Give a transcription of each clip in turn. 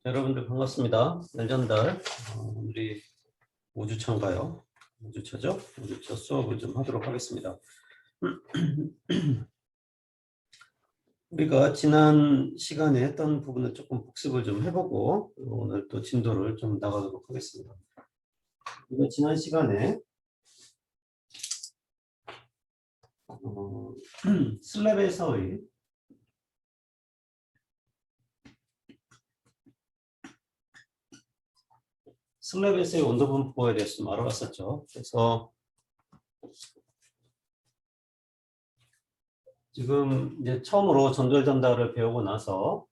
여러분들 반갑습니다. 날 전달 오늘이 5주차인가요? 5주차죠? 5주차 수업을 좀 하도록 하겠습니다. 우리가 지난 시간에 했던 부분을 조금 복습을 좀 해보고 오늘 또 진도를 좀 나가도록 하겠습니다. 우리가 지난 시간에 슬랩에서의 온도 분포에 대해서 좀 알아봤었죠. 그래서 지금 이제 처음으로 전절 전달을 배우고 나서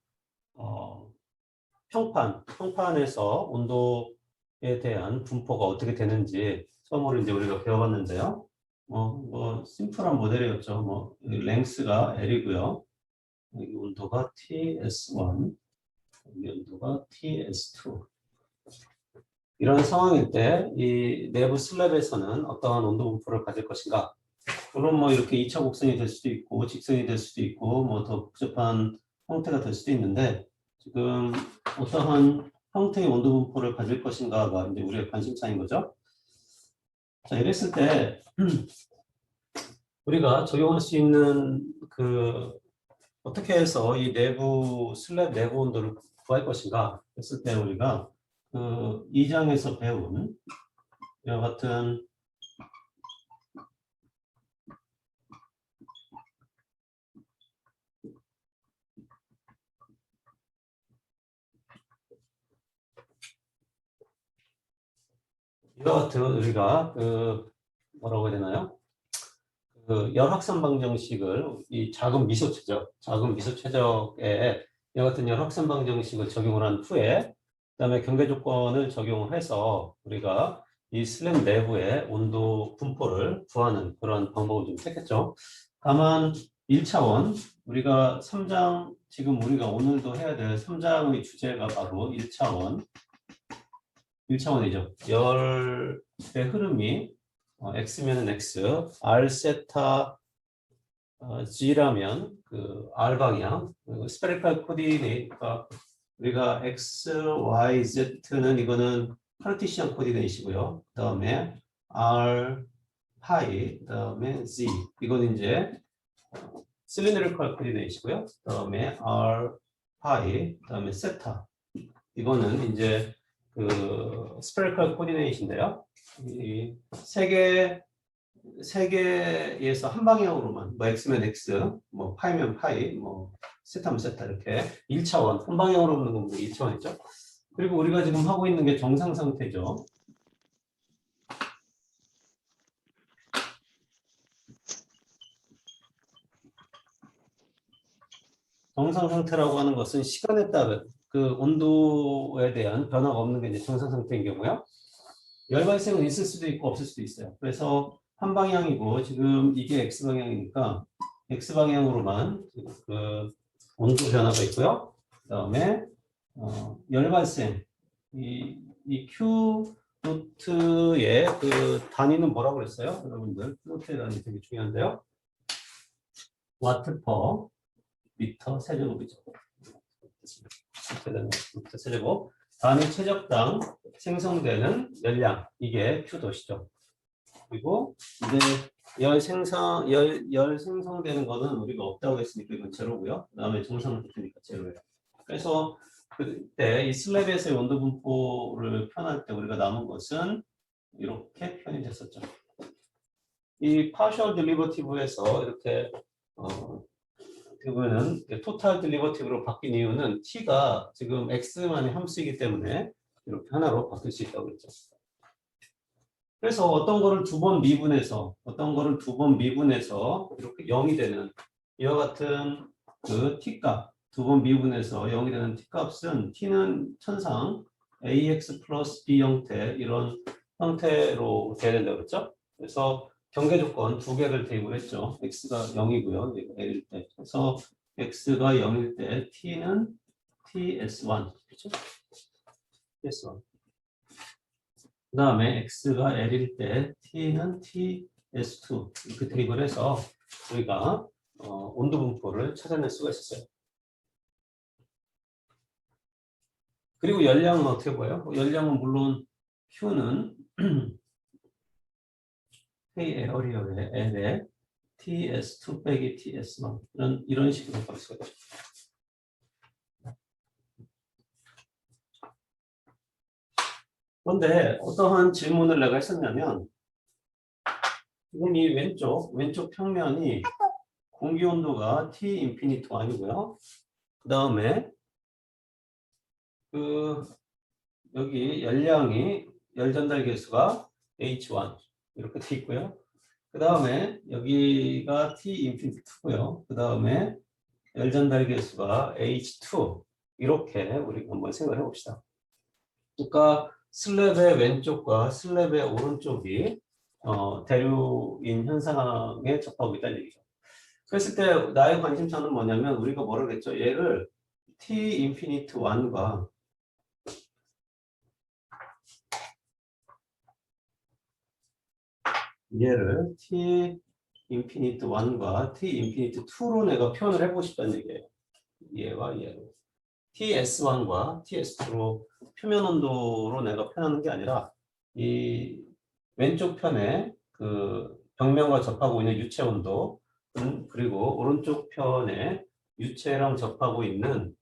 평판에서 온도에 대한 분포가 어떻게 되는지 처음으로 이제 우리가 배워봤는데요. 심플한 모델이었죠. 랭스가 L이고요. 여기 온도가 TS1, 여기 온도가 TS2. 이런 상황일 때 이 내부 슬랩에서는 어떠한 온도 분포를 가질 것인가? 물론 이렇게 2차 곡선이 될 수도 있고 직선이 될 수도 있고 더 복잡한 형태가 될 수도 있는데 지금 어떠한 형태의 온도 분포를 가질 것인가가 이제 우리의 관심사인 거죠. 자, 이랬을 때 우리가 적용할 수 있는 어떻게 해서 이 슬랩 내부 온도를 구할 것인가 했을 때 우리가 2장에서 배운 이와 같은 우리가 뭐라고 해야 되나요? 열확산 방정식을 이 작은 미소 최적에 이와 같은 열확산 방정식을 적용을 한 후에 그다음에 경계 조건을 적용을 해서 우리가 이 슬랩 내부의 온도 분포를 구하는 그런 방법을 좀 택했죠. 다만 1차원 우리가 3장 지금 우리가 오늘도 해야 될 3장의 주제가 바로 1차원이죠. 열의 흐름이 x면은 x, r 세타 g라면 r 방향, 스페리컬 코디네이트가 우리가 x, y, z는 이거는 카르티시안 코디네이트이고요. 그다음에 r 파이, 그다음에 z 이거는 이제 실린드리컬 코디네이트이고요. 그다음에 r 파이, 그다음에 세타 이거는 이제 스페리컬 코디네이트인데요. 이 세 개에서 한 방향으로만 x면 x, 파이면 파이, 세타면 세타 이렇게 1차원 한 방향으로 보는 건 2차원이죠. 그리고 우리가 지금 하고 있는 게 정상 상태죠. 정상 상태라고 하는 것은 시간에 따른 온도에 대한 변화가 없는 게 이제 정상 상태인 경우요. 열 발생은 있을 수도 있고 없을 수도 있어요. 그래서 한 방향이고 지금 이게 x 방향이니까 x 방향으로만 온도 변화가 있고요. 그다음에 열 발생 이 Q 노트의 단위는 뭐라고 그랬어요? 여러분들 노트의 단위 되게 중요한데요. 와트 퍼 미터 세제곱이죠. 미터 세제곱. 단위 최적당 생성되는 열량 이게 Q도시죠. 그리고 이제 열 생성되는 거는 우리가 없다고 했으니까 이건 제로고요. 그다음에 정상 상태니까 제로예요. 그래서 그때 이 슬랩에서의 온도 분포를 표현할 때 우리가 남은 것은 이렇게 표현이 됐었죠. 이 파셜 딜리버티브에서 이렇게 그거는 토탈 딜리버티브로 바뀐 이유는 t가 지금 x만의 함수이기 때문에 이렇게 하나로 바뀔 수 있다고 그랬죠. 그래서 어떤 거를 두 번 미분해서 이렇게 0이 되는 이와 같은 t값 두 번 미분해서 0이 되는 t값은 t는 천상 ax 플러스 b 형태 이런 형태로 돼야 된다고 그랬죠. 그래서 경계 조건 두 개를 대입을 했죠. x가 0이고요. l일 때. 그래서 x가 0일 때 t는 ts1 그렇죠? ts1. 그 다음에 x가 l일 때 t는 ts2 이렇게 대입을 해서 우리가 온도 분포를 찾아낼 수가 있었어요. 그리고 열량은 어떻게 보여요? 열량은 물론 Q는 K 에어리어의 L에 TS2 빼기 TS1 이런 식으로 볼 수가 있죠. 그런데 어떠한 질문을 내가 했었냐면 지금 이 왼쪽 평면이 공기 온도가 T 인피니트 1이고요. 그 다음에 여기 열 전달 계수가 H1 이렇게 돼 있고요. 그 다음에 여기가 T 인피니트 2고요. 그 다음에 열 전달 계수가 H2 이렇게 우리가 한번 생각해 봅시다. 그러니까 슬랩의 왼쪽과 슬랩의 오른쪽이 대류인 현상에 접하고 있다는 얘기죠. 그랬을 때 나의 관심사는 뭐냐면 우리가 뭐라고 했죠? 얘를 T 인피니트 1과 얘를 T 인피니트 1과 T 인피니트 2로 내가 표현을 해보고 싶다는 얘기예요. 얘와 얘로. TS1과 TS2로 표면 온도로 내가 표현하는 게 아니라 이 왼쪽 편에 그 벽면과 접하고 있는 유체 온도 그리고 오른쪽 편에 유체랑 접하고 있는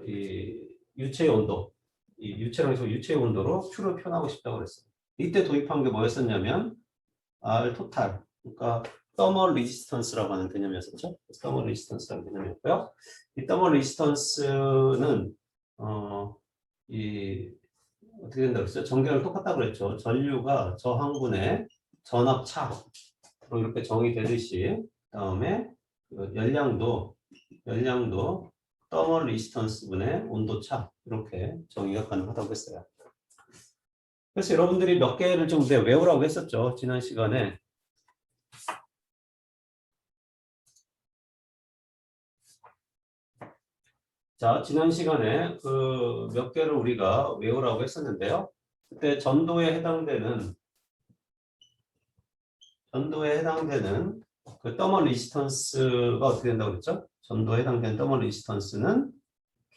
이 유체의 온도 이 유체랑 해서 유체의 온도로 Q를 표현하고 싶다고 그랬어요. 이때 도입한 게 뭐였었냐면 R 토탈 그러니까 thermal resistance라고 하는 개념이었었죠. thermal resistance라는 개념이었고요. 이 thermal resistance는 이 어떻게 된다고 그랬어요? 전개를 똑같다고 그랬죠. 전류가 저항분의 전압차로 이렇게 정의되듯이 그다음에 열량도 thermal resistance 분의 온도차 이렇게 정의가 가능하다고 했어요. 그래서 여러분들이 몇 개를 좀 외우라고 했었죠. 지난 시간에. 자, 지난 시간에 그 몇 개를 우리가 외우라고 했었는데요. 그때 전도에 해당되는 그 더멀 리지스턴스가 어떻게 된다고 그랬죠? 전도에 해당되는 더멀 리지스턴스는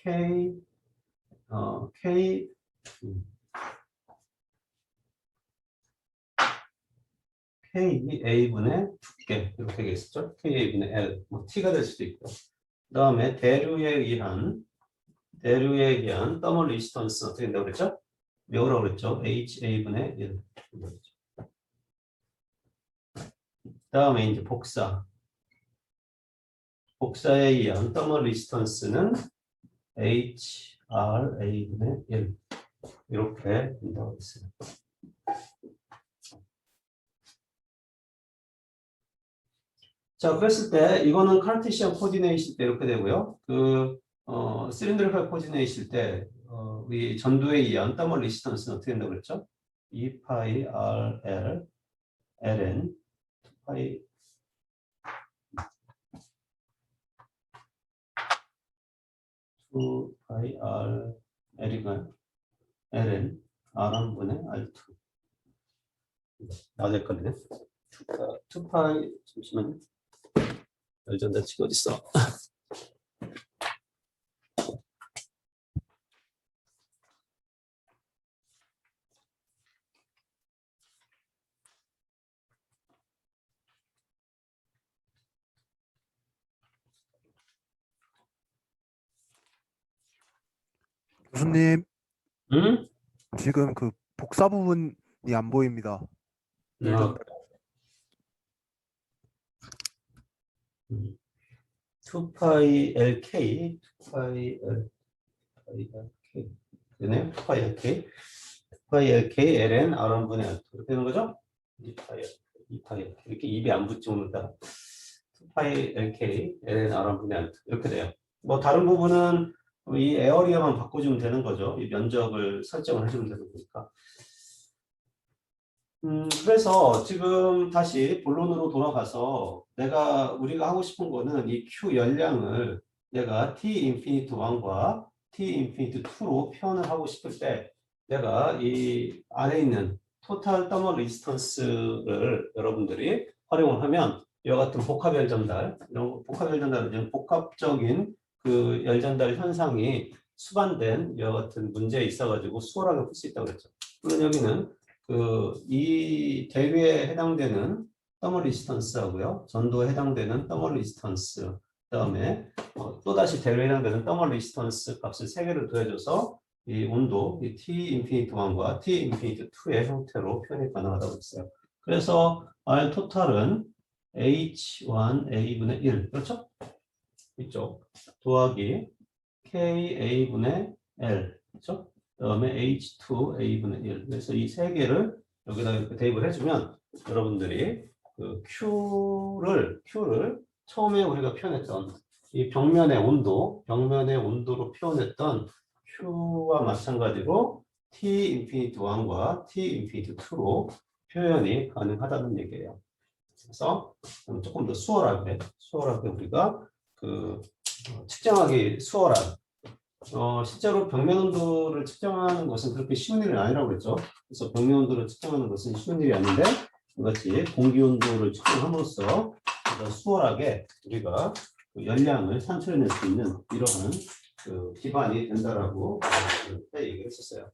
KA분의 두께 이렇게 되겠죠? KA분의 L 뭐 T가 될 수도 있고 그 다음에 대류에 의한 더멀 리지스턴스 어떻게 된다고 그랬죠? 외우라고 그랬죠? HA분의 1 그 다음에 이제 복사에 의한 더멀 리지스턴스는 HRA분의 1 이렇게 된다고 했어요. 자, 그랬을 때 이거는 카르테시안 코디네이실 때 이렇게 되고요. 실린드리컬 코디네이실 때 우리 전도에 의한 더멀 리지스턴스는 어떻게 된다고 그랬죠? 2파이 RL LN 2파이 2파이 R L이가 LN R1분의 R2 나올 거네. 2파이 잠시만요. 열전자치가 어디 있어? 교수님, 응? 지금 그 복사 부분이 안 보입니다. 아, 열전달. 2파이 LK 2파이 LK 되네요. 2파이 LK 2파이 LK LN R1분의 R2 이렇게 되는 거죠? 2파이 LK 이렇게 입에 안 붙지 오늘따라 2파이 LK LN R1분의 R2 이렇게 돼요. 뭐 다른 부분은 이 에어리어만 바꿔주면 되는 거죠. 이 면적을 설정을 해주면 되는 거니까. 그래서 지금 다시 본론으로 돌아가서 우리가 하고 싶은 거는 이 Q 열량을 내가 T 인피니트 1과 T 인피니트 2로 표현을 하고 싶을 때 내가 이 안에 있는 토탈 더멀 레지스턴스를 여러분들이 활용을 하면 이와 같은 복합열 전달, 이런 복합열 전달은 복합적인 그 열 전달 현상이 수반된 이와 같은 문제에 있어가지고 수월하게 풀 수 있다고 그랬죠. 물론 여기는 이 대류에 해당되는 터멀 리스턴스하고요, 전도에 해당되는 터멀 리스턴스, 그다음에 또다시 대류에 해당되는 터멀 리스턴스 값을 3개를 더해줘서 이 온도, 이 T 인피니트 1과 T 인피니트 2의 형태로 표현이 가능하다고 했어요. 그래서 R 토탈은 H1A분의 1, 그렇죠? 이쪽 더하기 KA분의 L, 그렇죠? 그다음에 H2A분의 1. 그래서 이 3개를 여기다 이렇게 대입을 해주면 여러분들이 그 Q를 처음에 우리가 표현했던 이 벽면의 온도로 표현했던 Q와 마찬가지로 T 인피니트 1과 T 인피니트 2로 표현이 가능하다는 얘기예요. 그래서 조금 더 수월하게 우리가 측정하기 수월한, 실제로 벽면 온도를 측정하는 것은 그렇게 쉬운 일은 아니라고 그랬죠. 그래서 벽면 온도를 측정하는 것은 쉬운 일이 아닌데, 이같이 공기 온도를 측정함으로써 수월하게 우리가 열량을 산출해낼 수 있는 이러한 기반이 된다라고 그때 얘기를 했었어요.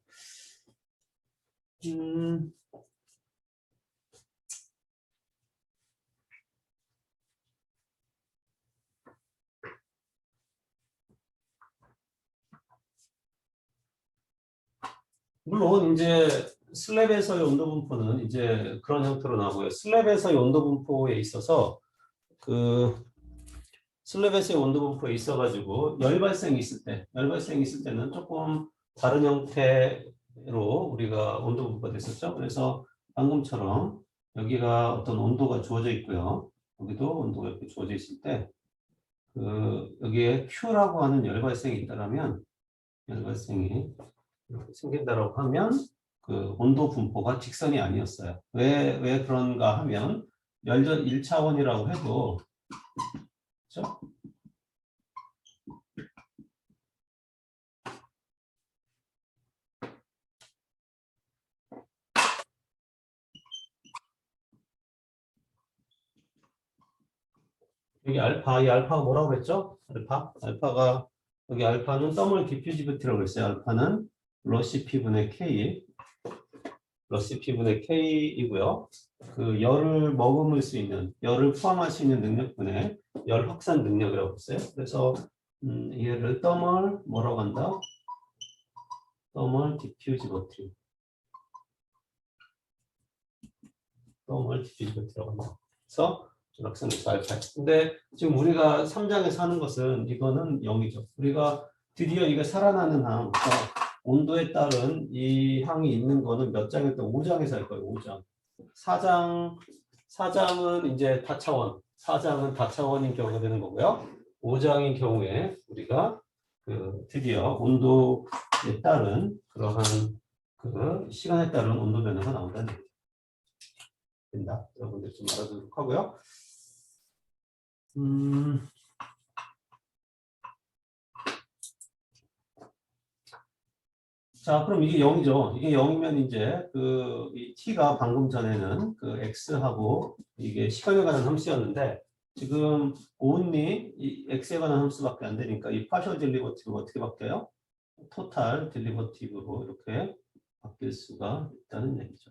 물론 이제 슬랩에서의 온도 분포는 이제 그런 형태로 나오고요. 슬랩에서의 온도 분포에 있어서 슬랩에서의 온도 분포에 있어가지고 열 발생이 있을 때는 조금 다른 형태로 우리가 온도 분포가 됐었죠. 그래서 방금처럼 여기가 어떤 온도가 주어져 있고요. 여기도 온도가 이렇게 주어져 있을 때 여기에 Q라고 하는 열 발생이 있다라면 열 발생이 이렇게 생긴다라고 하면 온도 분포가 직선이 아니었어요. 왜 그런가 하면 열전 1차원이라고 해도, 그렇죠? 여기 이 알파가 뭐라고 그랬죠? 알파가 여기 알파는 더멀 디퓨지비티라고 했어요. 알파는 러시피분의 K이고요. 열을 머금을 수 있는, 열을 포함할 수 있는 능력분의 열 확산 능력이라고 했어요. 그래서 얘를 더멀 뭐라고 한다? 더멀 디퓨지비티라고 한다. 그래서 전학생에서 알파. 근데 지금 우리가 3장에서 하는 것은 이거는 0이죠. 우리가 드디어 이게 살아나는 항, 온도에 따른 이 항이 있는 거는 몇 장에서 5장에서 할 거예요. 5장. 4장은 이제 다차원. 4장은 다차원인 경우가 되는 거고요. 5장인 경우에 우리가 드디어 온도에 따른 그러한 시간에 따른 온도 변화가 나온다는 얘기죠. 된다. 여러분들 좀 알아두도록 하고요. 자, 그럼 이게 0이죠. 이게 0이면 이제 이 t가 방금 전에는 x하고 이게 시간에 관한 함수였는데 지금 only 이 x에 관한 함수밖에 안 되니까 이 partial derivative가 어떻게 바뀌어요? total derivative로 이렇게 바뀔 수가 있다는 얘기죠.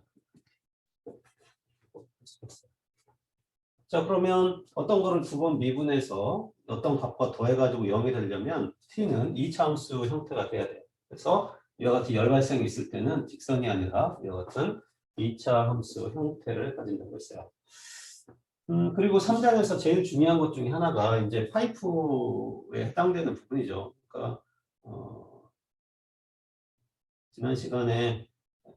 자, 그러면 어떤 거를 두 번 미분해서 어떤 값과 더해가지고 0이 되려면 t는 2차 함수 형태가 돼야 돼요. 그래서 이와 같은 열 발생이 있을 때는 직선이 아니라 이와 같은 2차 함수 형태를 가진다고 했어요. 그리고 3장에서 제일 중요한 것 중에 하나가 이제 파이프에 해당되는 부분이죠. 그러니까 지난 시간에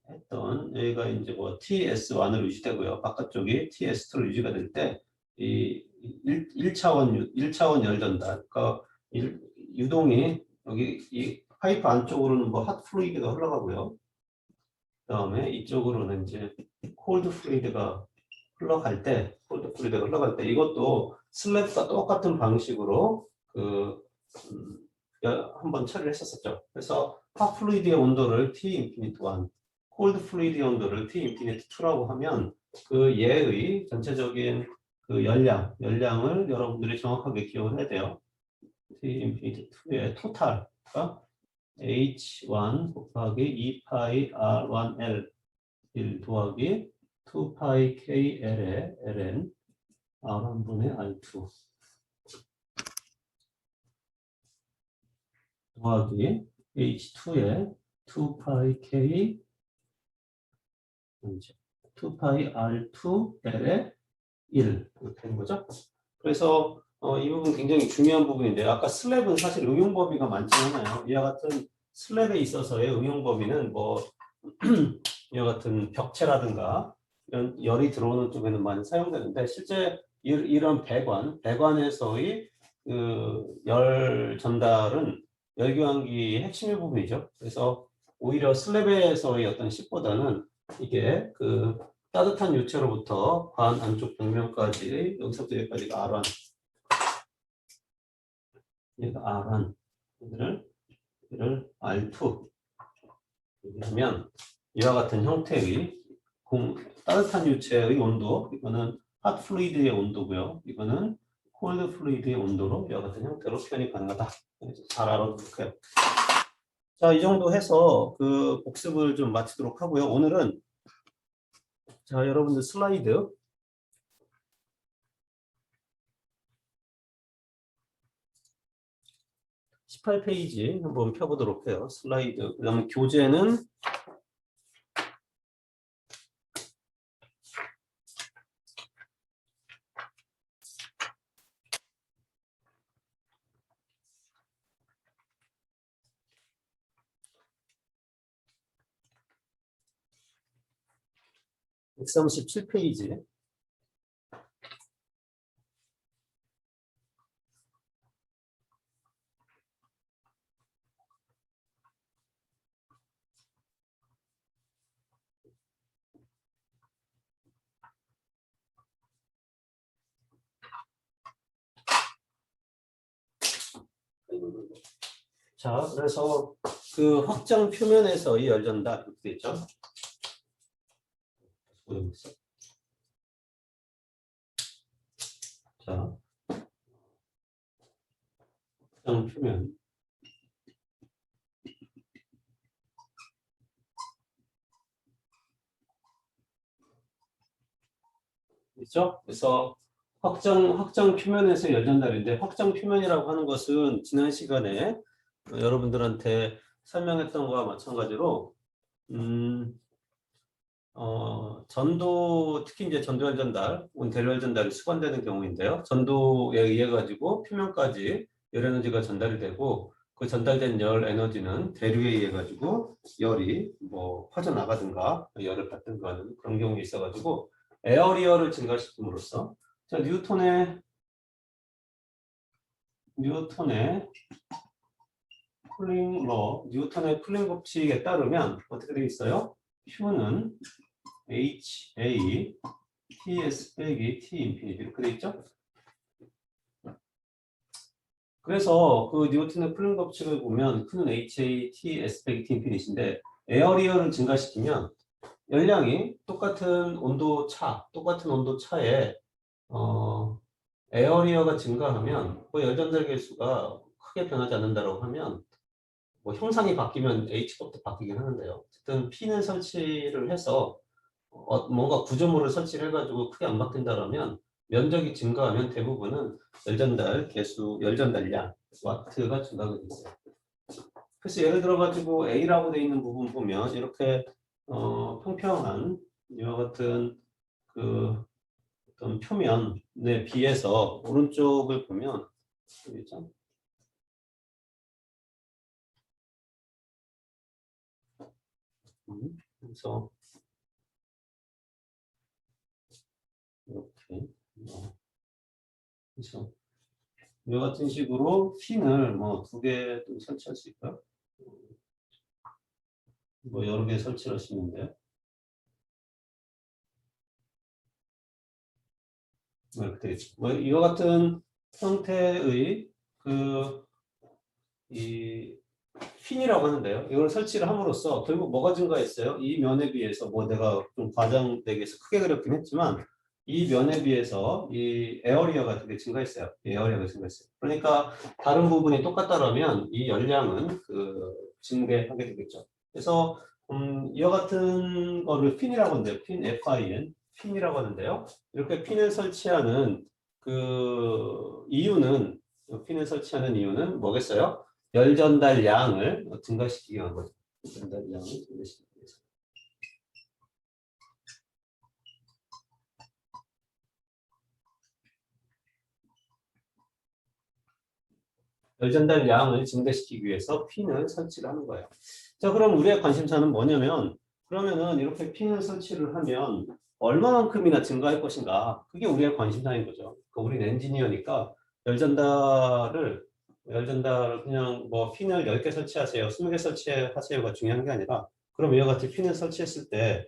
했던 여기가 이제 뭐 TS1으로 유지되고요. 바깥쪽이 TS2로 유지가 될 때 이 1차원 열 전달, 그러니까 유동이 여기 이 파이프 안쪽으로는 뭐 핫 플루이드가 흘러가고요. 그다음에 이쪽으로는 이제 콜드 플루이드가 흘러갈 때 이것도 슬랩과 똑같은 방식으로 한번 처리를 했었죠. 그래서 핫 플루이드의 온도를 T 인피니트 1, 콜드 플루이드의 온도를 T 인피니트 2라고 하면 얘의 전체적인 열량을 여러분들이 정확하게 기억을 해야 돼요. T 인피니트 2의 토탈, 그러니까 H1 곱하기 2파이 R1L 1 더하기 2파이 KL의 ln R1분의 R2 더하기 H2의 2파이 K 2파이 R2L의 1 이렇게 되는 거죠. 그래서 이 부분 굉장히 중요한 부분인데 아까 슬랩은 사실 응용 범위가 많지 않아요. 이와 같은 슬랩에 있어서의 응용 범위는 뭐 이와 같은 벽체라든가 이런 열이 들어오는 쪽에는 많이 사용되는데 실제 이런 배관에서의 그 열 전달은 열교환기의 핵심의 부분이죠. 그래서 오히려 슬랩에서의 어떤 식보다는 이게 그 따뜻한 유체로부터 관 안쪽 벽면까지 여기서부터 여기까지가 R1 얘가 R1 얘를 R2 하면 이와 같은 형태의 따뜻한 유체의 온도 이거는 핫 플루이드의 온도고요. 이거는 콜드 플루이드의 온도로 이와 같은 형태로 표현이 가능하다. 잘 알아두세요. 자, 이 정도 해서 그 복습을 좀 마치도록 하고요. 오늘은 자, 여러분들 슬라이드 18페이지 한번 펴보도록 해요. 슬라이드. 그다음에 교재는 (137페이지) 자, 그래서 그 확장 표면에서의 열전다 이렇게 돼 있죠. 자, 확장 표면. 있죠? 그래서 확장 표면에서 열전달인데 확장 표면이라고 하는 것은 지난 시간에 여러분들한테 설명했던 거와 마찬가지로 전도 특히 이제 전도열 전달, 온대열 전달이 수반되는 경우인데요. 전도에 의해 가지고 표면까지 열 에너지가 전달이 되고 그 전달된 열 에너지는 대류에 의해 가지고 열이 뭐 퍼져 나가든가 열을 받든가 하는 그런 경우가 있어 가지고 에어리어를 증가시킴으로써 자, 뉴턴의 뉴턴의 쿨링 법칙에 따르면 어떻게 되어 있어요? Q는 HA TS 빼기 T 인피니티 이렇게 되어 있죠? 그래서 그 뉴턴의 쿨링 법칙을 보면 Q는 HA TS 빼기 T 인피니티인데 에어리어를 증가시키면 열량이 똑같은 온도 차에 에어리어가 증가하면 그 열전달 계수가 크게 변하지 않는다고 하면 뭐 형상이 바뀌면 H값도 바뀌긴 하는데요. 어쨌든 P는 설치를 해서 뭔가 구조물을 설치를 해가지고 크게 안 바뀐다라면 면적이 증가하면 대부분은 열전달 계수, 열전달량 와트가 증가하게 있어요. 그래서 예를 들어가지고 A라고 되어 있는 부분 보면 이렇게 평평한 이와 같은 그 어떤 표면에 비해서 오른쪽을 보면 보이죠? 그래서 이렇게 그래서 이 같은 식으로 핀을 뭐 2개 또 설치할 수 있고요. 뭐 여러 개 설치할 수 있는데 뭐 이렇게 되겠죠. 뭐 이와 같은 형태의 이 핀이라고 하는데요. 이걸 설치를 함으로써 결국 뭐가 증가했어요? 이 면에 비해서 뭐 내가 좀 과장되게 해서 크게 그렸긴 했지만 이 면에 비해서 이 에어리어가 되게 증가했어요. 에어리어가 증가했어요. 그러니까 다른 부분이 똑같다라면 이 열량은 그 증대하게 되겠죠. 그래서 이와 같은 거를 핀이라고 하는데요. 핀, FIN, 핀이라고 하는데요. 이렇게 핀을 설치하는 그 이유는, 핀을 설치하는 이유는 뭐겠어요? 열 전달량을 증가시키기 위한 거죠. 전달량을 증가시키기 위해서. 열 전달량을 증가시키기 위해서 핀을 설치를 하는 거예요. 자, 그럼 우리의 관심사는 뭐냐면, 그러면은 이렇게 핀을 설치를 하면 얼마만큼이나 증가할 것인가? 그게 우리의 관심사인 거죠. 그러니까 우리는 엔지니어니까 열 전달을 그냥 뭐 핀을 10개 설치하세요, 20개 설치하세요가 중요한 게 아니라, 그럼 이와 같이 핀을 설치했을 때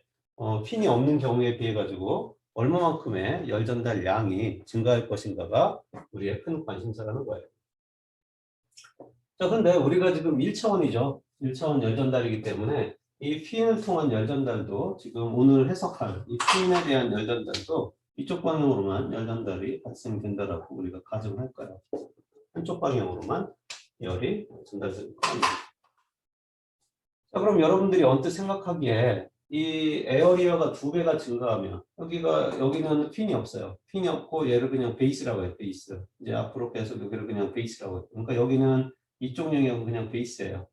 핀이 없는 경우에 비해 가지고 얼마만큼의 열 전달량이 증가할 것인가가 우리의 큰 관심사라는 거예요. 자, 근데 우리가 지금 1차원이죠. 1차원 열전달이기 때문에 이 핀을 통한 열전달도 지금 오늘 해석할 이 핀에 대한 열전달도 이쪽 방향으로만 열전달이 발생된다라고 우리가 가정을 할까요? 한쪽 방향으로만 열이 전달될 겁니다. 자, 그럼 여러분들이 언뜻 생각하기에 이 에어리어가 2배가 증가하면 여기는 핀이 없어요. 핀이 없고 얘를 그냥 베이스라고 해요. 베이스. 이제 앞으로 계속 여기를 그냥 베이스라고 해요. 그러니까 여기는 이쪽 영역은 그냥 베이스예요.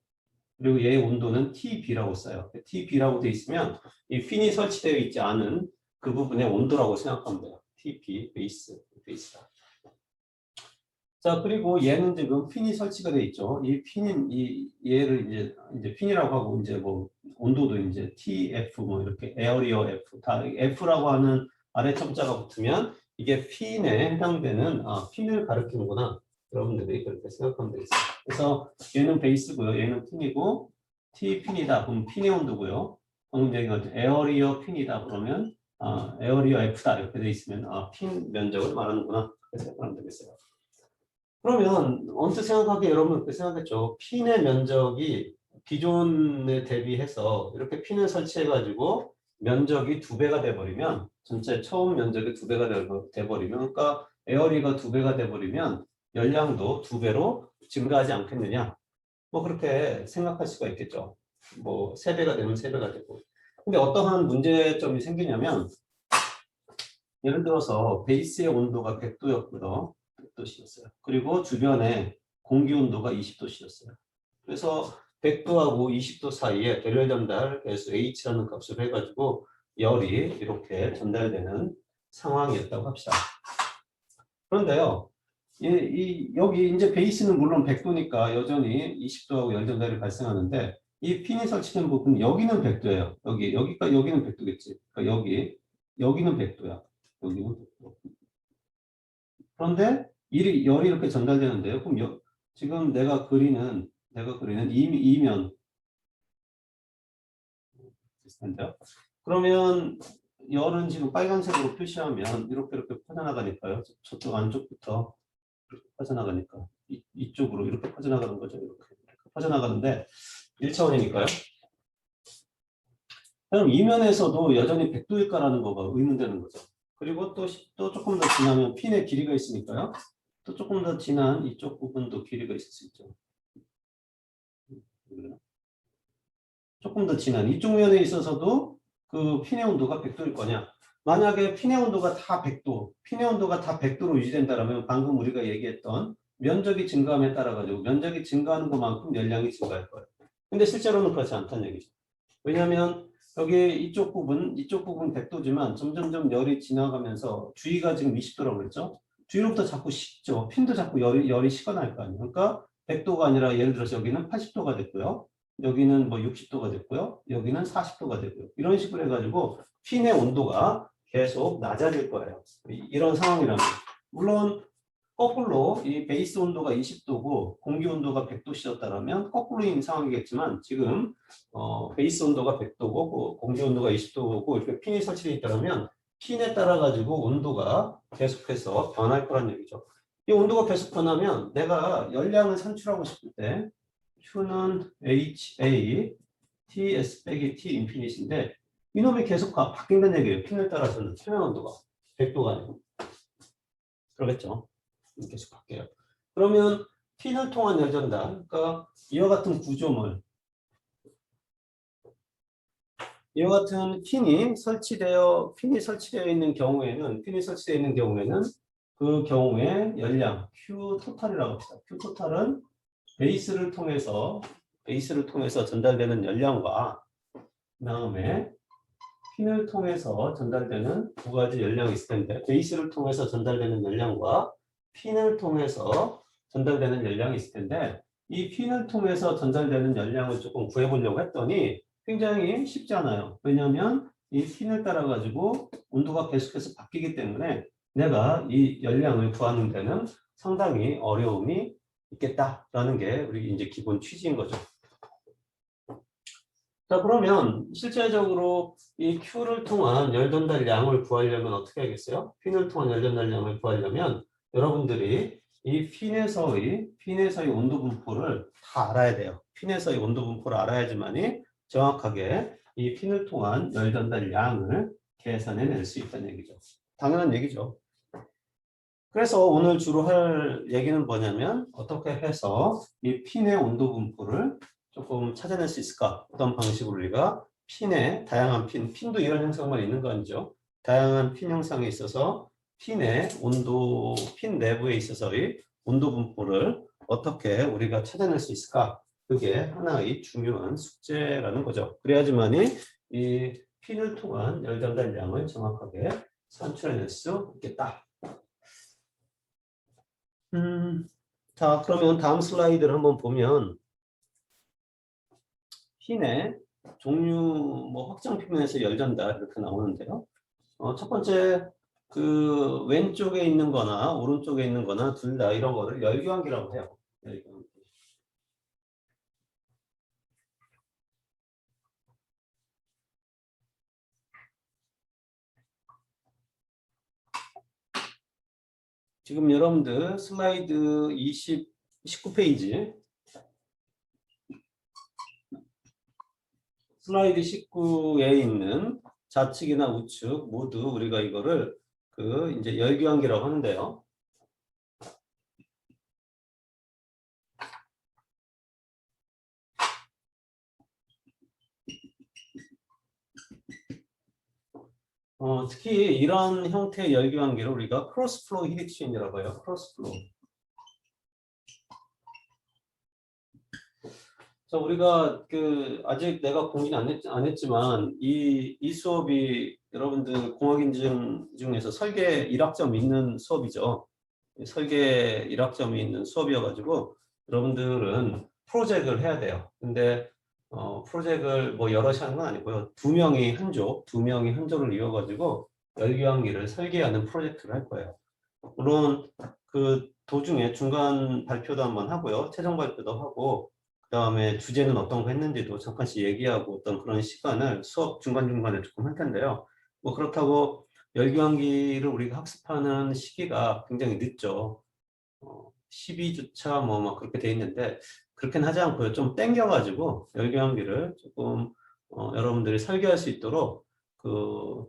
그리고 얘의 온도는 TB라고 써요. TB라고 돼 있으면 이 핀이 설치되어 있지 않은 그 부분의 온도라고 생각하면 돼요. TB, 베이스다. 자, 그리고 얘는 지금 핀이 설치가 돼 있죠. 얘를 이제 핀이라고 하고, 이제 뭐, 온도도 이제 TF, 뭐, 이렇게, 에어리어 F, 다, F라고 하는 아래 첨자가 붙으면, 이게 핀에 해당되는, 핀을 가리키는구나. 여러분들이 그렇게 생각하면 되겠어요. 그래서 얘는 베이스고요. 얘는 핀이고, T 핀이다. 그럼 핀의 온도고요. 방금 얘기한 에어리어 핀이다. 그러면, 에어리어 F다. 이렇게 돼 있으면, 핀 면적을 말하는구나. 그렇게 생각하면 되겠어요. 그러면 언뜻 생각하기에 여러분 그렇게 생각했죠. 핀의 면적이 기존에 대비해서 이렇게 핀을 설치해가지고 면적이 2배가 돼버리면, 전체 처음 면적이 2배가 돼버리면, 그러니까 에어리가 2배가 돼버리면 열량도 2배로 증가하지 않겠느냐. 뭐 그렇게 생각할 수가 있겠죠. 뭐 3배가 되면 3배가 되고. 근데 어떠한 문제점이 생기냐면, 예를 들어서 베이스의 온도가 100도였거든. 100도씨였어요. 그리고 주변에 공기 온도가 20도씨였어요. 그래서 100도하고 20도 사이에 대열 전달 계수 H라는 값을 해가지고 열이 이렇게 전달되는 상황이었다고 합시다. 그런데요, 여기 이제 베이스는 물론 100도니까 여전히 20도하고 열 전달이 발생하는데, 이 핀이 설치된 부분 여기는 100도예요. 여기는 100도겠지. 그러니까 여기는 100도야. 여기는 100도. 그런데 열이 이렇게 전달되는데요. 그럼 지금 내가 그리는 이면 비슷한데요. 그러면 열은 지금 빨간색으로 표시하면 이렇게 퍼져나가니까요. 저쪽 안쪽부터 이렇게 퍼져나가니까 이쪽으로 이렇게 퍼져나가는 거죠. 이렇게 퍼져나가는데 1차원이니까요. 그럼 이면에서도 여전히 100도일까라는 거가 의문되는 거죠. 그리고 또 조금 더 지나면 핀의 길이가 있으니까요. 또 조금 더 진한 이쪽 부분도 길이가 있을 수 있죠. 조금 더 진한 이쪽 면에 있어서도 그 핀의 온도가 100도일 거냐. 만약에 핀의 온도가 다 100도로 유지된다면 방금 우리가 얘기했던 면적이 증가함에 따라 가지고 면적이 증가하는 것만큼 열량이 증가할 거예요. 근데 실제로는 그렇지 않다는 얘기죠. 왜냐하면 여기 이쪽 부분 100도지만 점점점 열이 지나가면서 주위가 지금 20도라고 그랬죠. 주위로부터 자꾸 식죠. 핀도 자꾸 열이 식어날 거 아니에요. 그러니까 100도가 아니라 예를 들어서 여기는 80도가 됐고요. 여기는 뭐 60도가 됐고요. 여기는 40도가 되고요. 이런 식으로 해가지고 핀의 온도가 계속 낮아질 거예요. 이런 상황이라면. 물론 거꾸로 이 베이스 온도가 20도고 공기 온도가 100도씨였다면 거꾸로인 상황이겠지만, 지금 베이스 온도가 100도고 공기 온도가 20도고 이렇게 핀이 설치되어 있다면 핀에 따라 가지고 온도가 계속해서 변할 거란 얘기죠. 이 온도가 계속 변하면 내가 열량을 산출하고 싶을 때 Q는 HA TS 빼기 T 인피니트인데 이놈이 계속 바뀐다는 얘기예요. 핀에 따라서는 표면 온도가 100도가 아니고. 그러겠죠. 계속 바뀌어요. 그러면 핀을 통한 열전달, 그러니까 이와 같은 구조물, 이와 같은 핀이 설치되어 있는 경우에는 그 경우에 열량 Q 토탈이라고 합시다. Q 토탈은 베이스를 통해서 전달되는 열량과 그다음에 핀을 통해서 전달되는 두 가지 열량이 있을 텐데 베이스를 통해서 전달되는 열량과 핀을 통해서 전달되는 열량이 있을 텐데 이 핀을 통해서 전달되는 열량을 조금 구해보려고 했더니 굉장히 쉽지 않아요. 왜냐하면 이 핀을 따라 가지고 온도가 계속해서 바뀌기 때문에 내가 이 열량을 구하는 데는 상당히 어려움이 있겠다라는 게 우리 이제 기본 취지인 거죠. 자, 그러면 실제적으로 이 Q를 통한 열 전달량을 구하려면 어떻게 하겠어요? 핀을 통한 열 전달량을 구하려면 여러분들이 이 핀에서의 온도 분포를 다 알아야 돼요. 핀에서의 온도 분포를 알아야지만이 정확하게 이 핀을 통한 열 전달량을 계산해낼 수 있다는 얘기죠. 당연한 얘기죠. 그래서 오늘 주로 할 얘기는 뭐냐면 어떻게 해서 이 핀의 온도 분포를 조금 찾아낼 수 있을까? 어떤 방식으로 우리가 핀의 다양한 핀도 이런 형상만 있는 거 아니죠? 다양한 핀 형상에 있어서 핀의 온도, 핀 내부에 있어서의 온도 분포를 어떻게 우리가 찾아낼 수 있을까? 그게 하나의 중요한 숙제라는 거죠. 그래야지만이 이 핀을 통한 열 전달량을 정확하게 산출해낼 수 있겠다. 자, 그러면 다음 슬라이드를 한번 보면 핀의 종류, 뭐 확장 표면에서 열 전달 이렇게 나오는데요. 첫 번째 그 왼쪽에 있는 거나 오른쪽에 있는 거나 둘 다 이런 거를 열교환기라고 해요. 열교환기. 지금 여러분들 슬라이드 19페이지 슬라이드 19에 있는 좌측이나 우측 모두 우리가 이거를 그 이제 열교환기라고 하는데요. 특히 이런 형태의 열교환기를 우리가 크로스 플로우 힐 익스체인지라고 해요. 크로스 플로우. 자, 우리가 그 아직 내가 공지는 안 했지만 이 수업이 여러분들 공학인증 중에서 설계 1학점 있는 수업이죠. 설계 1학점이 있는 수업이어가지고 여러분들은 프로젝트를 해야 돼요. 근데 프로젝트를 뭐 여럿이 하는 건 아니고요. 두 명이 한 조를 이어가지고 열교환기를 설계하는 프로젝트를 할 거예요. 물론 그 도중에 중간 발표도 한번 하고요. 최종 발표도 하고 그다음에 주제는 어떤 거 했는지도 잠깐씩 얘기하고 어떤 그런 시간을 수업 중간중간에 조금 할 텐데요. 뭐 그렇다고 열교환기를 우리가 학습하는 시기가 굉장히 늦죠. 12주차 뭐 막 그렇게 돼 있는데 그렇게는 하지 않고요. 좀 땡겨가지고 열교환기를 조금 여러분들이 설계할 수 있도록 그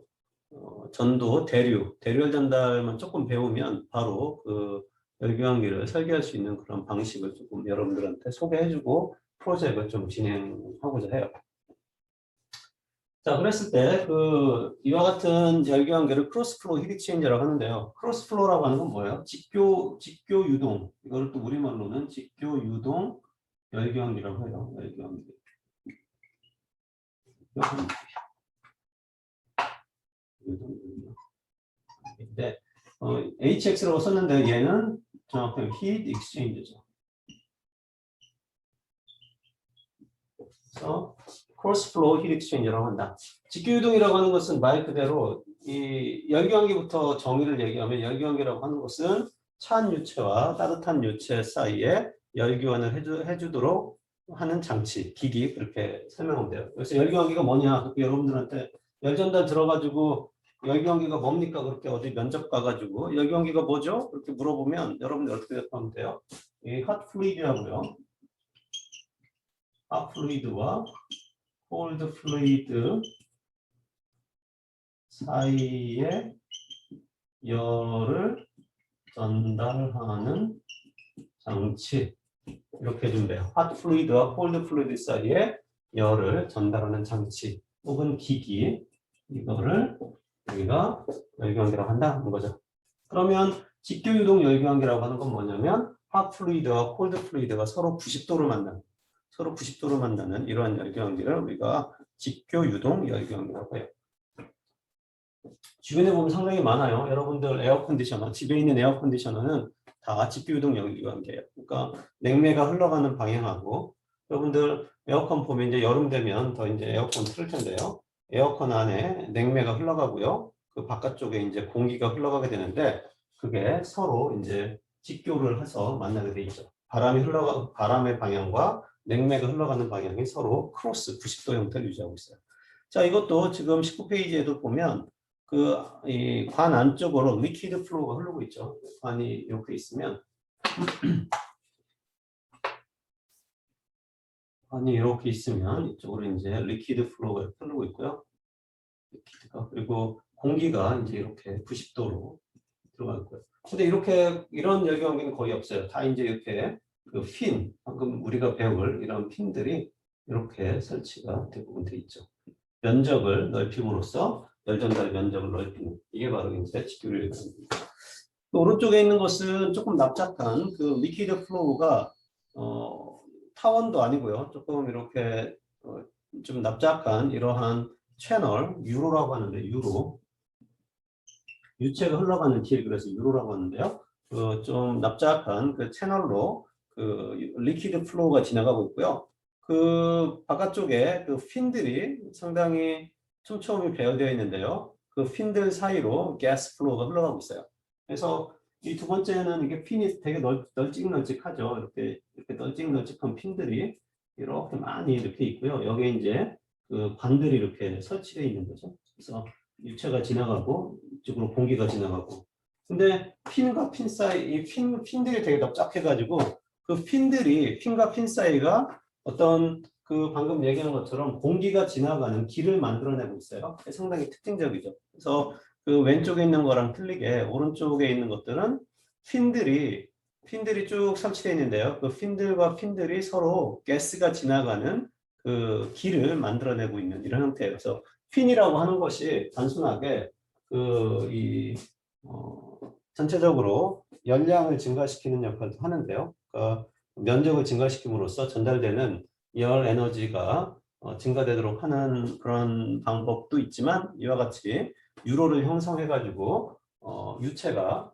전도, 대류 전달만 조금 배우면 바로 그 열교환기를 설계할 수 있는 그런 방식을 조금 여러분들한테 소개해주고 프로젝트를 좀 진행하고자 해요. 자, 그랬을 때 이와 같은 열교환기를 크로스 플로우 힐 익스체인지라고 하는데요. 크로스 플로우라고 하는 건 뭐예요? 직교 유동. 이걸 또 우리말로는 직교 유동 열교환기라고 해요. 열교환기. 근데 HX라고 썼는데 얘는 정확하게 heat exchanger. 그래서 cross flow heat exchanger라고 한다. 직교유동이라고 하는 것은 말 그대로 이 열교환기부터 정의를 얘기하면 열교환기라고 하는 것은 차한 유체와 따뜻한 유체 사이에 열교환을 해주도록 하는 장치, 기기 그렇게 설명하면 돼요. 그래서 열교환기가 뭐냐? 여러분들한테 열전달 들어가지고 열교환기가 뭡니까? 그렇게 어디 면접 가가지고 열교환기가 뭐죠? 그렇게 물어보면 여러분들 어떻게 대답하면 돼요? 이 핫 플루이드라고요. 핫 플루이드와 콜드 플루이드 사이에 열을 전달하는 장치 이렇게 해주면 돼요. 핫 플루이드와 콜드 플루이드 사이에 열을 전달하는 장치 혹은 기기 이거를 우리가 열기관계라고 한다는 거죠. 그러면 직교유동 열기관계라고 하는 건 뭐냐면 핫 플루이드와 콜드 플루이드가 서로 90도로 만나는 이러한 열기관계를 우리가 직교유동 열기관계라고 해요. 주변에 보면 상당히 많아요. 여러분들 에어컨디셔너, 집에 있는 에어컨디셔너는 다 직교유동 열기관계예요. 그러니까 냉매가 흘러가는 방향하고 여러분들 에어컨 보면 이제 여름 되면 더 이제 에어컨 틀 텐데요. 에어컨 안에 냉매가 흘러가고요. 그 바깥쪽에 이제 공기가 흘러가게 되는데 그게 서로 이제 직교를 해서 만나게 돼 있죠. 바람의 방향과 냉매가 흘러가는 방향이 서로 크로스 90도 형태를 유지하고 있어요. 자, 이것도 지금 19페이지에도 보면 이 관 안쪽으로 리퀴드 플로우가 흐르고 있죠. 관이 이렇게 있으면 관이 이렇게 있으면 이쪽으로 이제 리퀴드 플로우가 흐르고 있고요. 리퀴드가 그리고 공기가 이제 이렇게 90도로 들어가 있고요. 근데 이런 열기관계는 거의 없어요. 다 이제 이렇게 그 방금 우리가 배울 이런 핀들이 이렇게 설치가 대부분 돼 있죠. 면적을 넓힘으로써 열 전달의 면적을 넓히는 이게 바로 이제 직교를 얘기합니다. 오른쪽에 있는 것은 조금 납작한 그 리퀴드 플로우가 타원도 아니고요. 조금 이렇게 좀 납작한 이러한 채널 유로라고 하는데 유체가 흘러가는 길 그래서 유로라고 하는데요. 좀 납작한 그 채널로 그 리퀴드 플로우가 지나가고 있고요. 그 바깥쪽에 그 핀들이 상당히 촘촘히 배어되어 있는데요. 그 핀들 사이로 가스 플로우가 흘러가고 있어요. 그래서 이 두 번째는 이게 핀이 되게 널찍널찍하죠. 이렇게 널찍널찍한 핀들이 이렇게 많이 이렇게 있고요. 여기에 이제 그 관들이 이렇게 설치되어 있는 거죠. 그래서 유체가 지나가고 이쪽으로 공기가 지나가고. 근데 핀과 핀 사이, 핀들이 되게 납작해가지고 그 핀과 핀 사이가 어떤 그 방금 얘기한 것처럼 공기가 지나가는 길을 만들어내고 있어요. 상당히 특징적이죠. 그래서 그 왼쪽에 있는 거랑 틀리게 오른쪽에 있는 것들은 핀들이 쭉 설치되어 있는데요. 그 핀들과 핀들이 서로 가스가 지나가는 그 길을 만들어내고 있는 이런 형태예요. 그래서 핀이라고 하는 것이 단순하게 전체적으로 열량을 증가시키는 역할도 하는데요. 그러니까 면적을 증가시킴으로써 전달되는 열 에너지가 증가되도록 하는 그런 방법도 있지만 이와 같이 유로를 형성해가지고 유체가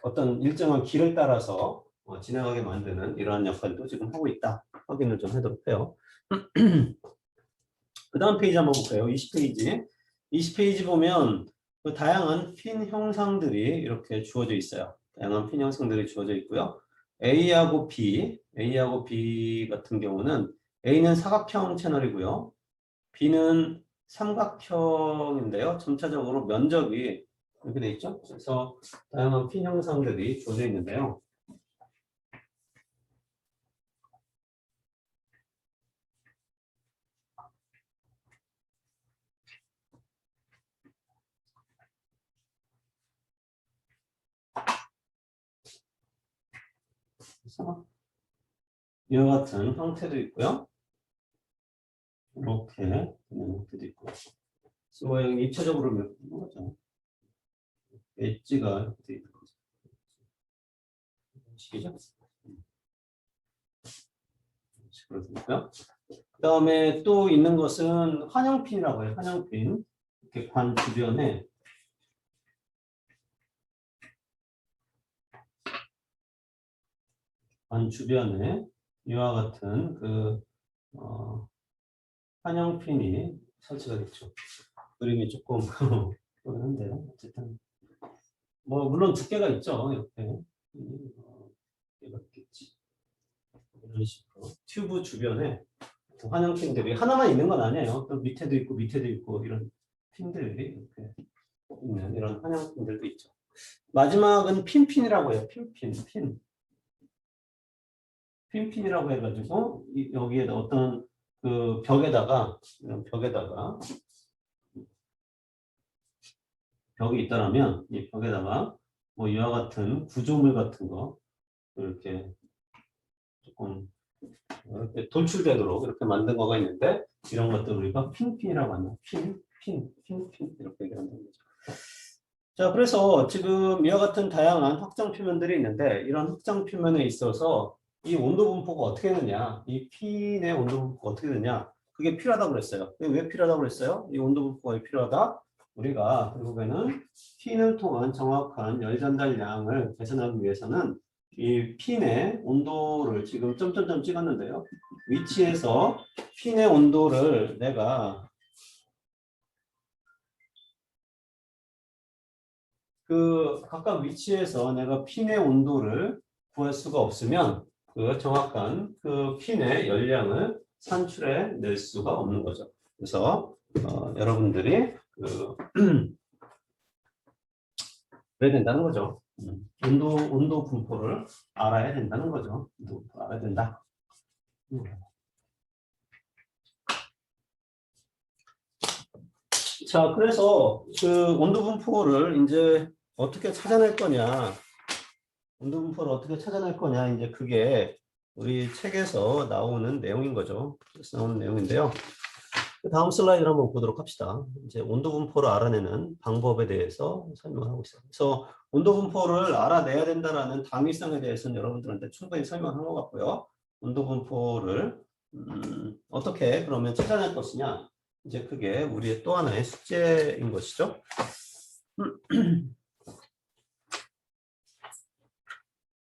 어떤 일정한 길을 따라서 지나가게 만드는 이러한 역할도 지금 하고 있다. 확인을 좀 하도록 해요. 그 다음 페이지 한번 볼까요? 20페이지. 20페이지 보면 그 다양한 핀 형상들이 이렇게 주어져 있어요. 다양한 핀 형상들이 주어져 있고요. A하고 B 같은 경우는 A는 사각형 채널이고요. B는 삼각형인데요. 점차적으로 면적이 이렇게 돼 있죠. 그래서 다양한 핀 형상들이 주어져 있는데요. 그래서 이와 같은 형태도 있고요. 이렇게 되는 형태도 있고. 모양이 입체적으로 이렇게 있는 거죠. 엣지가 이렇게 있는 거죠. 식이죠. 식으로 되고요. 그 다음에 또 있는 것은 환영핀이라고 해요. 환영핀. 이렇게 관 주변에 이와 같은 환영핀이 설치가 됐죠. 그림이 조금 그런데요. 어쨌든 뭐 물론 두께가 있죠. 이렇게 두께가 있겠지. 이런 식으로 튜브 주변에 환영핀들이 하나만 있는 건 아니에요. 또 밑에도 있고 이런 핀들이 이렇게 있는 이런 환영핀들도 있죠. 마지막은 핀이라고 해요. 핀이라고 해가지고 여기에 어떤 그 이런 벽이 있다라면 이 벽에다가 뭐 이와 같은 구조물 같은 거 이렇게 조금 이렇게 돌출되도록 이렇게 만든 거가 있는데 이런 것들 우리가 핀이라고 하는 핀 이렇게 얘기한다는 거죠. 자, 그래서 지금 이와 같은 다양한 확장 표면들이 있는데 이런 확장 표면에 있어서 이 온도 분포가 어떻게 되느냐, 이 핀의 온도 분포가 어떻게 되느냐, 그게 필요하다고 그랬어요. 왜 필요하다고 그랬어요? 이 온도 분포가 왜 필요하다? 우리가 결국에는 핀을 통한 정확한 열 전달량을 계산하기 위해서는 이 핀의 온도를 지금 점점점 찍었는데요. 위치에서 핀의 온도를 내가 그 각각 위치에서 내가 핀의 온도를 구할 수가 없으면 그 정확한 그 핀의 열량을 산출해 낼 수가 없는 거죠. 그래서 여러분들이 그래야 된다는 거죠. 온도 분포를 알아야 된다는 거죠. 온도 분포를 알아야 된다. 자, 그래서 그 온도 분포를 이제 어떻게 찾아낼 거냐, 온도 분포를 어떻게 찾아낼 거냐, 이제 그게 우리 책에서 나오는 내용인 거죠. 그래서 나오는 내용인데요. 다음 슬라이드를 한번 보도록 합시다. 이제 온도 분포를 알아내는 방법에 대해서 설명하고 있어요. 그래서 온도 분포를 알아내야 된다라는 당위성에 대해서는 여러분들한테 충분히 설명한 것 같고요. 온도 분포를 어떻게 그러면 찾아낼 것이냐, 이제 그게 우리의 또 하나의 숙제인 것이죠.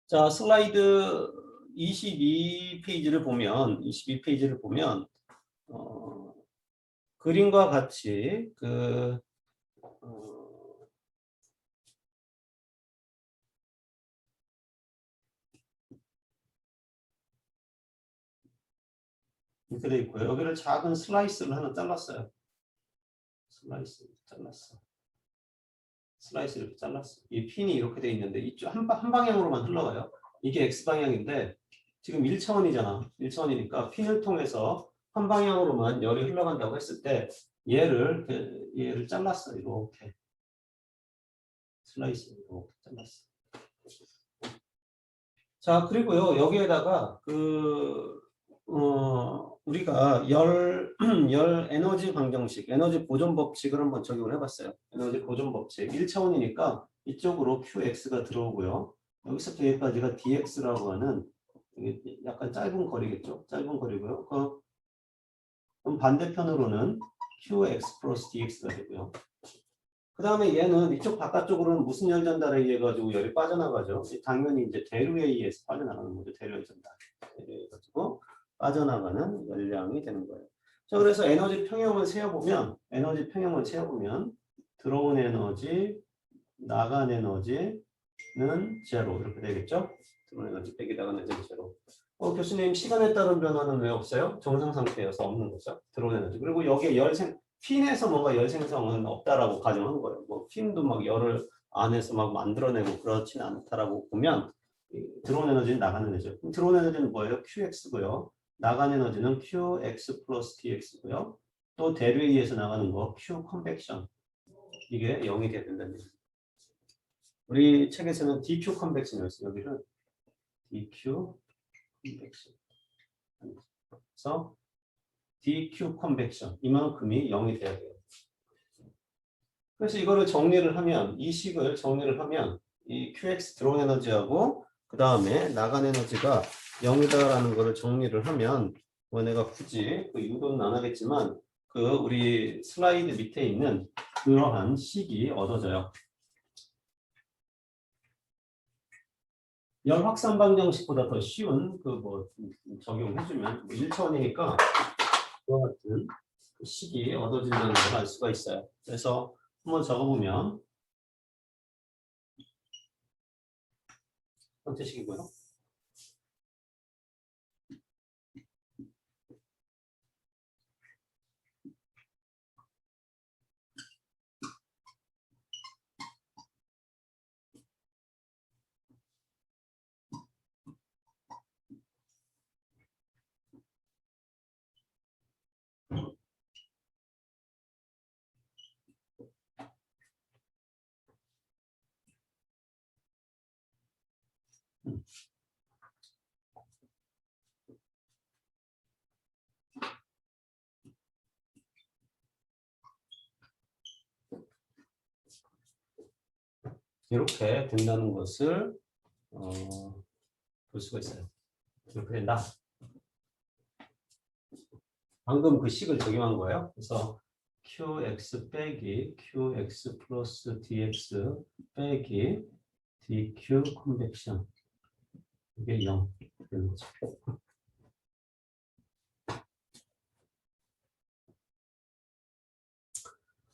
자, 슬라이드 22페이지를 보면 그림과 같이 이렇게 돼 있고요. 여기를 작은 슬라이스를 하나 잘랐어요. 슬라이스 이렇게 잘랐어. 이 핀이 이렇게 돼 있는데 이쪽 한 방향으로만 흘러가요. 이게 x 방향인데 지금 1차원이잖아. 1차원이니까 핀을 통해서 한 방향으로만 열이 흘러간다고 했을 때 얘를 잘랐어. 이렇게 슬라이스 이렇게 잘랐어. 자, 그리고요, 여기에다가 우리가 열 에너지 방정식, 에너지 보존 법칙을 한번 적용을 해봤어요. 에너지 보존 법칙. 1차원이니까 이쪽으로 QX가 들어오고요. 여기서부터 여기까지가 DX라고 하는 약간 짧은 거리겠죠. 짧은 거리고요. 그럼 반대편으로는 QX 플러스 DX가 되고요. 그 다음에 얘는 이쪽 바깥쪽으로는 무슨 열 전달에 의해 가지고 열이 빠져나가죠. 당연히 이제 대류에 의해서 빠져나가는 거죠. 대류열 전달. 대류에 가지고 빠져나가는 열량이 되는 거예요. 자, 그래서 에너지 평형을 세어보면 들어온 에너지, 나간 에너지는 제로 이렇게 되겠죠. 들어온 에너지 100이 나간 에너지 제로. 교수님, 시간에 따른 변화는 왜 없어요? 정상 상태여서 없는 거죠. 들어온 에너지. 그리고 여기에 핀에서 뭔가 열 생성은 없다라고 가정한 거예요. 뭐 핀도 막 열을 안에서 막 만들어내고 그렇지는 않다라고 보면 들어온 에너지는 나간 에너지. 들어온 에너지는 뭐예요? QX고요. 나간 에너지는 QX 플러스 DX고요. 또 대류에 의해서 나가는 거 Q 컨벡션. 이게 0이 돼야 된다는 얘기예요. 우리 책에서는 DQ 컨벡션이었어요. 여기는 DQ 컨벡션. 그래서 DQ 컨벡션 이만큼이 0이 돼야 돼요. 그래서 이거를 정리를 하면 이 식을 정리를 하면 이 QX 들어온 에너지하고 그 다음에 나간 에너지가 0이다라는 거를 정리를 하면 뭐 내가 굳이 그 유도는 안 하겠지만 그 우리 슬라이드 밑에 있는 그러한 식이 얻어져요. 열 확산 방정식보다 더 쉬운 적용해주면 1차원이니까 그와 같은 식이 얻어진다는 걸 알 수가 있어요. 그래서 한번 적어보면 선택식이고요. 이렇게 된다는 것을 볼 수가 있어요. 이렇게 된다. 방금 그 식을 적용한 거예요. 그래서 qx 빼기 qx 플러스 dx 빼기 dq 컨벡션 이게 0 되는 거죠.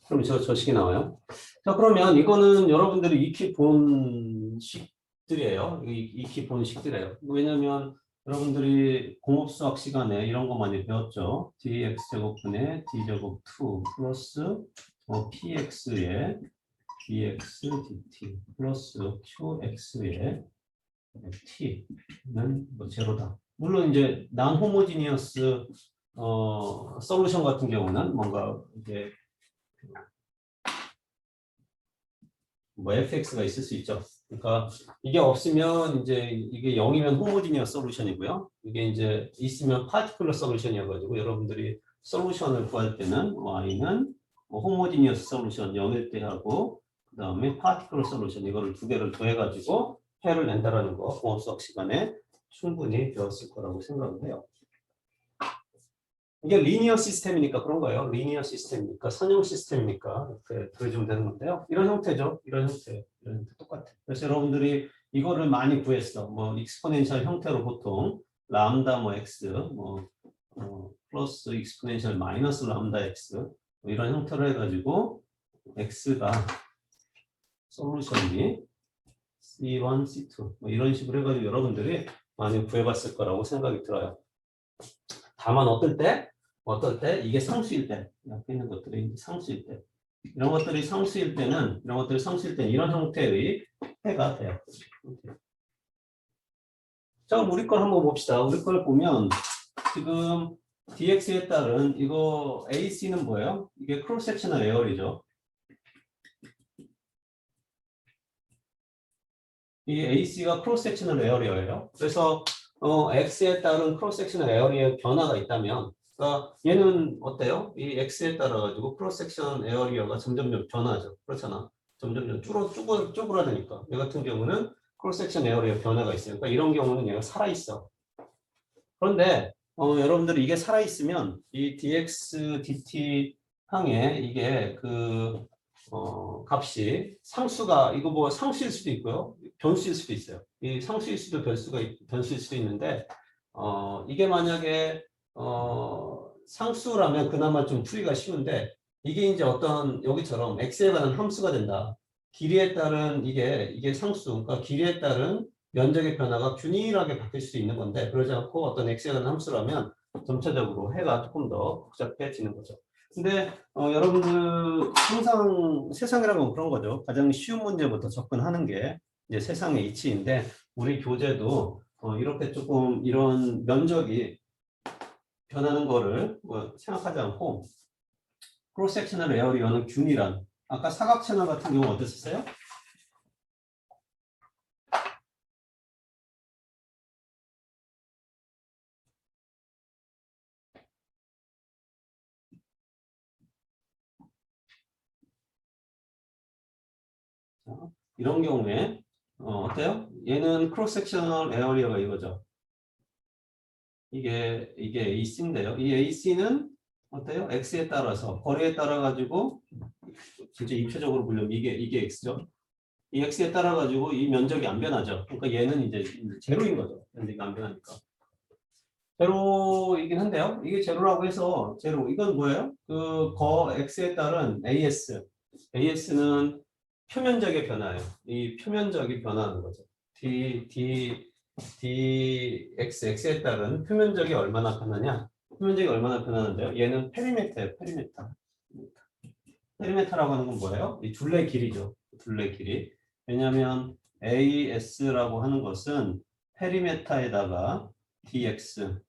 그럼 저 식이 나와요. 자, 그러면 이거는 여러분들이 익히 본 식들이에요. 익히 본 식들이에요. 왜냐면 여러분들이 공업수학 시간에 이런 거 많이 배웠죠. dx제곱분의 d제곱 2 플러스 px의 dx dt 플러스 qx의 t는 뭐 제로다. 물론 이제 난 호모지니어스 솔루션 같은 경우는 뭔가 이제 뭐 fx가 있을 수 있죠. 그러니까 이게 없으면 이제 이게 0이면 호모지니어스 솔루션이고요. 이게 이제 있으면 파티큘러 솔루션이어가지고 여러분들이 솔루션을 구할 때는 y는 호모지니어스 솔루션 0일 때 하고 그 다음에 파티큘러 솔루션 이거를 두 개를 더해가지고 해를 낸다라는 거 공업수학 시간에 충분히 배웠을 거라고 생각을 해요. 이게 리니어 시스템이니까 그런 거예요. 리니어 시스템이니까 선형 시스템이니까 이렇게 그려주면 되는 건데요. 이런 형태죠. 이런 형태 똑같아. 그래서 여러분들이 이거를 많이 구했어. 뭐 익스포넨셜 형태로 보통 람다 뭐 x 플러스 익스포넨셜 마이너스 람다 x 뭐 이런 형태로 해가지고 x가 솔루션이 C1, C2 뭐 이런 식으로 해가지고 여러분들이 많이 구해봤을 거라고 생각이 들어요. 다만 어떨 때 이게 상수일 때 옆에 있는 것들이 상수일 때 이런 것들이 상수일 때는 이런 형태의 해가 돼요. 자, 그럼 우리 걸 한번 봅시다. 우리 걸 보면 지금 dx에 따른 이거 AC는 뭐예요? 이게 크로스 섹셔널 에어리죠. 이 AC가 크로스 섹셔널 에어리어예요. 그래서 x에 따른 크로스 섹셔널 에어리어의 변화가 있다면 그러니까 얘는 어때요? 이 x에 따라 가지고 크로스 섹션 에어리어가 점점 변하죠. 그렇잖아. 점점 쪼그라드니까. 얘 같은 경우는 크로스 섹션 에어리어 변화가 있어요. 그러니까 이런 경우는 얘가 살아 있어. 그런데 여러분들이 이게 살아 있으면 이 dx dt 항에 이게 그 값이 상수가 이거 뭐 상수일 수도 있고요. 변수일 수도 있어요. 이 상수일 수도 변수일 수도 있는데 이게 만약에 상수라면 그나마 좀 풀이가 쉬운데 이게 이제 어떤 여기처럼 x에 관한 함수가 된다. 길이에 따른 이게 상수, 그러니까 길이에 따른 면적의 변화가 균일하게 바뀔 수 있는 건데 그러지 않고 어떤 x에 관한 함수라면 점차적으로 해가 조금 더 복잡해지는 거죠. 근데 여러분들 항상 세상이라는 건 그런 거죠. 가장 쉬운 문제부터 접근하는 게 이제 세상의 이치인데 우리 교재도 이렇게 조금 이런 면적이 변하는 거를 생각하지 않고 크로스 섹셔널 에어리어는 균일한 아까 사각 채널 같은 경우 어땠었어요? 이런 경우에 어때요? 얘는 크로스 섹셔널 에어리어가 이거죠. 이게 AC인데요. 이 AC는 어때요? X에 따라서 거리에 따라 가지고 진짜 입체적으로 보려면 이게 X죠. 이 X에 따라 가지고 이 면적이 안 변하죠. 그러니까 얘는 이제 제로인 거죠. 면적이 안 변하니까. 제로이긴 한데요. 이게 제로라고 해서 제로 이건 뭐예요? 그 X에 따른 AS. AS는 표면적의 변화예요. 이 표면적이 변화하는 거죠. X에 따른 표면적이 얼마나 변하냐? 표면적이 얼마나 변하는데요? 얘는 페리메터예요. 페리메터라고 하는 건 뭐예요? 이 둘레 길이죠. 둘레 길이. 왜냐하면 AS라고 하는 것은 페리메터에다가 dx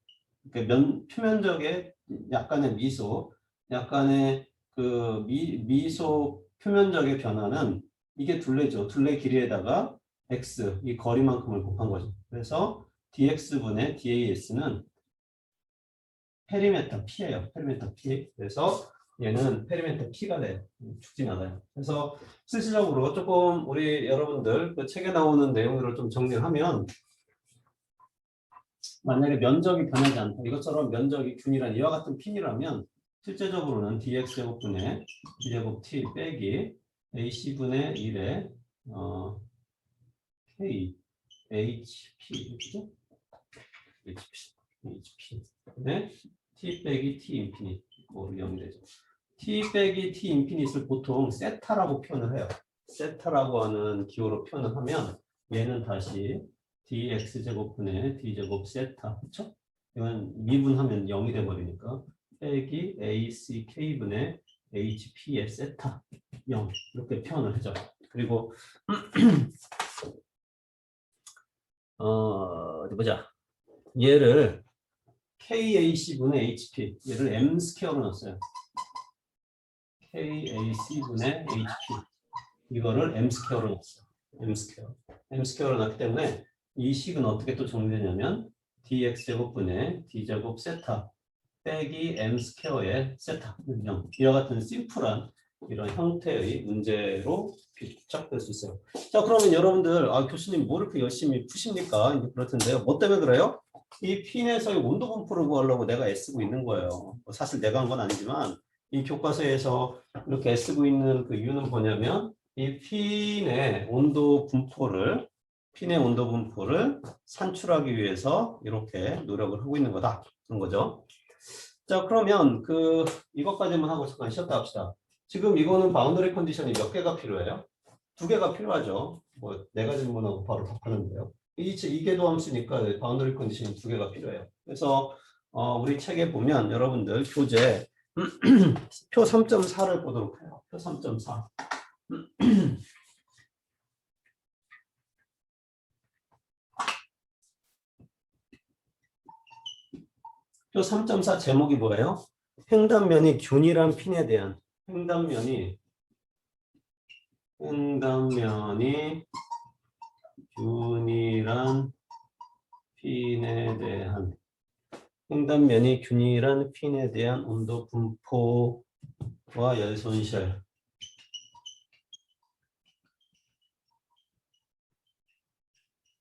그러니까 표면적의 약간의 미소, 약간의 그 미소 표면적의 변화는 이게 둘레죠. 둘레 길이에다가 x 이 거리만큼을 곱한 거죠. 그래서 dx분의 das는 페리메터 p예요. 페리메터 p. 그래서 얘는 페리메터 P가 돼요. 죽진 않아요. 그래서 실질적으로 조금 우리 여러분들 그 책에 나오는 내용들을 좀 정리하면 만약에 면적이 변하지 않다. 이것처럼 면적이 균이란 이와 같은 핀이라면 실제적으로는 dx제곱분의 d제곱 t 빼기 ac분의 1의 k hp 그죠? hp 네 t 빼기 t 인피니트 뭐 0이 되죠. t 빼기 t 인피니트를 보통 세타라고 표현을 해요. 세타라고 하는 기호로 표현을 하면 얘는 다시 dx제곱분의 d제곱 세타 그렇죠? 이건 미분하면 0이 돼버리니까 빼기 ack분의 hp의 세타 0 이렇게 표현을 하죠. 그리고 어디 보자. 얘를 KAC분의 HP 얘를 M 스퀘어로 넣었어요. KAC분의 HP 이거를 M 스퀘어로 넣었어요. M 스퀘어. M 스퀘어로 넣기 때문에 이 식은 어떻게 또 정리되냐면 dx제곱분의 d제곱 세타 빼기 M 스퀘어의 세타 0 이와 같은 심플한 이런 형태의 문제로 비춰볼 수 있어요. 자, 그러면 여러분들 교수님 뭐 이렇게 열심히 푸십니까? 이제 그렇던데요. 뭐 때문에 그래요? 이 핀에서의 온도 분포를 구하려고 내가 애쓰고 있는 거예요. 사실 내가 한 건 아니지만 이 교과서에서 이렇게 애쓰고 있는 그 이유는 뭐냐면 이 핀의 온도 분포를 산출하기 위해서 이렇게 노력을 하고 있는 거다. 그런 거죠. 자, 그러면 이것까지만 하고 잠깐 쉬었다 합시다. 지금 이거는 바운더리 컨디션이 몇 개가 필요해요? 2개가 필요하죠. 뭐 4가지 질문하고 바로 답하는데요. 이계도 함수니까 바운더리 컨디션이 2개가 필요해요. 그래서 우리 책에 보면 여러분들 교재 표 3.4를 보도록 해요. 표 3.4. 표 3.4 제목이 뭐예요? 횡단면이 균일한 핀에 대한 횡단면이 균일한 핀에 대한 온도 분포와 열 손실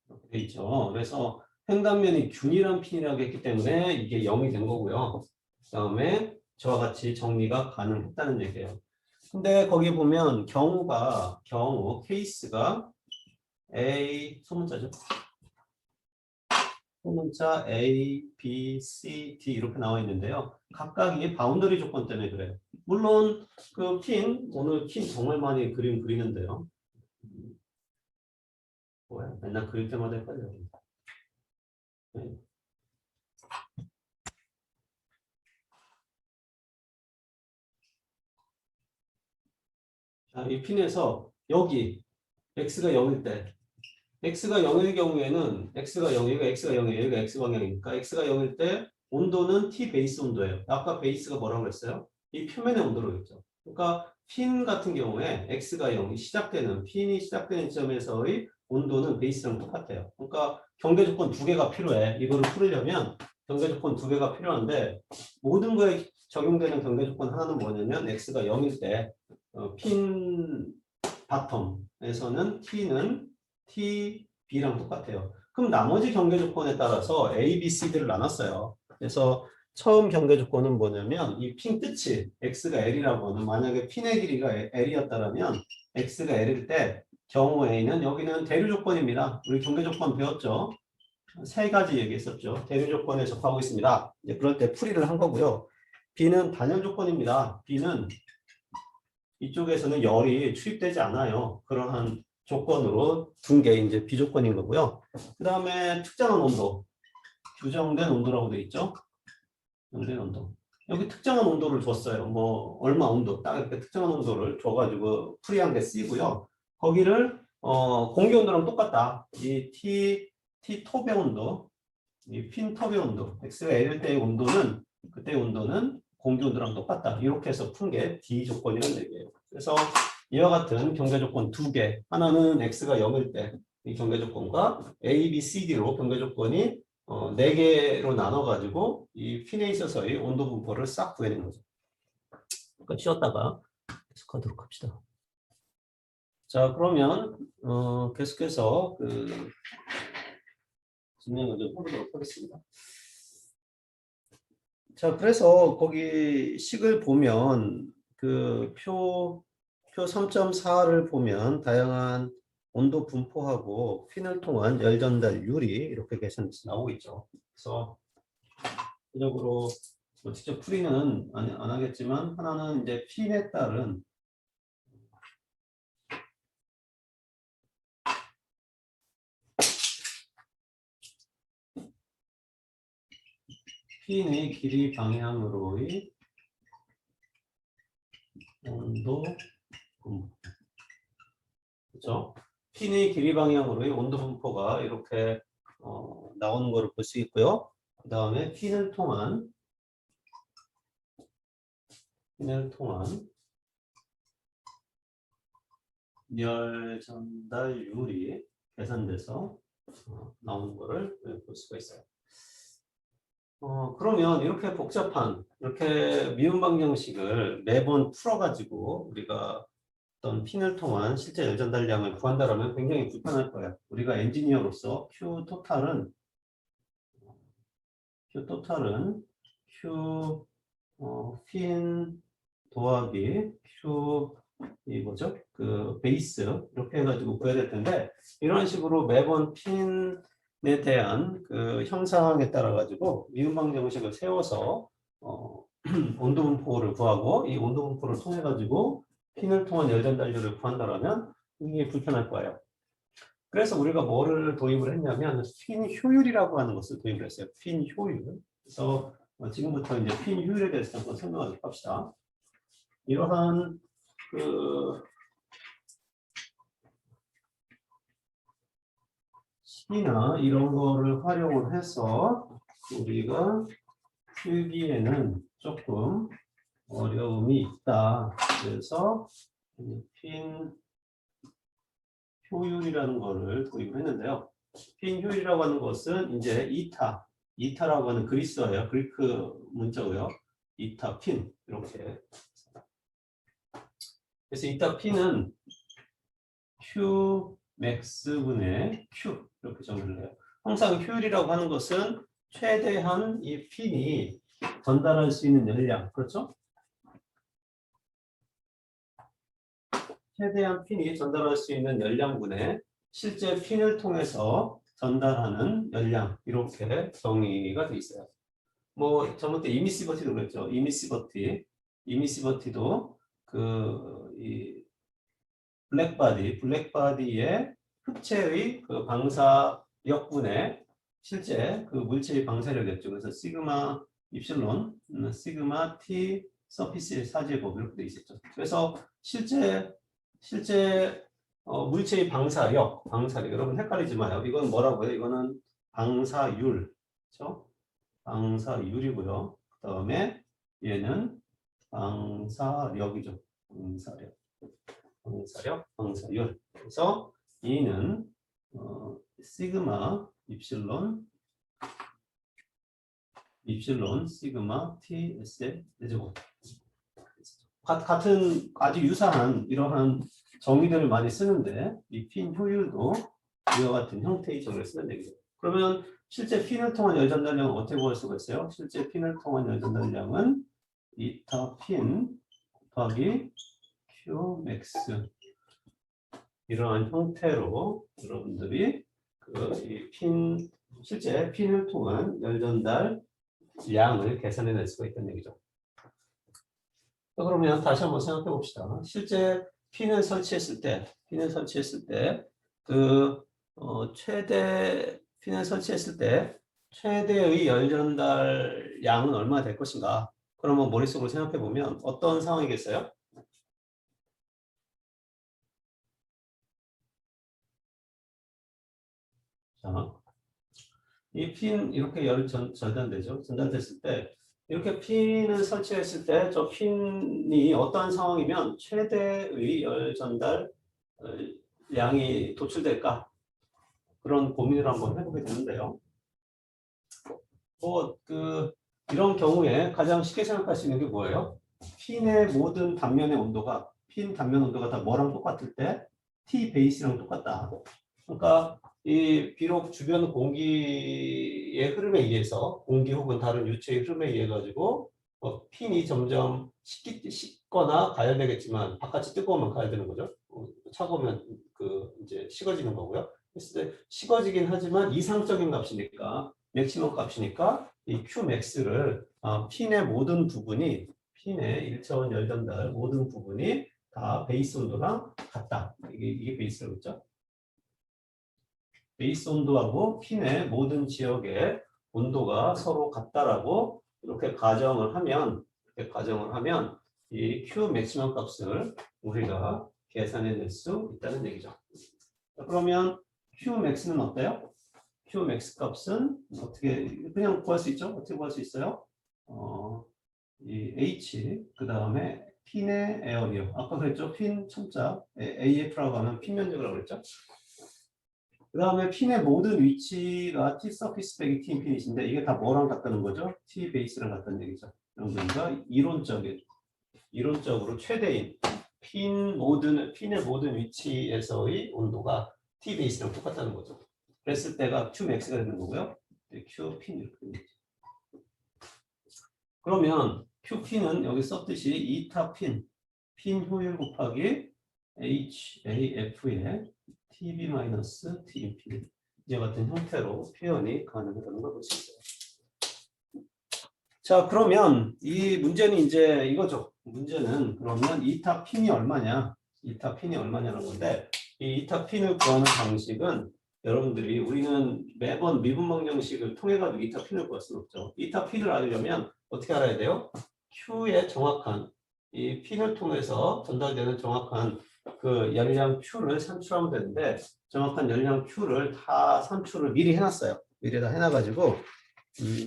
이렇게 돼 있죠. 그래서 횡단면이 균일한 핀이라고 했기 때문에 이게 0이 된 거고요. 그 다음에 저와 같이 정리가 가능했다는 얘기예요. 근데 거기 보면 케이스가 소문자죠. 소문자 A, B, C, D 이렇게 나와 있는데요. 각각이 바운더리 조건 때문에 그래요. 물론 오늘 핀 정말 많이 그리는데요. 뭐야? 맨날 그릴 때마다 헷갈려요. 네. 자, 이 핀에서 여기 x가 0일 때 x가 0일 경우에는 x가 0이고 x가 0이에요. 여기가 x방향이니까 x가 0일 때 온도는 T 베이스 온도예요. 아까 베이스가 뭐라고 했어요? 이 표면의 온도로 했죠. 그러니까 핀 같은 경우에 x가 0이 핀이 시작되는 지점에서의 온도는 베이스랑 똑같아요. 그러니까 경계 조건 2개가 필요해. 이거를 풀으려면 경계 조건 2개가 필요한데 모든 거에 적용되는 경계 조건 하나는 뭐냐면 x가 0일 때 핀 바텀에서는 T는 TB랑 똑같아요. 그럼 나머지 경계 조건에 따라서 A, B, C들을 나눴어요. 그래서 처음 경계 조건은 뭐냐면 이 핀 끝이 X가 L이라고 하는 만약에 핀의 길이가 L이었다면 X가 L일 때 경우 A는 여기는 대류 조건입니다. 우리 경계 조건 배웠죠? 3가지 얘기했었죠. 대류 조건에 접하고 있습니다. 이제 그럴 때 풀이를 한 거고요. B는 단열 조건입니다. B는 이쪽에서는 열이 투입되지 않아요. 그러한 조건으로 둔 게 이제 비조건인 거고요. 그 다음에 특정한 온도, 규정된 온도라고 돼 있죠. 규정된 온도. 여기 특정한 온도를 줬어요. 뭐 얼마 온도, 딱 이렇게 특정한 온도를 줘가지고 풀이한 게 쓰이고요. 거기를 공기 온도랑 똑같다. 이 T 톱의 온도, 이 핀 톱의 온도, X가 L일 때의 온도는 그때의 온도는 공기 온도랑 똑같다. 이렇게 해서 푼 게 D 조건이라는 얘기예요. 그래서 이와 같은 경계 조건 2개. 하나는 x가 0일 때 이 경계 조건과 A, B, C, D로 경계 조건이 4개로 나눠가지고 이 핀에 있어서의 온도 분포를 싹 구해낸 거죠. 잠깐 쉬었다가 계속하도록 합시다. 자, 그러면 계속해서 진행을 좀 해보도록 하겠습니다. 자, 그래서 거기 식을 보면 표 3.4를 보면 다양한 온도 분포하고 핀을 통한 열 전달률이 이렇게 계산돼서 나오고 있죠. 그래서 구체적으로 뭐 직접 풀이는 안 하겠지만 하나는 이제 핀에 따른 핀의 길이 방향으로의 온도 분포. 그렇죠? 핀의 길이 방향으로의 온도 분포가 이렇게 나오는 것을 볼 수 있고요. 그 다음에 핀을 통한 열 전달률이 계산돼서 나오는 것을 볼 수가 있어요. 그러면 이렇게 복잡한 이렇게 미분 방정식을 매번 풀어가지고 우리가 어떤 핀을 통한 실제 열 전달량을 구한다라면 굉장히 불편할 거예요. 우리가 엔지니어로서 Q 토탈은 Q 핀 더하기 Q 이 뭐죠? 베이스 이렇게 해가지고 구해야 될 텐데 이런 식으로 매번 핀에 대한 형상에 따라 가지고 미분방 정식을 세워서 온도 분포를 구하고 이 온도 분포를 통해 가지고 핀을 통한 열 전달률을 구한다라면 굉장히 불편할 거예요. 그래서 우리가 뭐를 도입을 했냐면 핀 효율이라고 하는 것을 도입을 했어요. 핀 효율. 그래서 지금부터 이제 핀 효율에 대해서 한번 설명하도록 합시다. 이러한 식이나 이런 거를 활용을 해서 우리가 풀기에는 조금 어려움이 있다. 그래서 핀 효율이라는 거를 도입을 했는데요. 핀 효율이라고 하는 것은 이제 이타라고 하는 그리스어예요. 그리크 문자고요. 이타 핀 이렇게. 그래서 이타 핀은 Q 맥스분의 Q 이렇게 정의를 해요. 항상 효율이라고 하는 것은 최대한 이 핀이 전달할 수 있는 열량, 그렇죠? 최대한 핀이 전달할 수 있는 열량분의 실제 핀을 통해서 전달하는 열량 이렇게 정의가 되어 있어요. 뭐 저번에 이미시버티도 그랬죠. 이미시버티도 이 블랙바디의 흡체의 방사력분의 실제 물체의 방사력이었죠. 그래서 시그마 입실론, 시그마 T 서피스 사제곱 이렇게 되어 있었죠. 그래서 실제 물체의 방사력 여러분 헷갈리지 마요. 이건 뭐라고요? 이거는 방사율, 그렇죠? 방사율이고요. 그 다음에 얘는 방사력이죠. 방사율. 그래서 E는 시그마 입실론 시그마 TS의 제곱. 같은 아주 유사한 이러한 정의들을 많이 쓰는데 이 핀 효율도 이와 같은 형태의 정의를 쓰는 얘기죠. 그러면 실제 핀을 통한 열 전달량은 어떻게 구할 수가 있어요? 실제 핀을 통한 열 전달량은 이타 핀 곱하기 Q 맥스 이러한 형태로 여러분들이 실제 핀을 통한 열 전달 양을 계산해낼 수가 있다는 얘기죠. 그러면 다시 한번 생각해 봅시다. 실제 핀을 설치했을 때 최대의 열 전달 양은 얼마나 될 것인가? 그러면 머릿속으로 생각해 보면 어떤 상황이겠어요? 자, 이 핀 이렇게 열이 전달되죠. 전달됐을 때 이렇게 핀을 설치했을 때 저 핀이 어떠한 상황이면 최대의 열 전달 양이 도출될까? 그런 고민을 한번 해보게 되는데요. 이런 경우에 가장 쉽게 생각할 수 있는 게 뭐예요? 핀의 모든 단면의 온도가 핀 단면 온도가 다 뭐랑 똑같을 때 T 베이스랑 똑같다. 그러니까 이 비록 주변 공기의 흐름에 의해서 공기 혹은 다른 유체의 흐름에 의해 가지고 핀이 점점 식거나 가열되겠지만 바깥이 뜨거우면 가열되는 거죠. 차가우면 그 이제 식어지는 거고요. 그래서 식어지긴 하지만 이상적인 값이니까 맥시멈 값이니까 이 Qmax를 핀의 모든 부분이 핀의 1차원 열전달 모든 부분이 다 베이스 온도랑 같다. 이게 베이스라고 했죠. 베이스 온도하고 핀의 모든 지역의 온도가 서로 같다라고 이렇게 가정을 하면 이 Q 맥시멈 값을 우리가 계산해낼 수 있다는 얘기죠. 그러면 Q max는 어때요? Q max 값은 어떻게 그냥 구할 수 있죠? 어떻게 구할 수 있어요? 이 H 그 다음에 핀의 에어리어 아까 그랬죠? 핀 첨자 AF라고 하면 핀 면적이라고 그랬죠? 그 다음에 핀의 모든 위치가 T 서피스 빼기 T 인피니트인데 이게 다 뭐랑 같다는 거죠? T 베이스랑 같다는 얘기죠. 그러니까 이론적으로 최대인 핀의 모든 위치에서의 온도가 T 베이스랑 똑같다는 거죠. 그랬을 때가 Q max가 되는 거고요. Q 핀 이렇게 됩니다. 그러면 Q 핀은 여기 썼듯이 이타 핀 효율 곱하기 HAF의 TB 마이너스 TP 이와 같은 형태로 표현이 가능하다는 걸 볼 수 있어요. 자, 그러면 이 문제는 이제 이거죠. 문제는 그러면 이타 핀이 얼마냐? 이타 핀이 얼마냐는 건데 이 이타 핀을 구하는 방식은 여러분들이 우리는 매번 미분 방정식을 통해 가지고 이타 핀을 구할 수는 없죠. 이타 핀을 알려면 어떻게 알아야 돼요? Q의 정확한 이 핀을 통해서 전달되는 정확한 그 열량 Q를 산출하면 되는데 정확한 열량 Q를 다 산출을 미리 해놨어요. 미리 다 해놔가지고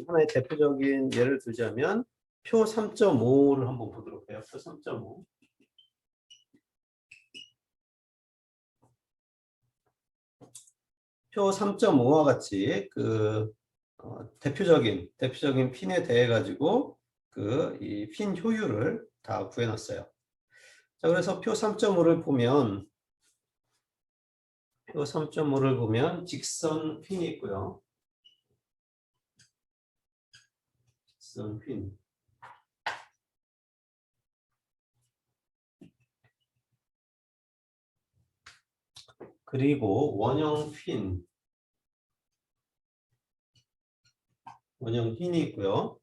하나의 대표적인 예를 들자면 표 3.5를 한번 보도록 해요. 표 3.5. 표 3.5와 같이 그 대표적인 핀에 대해 가지고 그 이 핀 효율을 다 구해놨어요. 자, 그래서 표 3.5를 보면 직선 핀이 있고요. 직선 핀. 그리고 원형 핀이 있고요.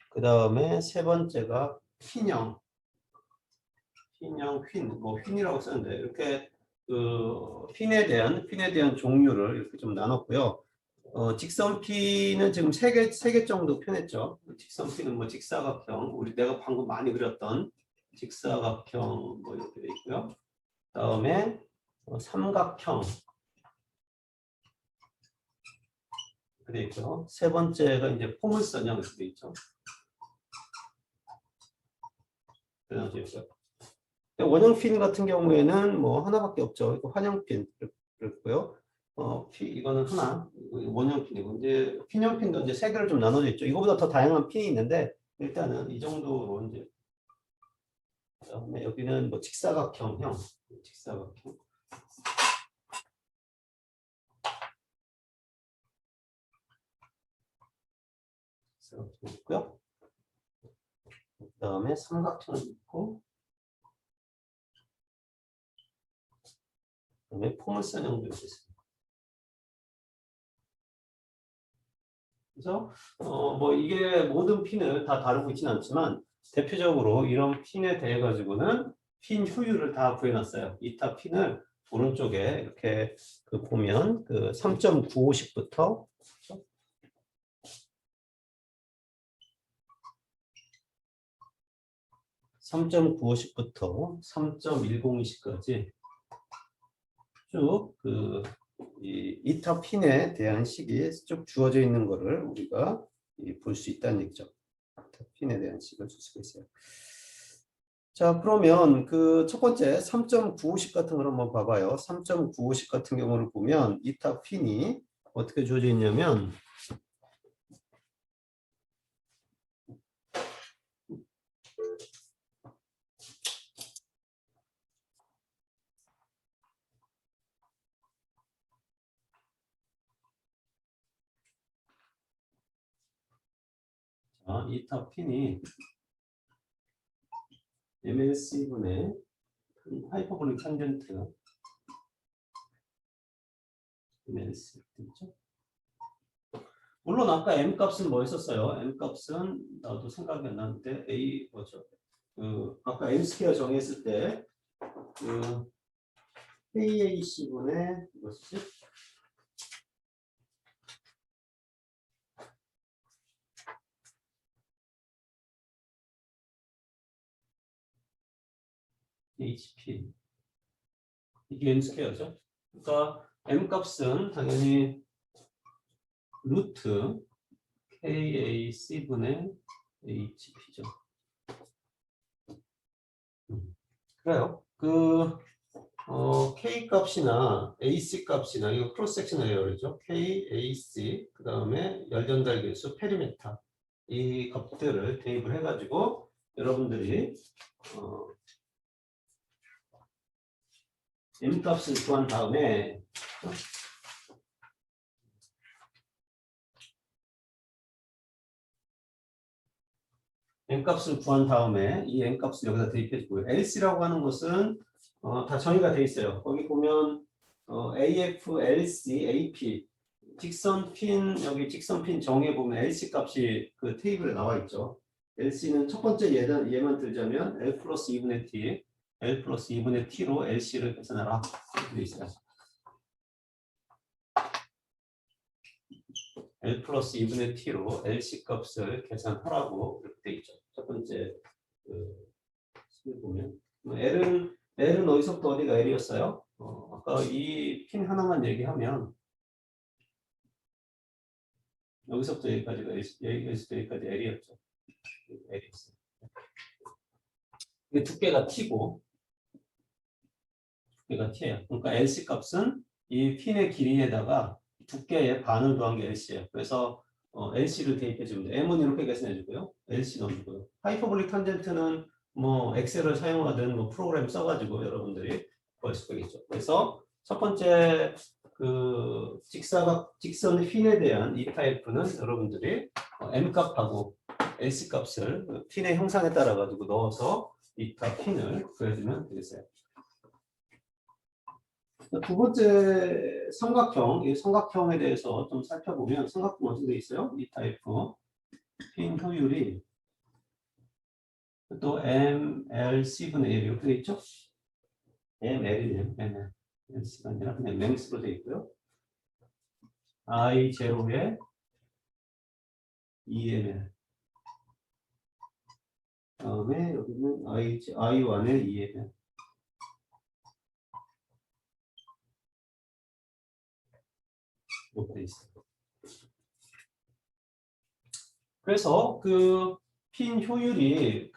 그 다음에 세 번째가 핀형 핀이라고 썼는데 이렇게 그 핀에 대한 종류를 이렇게 좀 나눴고요. 직선 핀은 지금 세 개 정도 표현했죠. 직선 핀은 뭐 직사각형, 내가 방금 많이 그렸던 직사각형 뭐 이렇게 돼 있고요. 다음에 삼각형 이렇게 돼 있고요. 세 번째가 이제 포물선형 이렇게 돼 있죠. 원형 핀 같은 경우에는 뭐 하나밖에 없죠. 환형 핀 그렇고요. 이거는 하나 원형 핀이고 이제 핀형 핀도 이제 세 개를 좀 나눠져 있죠. 이거보다 더 다양한 핀이 있는데 일단은 이 정도로 이제 그다음에 여기는 뭐 직사각형형 있고요. 그다음에 삼각형 있고 그다음에 포물선형도 있습니다. 그래서 뭐 이게 모든 핀을 다 다루고 있지는 않지만 대표적으로 이런 핀에 대해 가지고는 핀 효율을 다 구해놨어요. 이타 핀을 오른쪽에 이렇게 그 보면 그 3.95씩부터 3.10씩까지 쭉 그 이타 핀에 대한 식이 쭉 주어져 있는 거를 우리가 볼 수 있다는 얘기죠. 이타 핀에 대한 식을 줄 수가 있어요. 자, 그러면 그 첫 번째 3.95식 같은 걸 한번 봐봐요. 3.95식 같은 경우를 보면 이타 핀이 어떻게 주어져 있냐면 이타 핀이 MLC분의 하이퍼볼릭 탄젠트 MLC 있죠? 물론 아까 M 값은 뭐였었어요? M 값은 나도 생각이 안 나는데 A 뭐죠? 그 아까 M 스퀘어 정했을 때그 KAC분의 뭐지? HP 이게 M 스퀘어죠? 그러니까 M 값은 당연히 루트 KAC분의 HP죠. 그래요. K 값이나 AC 값이나 이거 크로스 섹션 에어리죠. K, AC 그 다음에 열전달 계수, 페리메타 이 값들을 대입을 해가지고 여러분들이 M 값을 구한 다음에 N값을 구한 다음에 이 N값을 여기다 대입해 주고요. LC라고 하는 것은 다 정의가 되어 있어요. 거기 보면 AF, LC, AP 직선 핀 여기 직선 핀 정의에 보면 LC 값이 그 테이블에 나와 있죠. LC는 첫 번째 얘만 들자면 L 플러스 2분의 T, L 플러스 2분의 T로 LC를 계산하라 이렇게 되어 있어요. L 플러스 2분의 T로 LC 값을 계산하라고 이렇게 되어 있죠. 첫 번째 보면 L은 어디서부터 어디가 L이었어요? 아까 이 핀 하나만 얘기하면 여기서부터 여기까지가 여기서부터 여기까지 L이었죠. L이었어요. 이게 두께가 T고 두께가 T예요. 그러니까 LC 값은 이 핀의 길이에다가 두께의 반을 더한 게 LC예요. 그래서 LC를 대입해 주면 돼요. M은 이렇게 계산해 주고요. LC 넣어주고요. 하이퍼볼릭 탄젠트는 뭐 엑셀을 사용하든 뭐 프로그램 써가지고 여러분들이 구할 수가 있죠. 그래서 첫 번째 그 직선 핀에 대한 이 타입은 여러분들이 M 값하고 LC 값을 핀의 형상에 따라 가지고 넣어서 이타 핀을 구해주면 되겠어요. 두 번째 삼각형, 이 삼각형에 대해서 좀 살펴보면 삼각형 어떻게 되어 있어요? 이 타입 핀 효율이 또 MLC분의 1 이렇게 되어 있죠? ML이네요. MLC가 아니라 그냥 랭스로 되어 있고요. I0에 EML 다음에 여기는 I1에 EML 이렇게 되어 있어요. 그래서 그 핀 효율이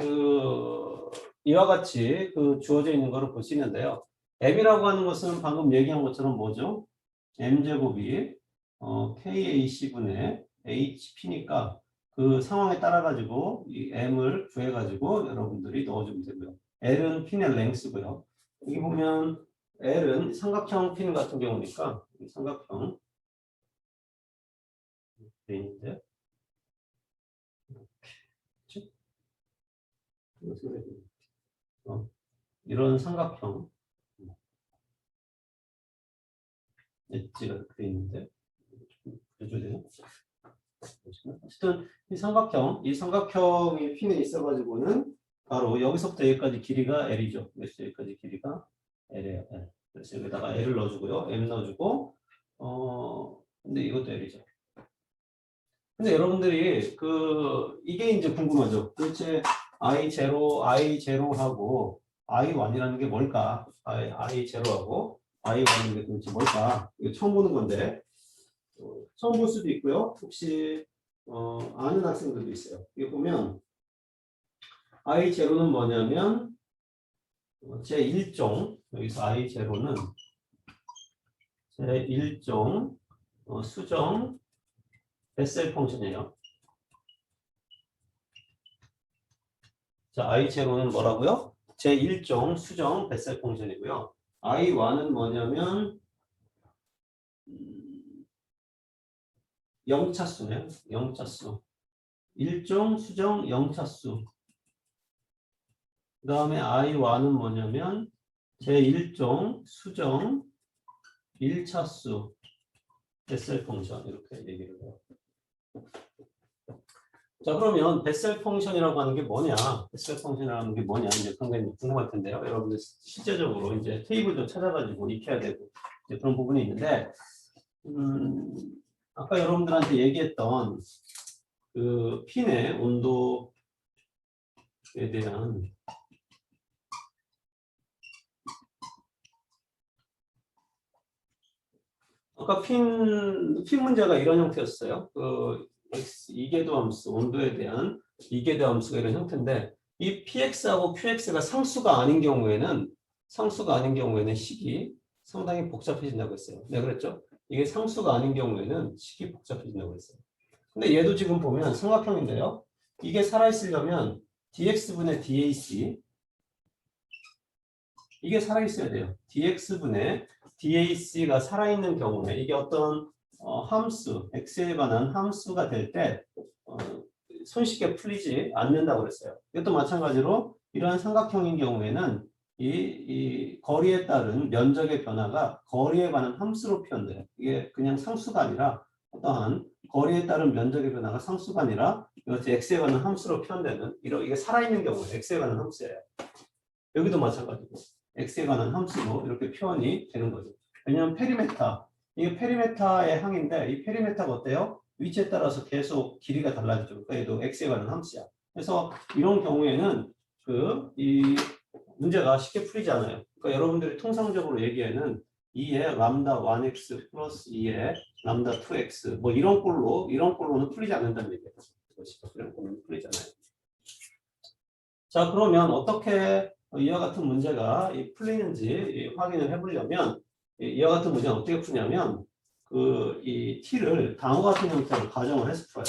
이와 같이 주어져 있는 것을 볼 수 있는데요. M이라고 하는 것은 방금 얘기한 것처럼 뭐죠? M제곱이 KAC분의 HP니까 그 상황에 따라 가지고 이 M을 구해 가지고 여러분들이 넣어주면 되고요. L은 핀의 랭스고요. 여기 보면 L은 삼각형 핀 같은 경우니까 삼각형 돼 있는데 이런 삼각형 엣지가 되어 있는데 어쨌든 이 삼각형이 핀에 있어가지고는 바로 여기서부터 여기까지 길이가 L이죠. 그래서 여기까지 길이가 L이에요. L. 그래서 여기다가 L을 넣어주고요, M 넣어주고 근데 이것도 L이죠. 근데 여러분들이 이게 이제 궁금하죠. 도대체 I0하고 I1이라는 게 뭘까? I0하고 I1인 게 도대체 뭘까? 이거 처음 보는 건데 처음 볼 수도 있고요. 혹시 아는 학생들도 있어요. 이거 보면 I0는 뭐냐면 제1종 여기서 I0는 제1종 수정 베셀 펑션이에요. 자, I0는 뭐라고요? 제1종 수정 베셀 펑션이고요. I1은 뭐냐면 0차수네요. 0차수. 일종 수정 0차수. 그 다음에 I1은 뭐냐면 제1종 수정 1차수 베셀 펑션 이렇게 얘기를 해요. 자, 그러면 베셀 펑션이라고 하는 게 뭐냐? 베셀 펑션이라는 게 뭐냐? 이제 굉장히 궁금할 텐데요. 여러분들 실제적으로 이제 테이블도 찾아가지고 익혀야 되고 이제 그런 부분이 있는데, 아까 여러분들한테 얘기했던 그 핀의 온도에 대한 아까 핀 문제가 이런 형태였어요. 그 이계도 함수, 온도에 대한 이계도 함수가 이런 형태인데 이 px하고 qx가 상수가 아닌 경우에는 식이 상당히 복잡해진다고 했어요. 네, 그랬죠? 이게 상수가 아닌 경우에는 식이 복잡해진다고 했어요. 근데 얘도 지금 보면 삼각형인데요. 이게 살아있으려면 dx분의 dac 이게 살아있어야 돼요. dx분의 dac가 살아있는 경우에 이게 어떤 함수, x에 관한 함수가 될 때 손쉽게 풀리지 않는다고 그랬어요. 이것도 마찬가지로 이러한 삼각형인 경우에는 이 거리에 따른 면적의 변화가 거리에 관한 함수로 표현돼요. 이게 그냥 상수가 아니라 어떠한 거리에 따른 면적의 변화가 상수가 아니라 이것이 x에 관한 함수로 표현되는 이게 살아있는 경우에 x에 관한 함수예요. 여기도 마찬가지고 x에 관한 함수로 이렇게 표현이 되는 거죠. 왜냐하면 이게 페리메타의 항인데 이 페리메타가 어때요? 위치에 따라서 계속 길이가 달라지죠. 그러니까 얘도 x에 관한 함수야. 그래서 이런 경우에는 이 문제가 쉽게 풀리지 않아요. 그러니까 여러분들이 통상적으로 얘기에는 2의 람다 1x 플러스 2의 람다 2x 뭐 이런 꼴로는 풀리지 않는다는 얘기예요. 이런 꼴로는 풀리지 않아요. 자, 그러면 어떻게 이와 같은 문제가 풀리는지 확인을 해보려면 이와 같은 문제는 어떻게 푸냐면 이 t를 다음과 같은 형태로 가정을 해서 풀어요.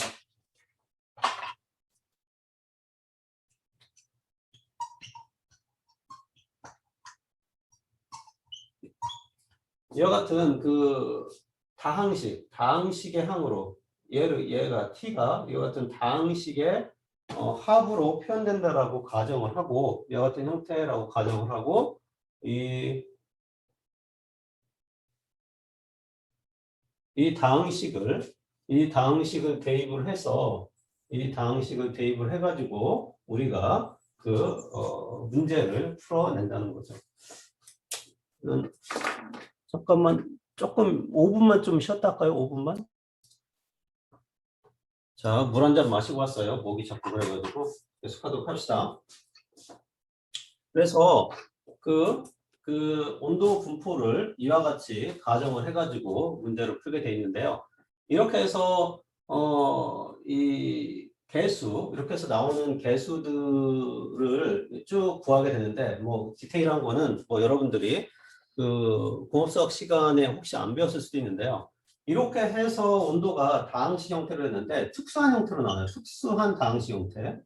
이와 같은 다항식의 항으로 얘가 t가 이와 같은 다항식의 합으로 표현된다라고 가정을 하고 이와 같은 형태라고 가정을 하고 이 다항식을 대입을 해가지고 우리가 문제를 풀어낸다는 거죠. 잠깐만 조금 5분만 좀 쉬었다 할까요? 5분만. 자, 물 한 잔 마시고 왔어요. 목이 자꾸 그래가지고 계속하도록 합시다. 그래서 온도 분포를 이와 같이 가정을 해가지고 문제를 풀게 돼 있는데요. 이렇게 해서 이렇게 해서 나오는 개수들을 쭉 구하게 되는데 뭐 디테일한 거는 뭐 여러분들이 공업 수학 시간에 혹시 안 배웠을 수도 있는데요. 이렇게 해서 온도가 다항식 형태로 했는데 특수한 형태로 나와요. 특수한 다항식 형태.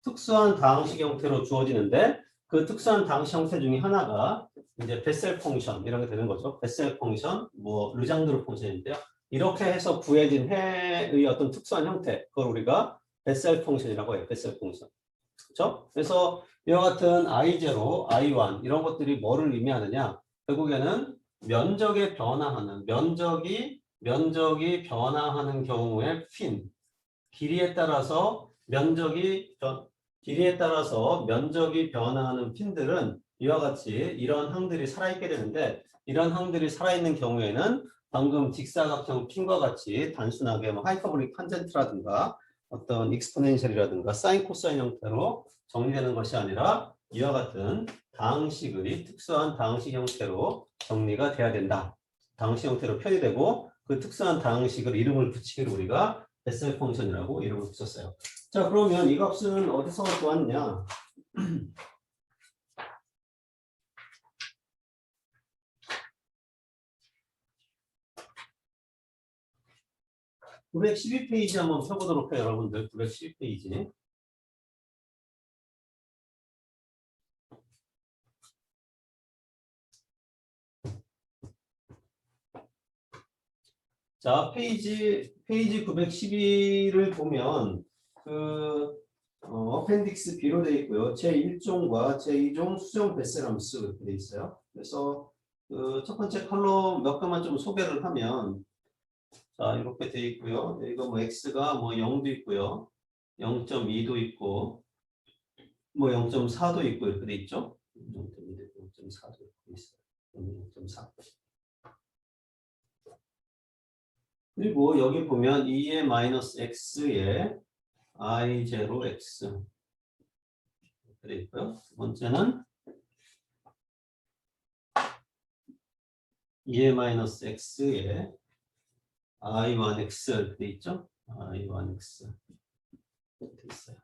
특수한 다항식 형태로 주어지는데 그 특수한 다항식 형태 중에 하나가 이제 베셀 펑션 이런 게 되는 거죠. 베셀 펑션, 뭐 르장드르 펑션인데요. 이렇게 해서 구해진 해의 어떤 특수한 형태, 그걸 우리가 베셀 펑션이라고 해요. 베셀 펑션. 그렇죠? 그래서 이와 같은 I0, I1 이런 것들이 뭐를 의미하느냐? 결국에는 면적이 변화하는 경우에 길이에 따라서 면적이 변화하는 핀들은 이와 같이 이런 항들이 살아있게 되는데 이런 항들이 살아있는 경우에는 방금 직사각형 핀과 같이 단순하게 뭐 하이퍼볼릭 탄젠트라든가 어떤 익스포넨셜이라든가 사인 코사인 형태로 정리되는 것이 아니라 이와 같은 특수한 다항식 형태로 정리가 돼야 된다. 다항식 형태로 표현되고 그 특수한 다항식을 이름을 붙이기로 우리가 베셀 펑션이라고 이름을 붙였어요. 자, 그러면 이 값은 어디서 구하느냐? 912페이지 한번 펴보도록 해요, 여러분들. 912페이지. 자, 페이지 912를 보면 어펜딕스 B로 되어 있고요. 제1종과 제2종 수정 베세람스 이렇게 되어 있어요. 그래서 첫 번째 컬럼 몇 가만 좀 소개를 하면, 자, 이렇게 되어 있고요. 이거 뭐 x가 뭐 0도 있고요. 0.2도 있고, 뭐 0.4도 있고 이렇게 되어 있죠. 0.4도 있어요. 0.4. 그리고 여기 보면 2의 마이너스 x에 i0 x 이렇게 되어 있고요. 두 번째는 2의 마이너스 x에 i1x 이렇게 되어 있죠. i1x 이렇게 있어요.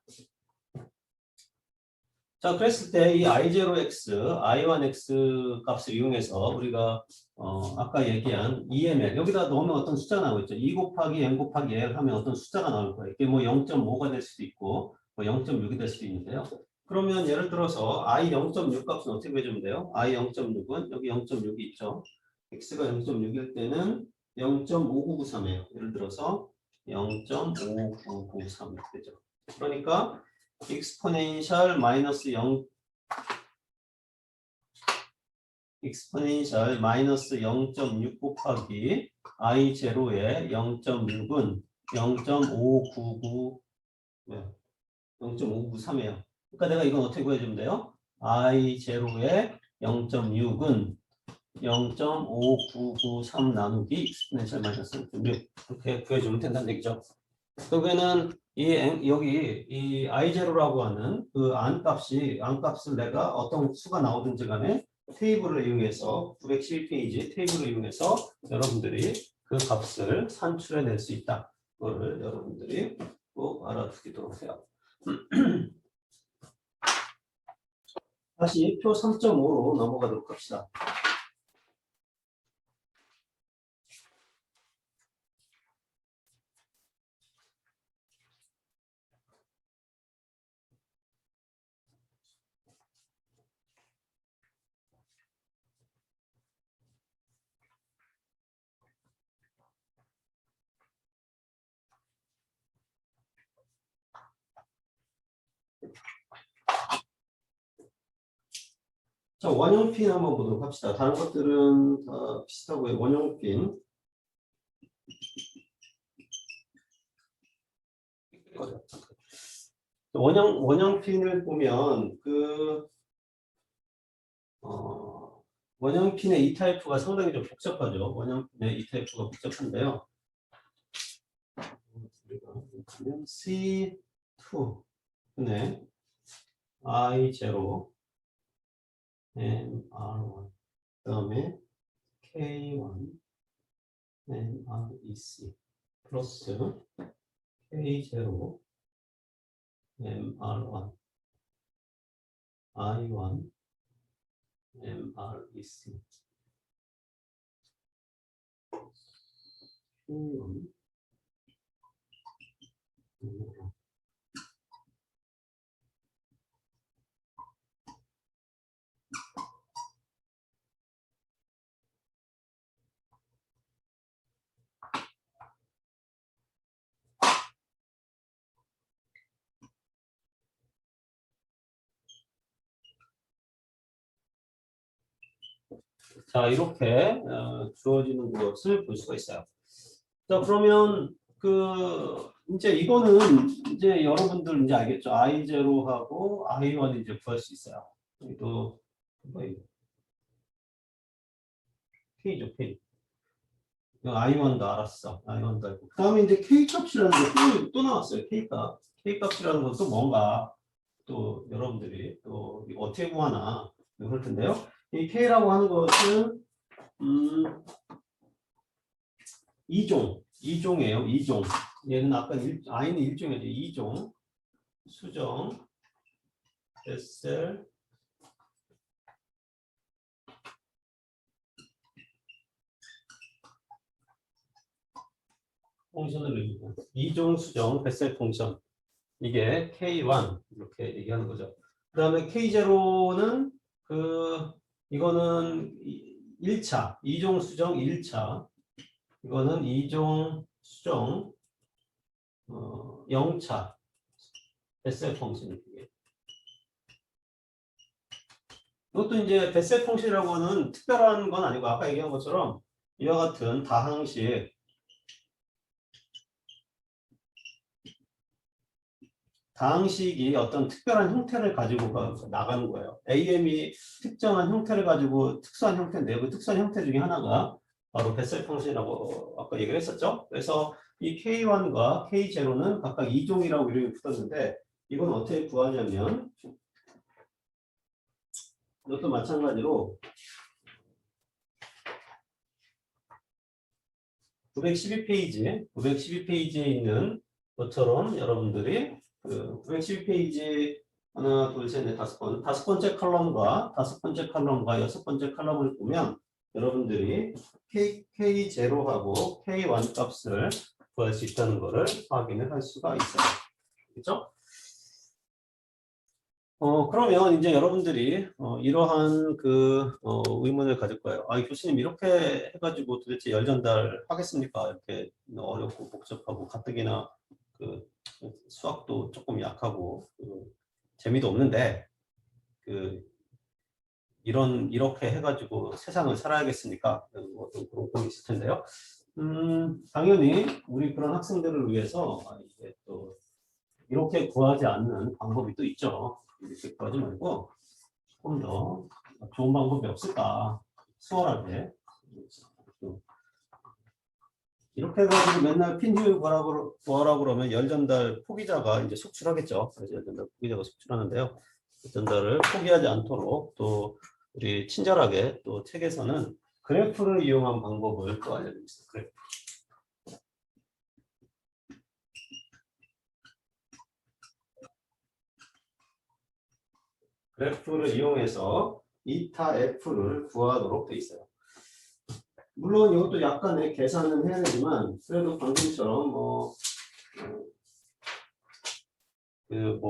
자, 그랬을 때 이 i0x, i1x 값을 이용해서 우리가 아까 얘기한 EML 여기다 넣으면 어떤 숫자가 나오고 있죠. 2 곱하기 n 곱하기 l 하면 어떤 숫자가 나올 거예요. 이게 뭐 0.5가 될 수도 있고 뭐 0.6이 될 수도 있는데요. 그러면 예를 들어서 i 0.6 값은 어떻게 구해주면 돼요? i 0.6은 여기 0.6이 있죠. x가 0.6일 때는 0.5993이에요. 예를 들어서 0.5993 이렇게 되죠. 그러니까 익스포넨셜 마이너스 0 익스포넨셜 마이너스 0.6 곱하기 i0의 0.6은 0.599 0.593이에요. 그러니까 내가 이건 어떻게 구해주면 돼요? i0의 0.6은 0.5993 나누기 익스포넨셜 마이너스 0.6 이렇게 구해주면 된다는 얘기죠. 결국에는 여기 이 i0라고 하는 그 안값을 내가 어떤 수가 나오든지 간에 테이블을 이용해서 911페이지 테이블을 이용해서 여러분들이 그 값을 산출해낼 수 있다. 그거를 여러분들이 꼭 알아두도록 해요. 다시 표 3.5로 넘어가도록 합시다. 자, 원형핀 한번 보도록 합시다. 다른 것들은 다 비슷하고요. 원형핀. 원형핀을 보면 원형핀의 이 타입가 상당히 좀 복잡하죠. 원형핀의 이 타입가 복잡한데요. 우리가 보면 C2네 I0 MR1 그다음에 K1 MREC 플러스 K0 MR1 I1 MREC K1 자, 이렇게 주어지는 것을 볼 수가 있어요. 자, 그러면 이제 이거는 이제 여러분들 이제 알겠죠? I0하고 I1 이제 구할 수 있어요. 여기도 K죠, K. I1도 알았어. I1도 알고. 그 다음에 이제 K 값이라는 게 또 나왔어요. K 값. K 값이라는 것도 뭔가 또 여러분들이 또 이거 어떻게 구하나 그럴 텐데요. 이 K라고 하는 것은 2종이에요. 2종. 얘는 아까 I는 1종이죠. 2종. 수정, 베셀, 펑션을 의미합니다. 2종 수정, 베셀 펑션. 이게 K1 이렇게 얘기하는 거죠. 그 다음에 K0는 이거는 1차, 2종 수정 1차. 이거는 2종 수정 0차 베셀 펑션. 이것도 이제 베셀 펑션이라고 하는 특별한 건 아니고 아까 얘기한 것처럼 이와 같은 다항식이 어떤 특별한 형태를 가지고 나가는 거예요. AM이 특정한 형태를 가지고 특수한 형태인데 그 특수한 형태 중에 하나가 바로 베셀 펑션이라고 아까 얘기를 했었죠. 그래서 이 K1과 K0는 각각 2종이라고 이름이 붙었는데 이건 어떻게 구하냐면 이것도 마찬가지로 912페이지에 있는 것처럼 여러분들이 그 912페이지 하나, 둘, 셋, 넷, 다섯 번째 칼럼과 여섯 번째 칼럼을 보면 여러분들이 K0하고 K1 값을 구할 수 있다는 것을 확인을 할 수가 있어요. 그렇죠? 그러면 이제 여러분들이 이러한 의문을 가질 거예요. 아, 교수님 이렇게 해가지고 도대체 열 전달하겠습니까? 이렇게 어렵고 복잡하고 가뜩이나 그 수학도 조금 약하고 재미도 없는데 이렇게 해가지고 세상을 살아야겠습니까? 어떤 그런 고민이 있을 텐데요. 당연히 우리 그런 학생들을 위해서 이제 또 이렇게 구하지 않는 방법이 또 있죠. 이렇게 구하지 말고 조금 더 좋은 방법이 없을까? 수월하게. 이렇게 해가지고 맨날 핀 휴일 구하라고 그러면 열 전달 포기자가 이제 속출하겠죠. 그래서 열 전달 포기자가 속출하는데요. 열 전달을 포기하지 않도록 또 우리 친절하게 또 책에서는 그래프를 이용한 방법을 또 알려드리고 있습니다. 그래프를 이용해서 이타 F를 구하도록 되어 있어요. 물론 이것도 약간의 계산은 해야 되지만 그래도 방금처럼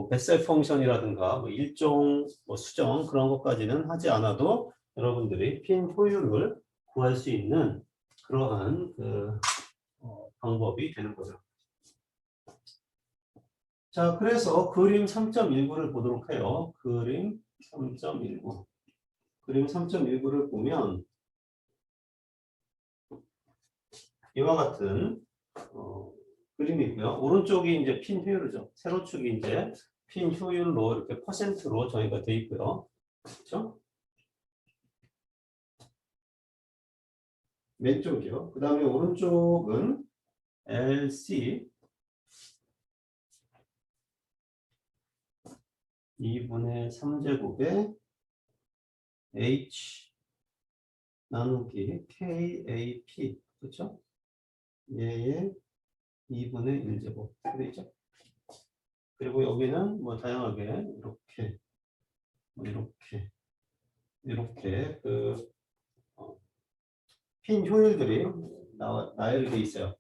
베셀 펑션이라든가 일종 수정 그런 것까지는 하지 않아도 여러분들이 핀 효율을 구할 수 있는 그러한 방법이 되는 거죠. 자, 그래서 그림 3.19를 보도록 해요. 그림 3.19. 그림 3.19를 보면 이와 같은 그림이고요. 오른쪽이 이제 핀 효율이죠. 세로축이 이제 핀 효율로 이렇게 퍼센트로 정의가 되어 있고요. 그렇죠? 왼쪽이요. 그 다음에 오른쪽은 LC 2분의 3제곱에 H 나누기 KAP. 그렇죠? 얘의 2분의 1제곱. 되죠? 그리고 여기는 다양하게 이렇게 핀 효율들이 나열이 되어 있어요.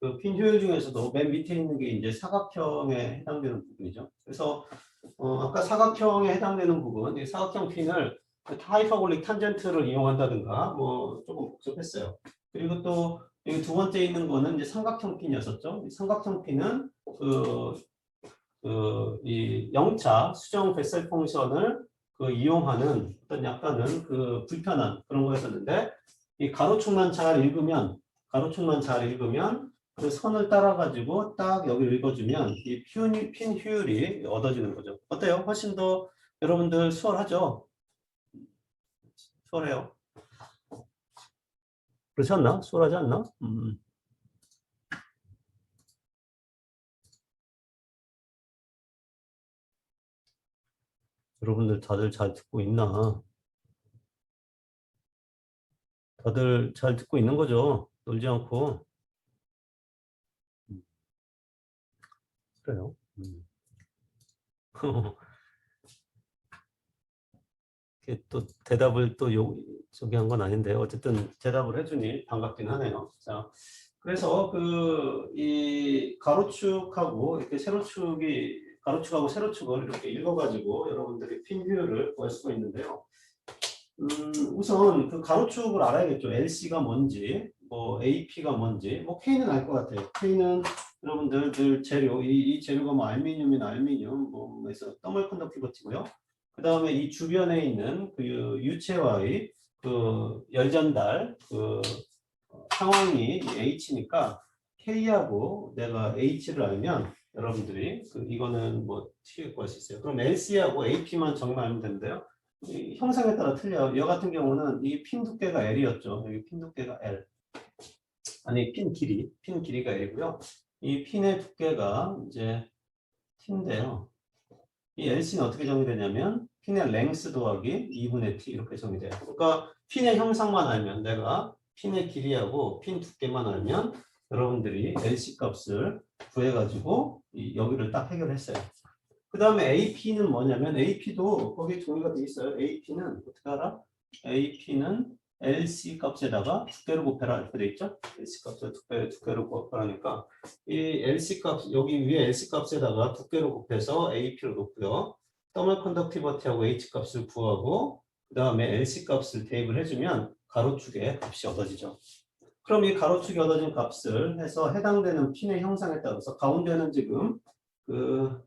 그 핀 효율 중에서도 맨 밑에 있는 게 이제 사각형에 해당되는 부분이죠. 그래서 아까 사각형에 해당되는 부분, 이 사각형 핀을 하이퍼볼릭 탄젠트를 이용한다든가 조금 복잡했어요. 그리고 또 여기 두 번째 있는 거는 이제 삼각형 핀이었었죠. 이 삼각형 핀은 이 0차 수정 베셀 펑션을 이용하는 어떤 약간은 불편한 그런 거였었는데 이 가로축만 잘 읽으면 그 선을 따라 가지고 딱 여기 읽어주면 이 핀 효율이 얻어지는 거죠. 어때요? 훨씬 더 여러분들 수월하죠? 수월해요. 그렇지 않나? 수월하지 않나? 여러분들 다들 잘 듣고 있나? 다들 잘 듣고 있는 거죠? 놀지 않고. 그래요. 또 대답을 또 저기 한 건 아닌데 어쨌든 대답을 해주니 반갑긴 하네요. 자, 그래서 이 가로축하고 이렇게 가로축하고 세로축을 이렇게 읽어가지고 여러분들이 핀 효율을 구할 수가 있는데요. 우선 그 가로축을 알아야겠죠. LC가 뭔지. 뭐 AP가 뭔지, 뭐 K는 알 것 같아요. K는 여러분들 늘 재료, 이 재료가 뭐 알루미늄이나 알루미늄, 뭐 해서 더멀 컨덕티버티고요. 그 다음에 이 주변에 있는 그 유체와의 그 열전달 그 상황이 H니까 K하고 내가 H를 알면 여러분들이 그 이거는 뭐 T에 구할 수 있어요. 그럼 LC하고 AP만 정말 알면 되는데요. 이 형상에 따라 틀려요. 이 같은 경우는 이 핀 두께가 L이었죠. 여기 핀 두께가 L. 아니 핀 길이가 L이고요. 이 핀의 두께가 이제 T인데요. 이 LC는 어떻게 정의되냐면 핀의 랭스 더하기 2분의 T 이렇게 정의돼요. 그러니까 핀의 형상만 알면 내가 핀의 길이하고 핀 두께만 알면 여러분들이 LC 값을 구해가지고 여기를 딱 해결했어요. 그 다음에 AP는 뭐냐면 AP도 거기 정의가 돼 있어요. AP는 어떻게 알아? AP는 LC 값에다가 두께를 곱해라 이렇게 돼 있죠. LC 값에 두께를 곱하니까 이 LC 값 여기 위에 LC 값에다가 두께를 곱해서 AP를 놓고요. 더멀 컨덕티버티하고 H 값을 구하고 그 다음에 LC 값을 대입을 해주면 가로축의 값이 얻어지죠. 그럼 이 가로축이 얻어진 값을 해서 해당되는 핀의 형상에 따라서 가운데는 지금 그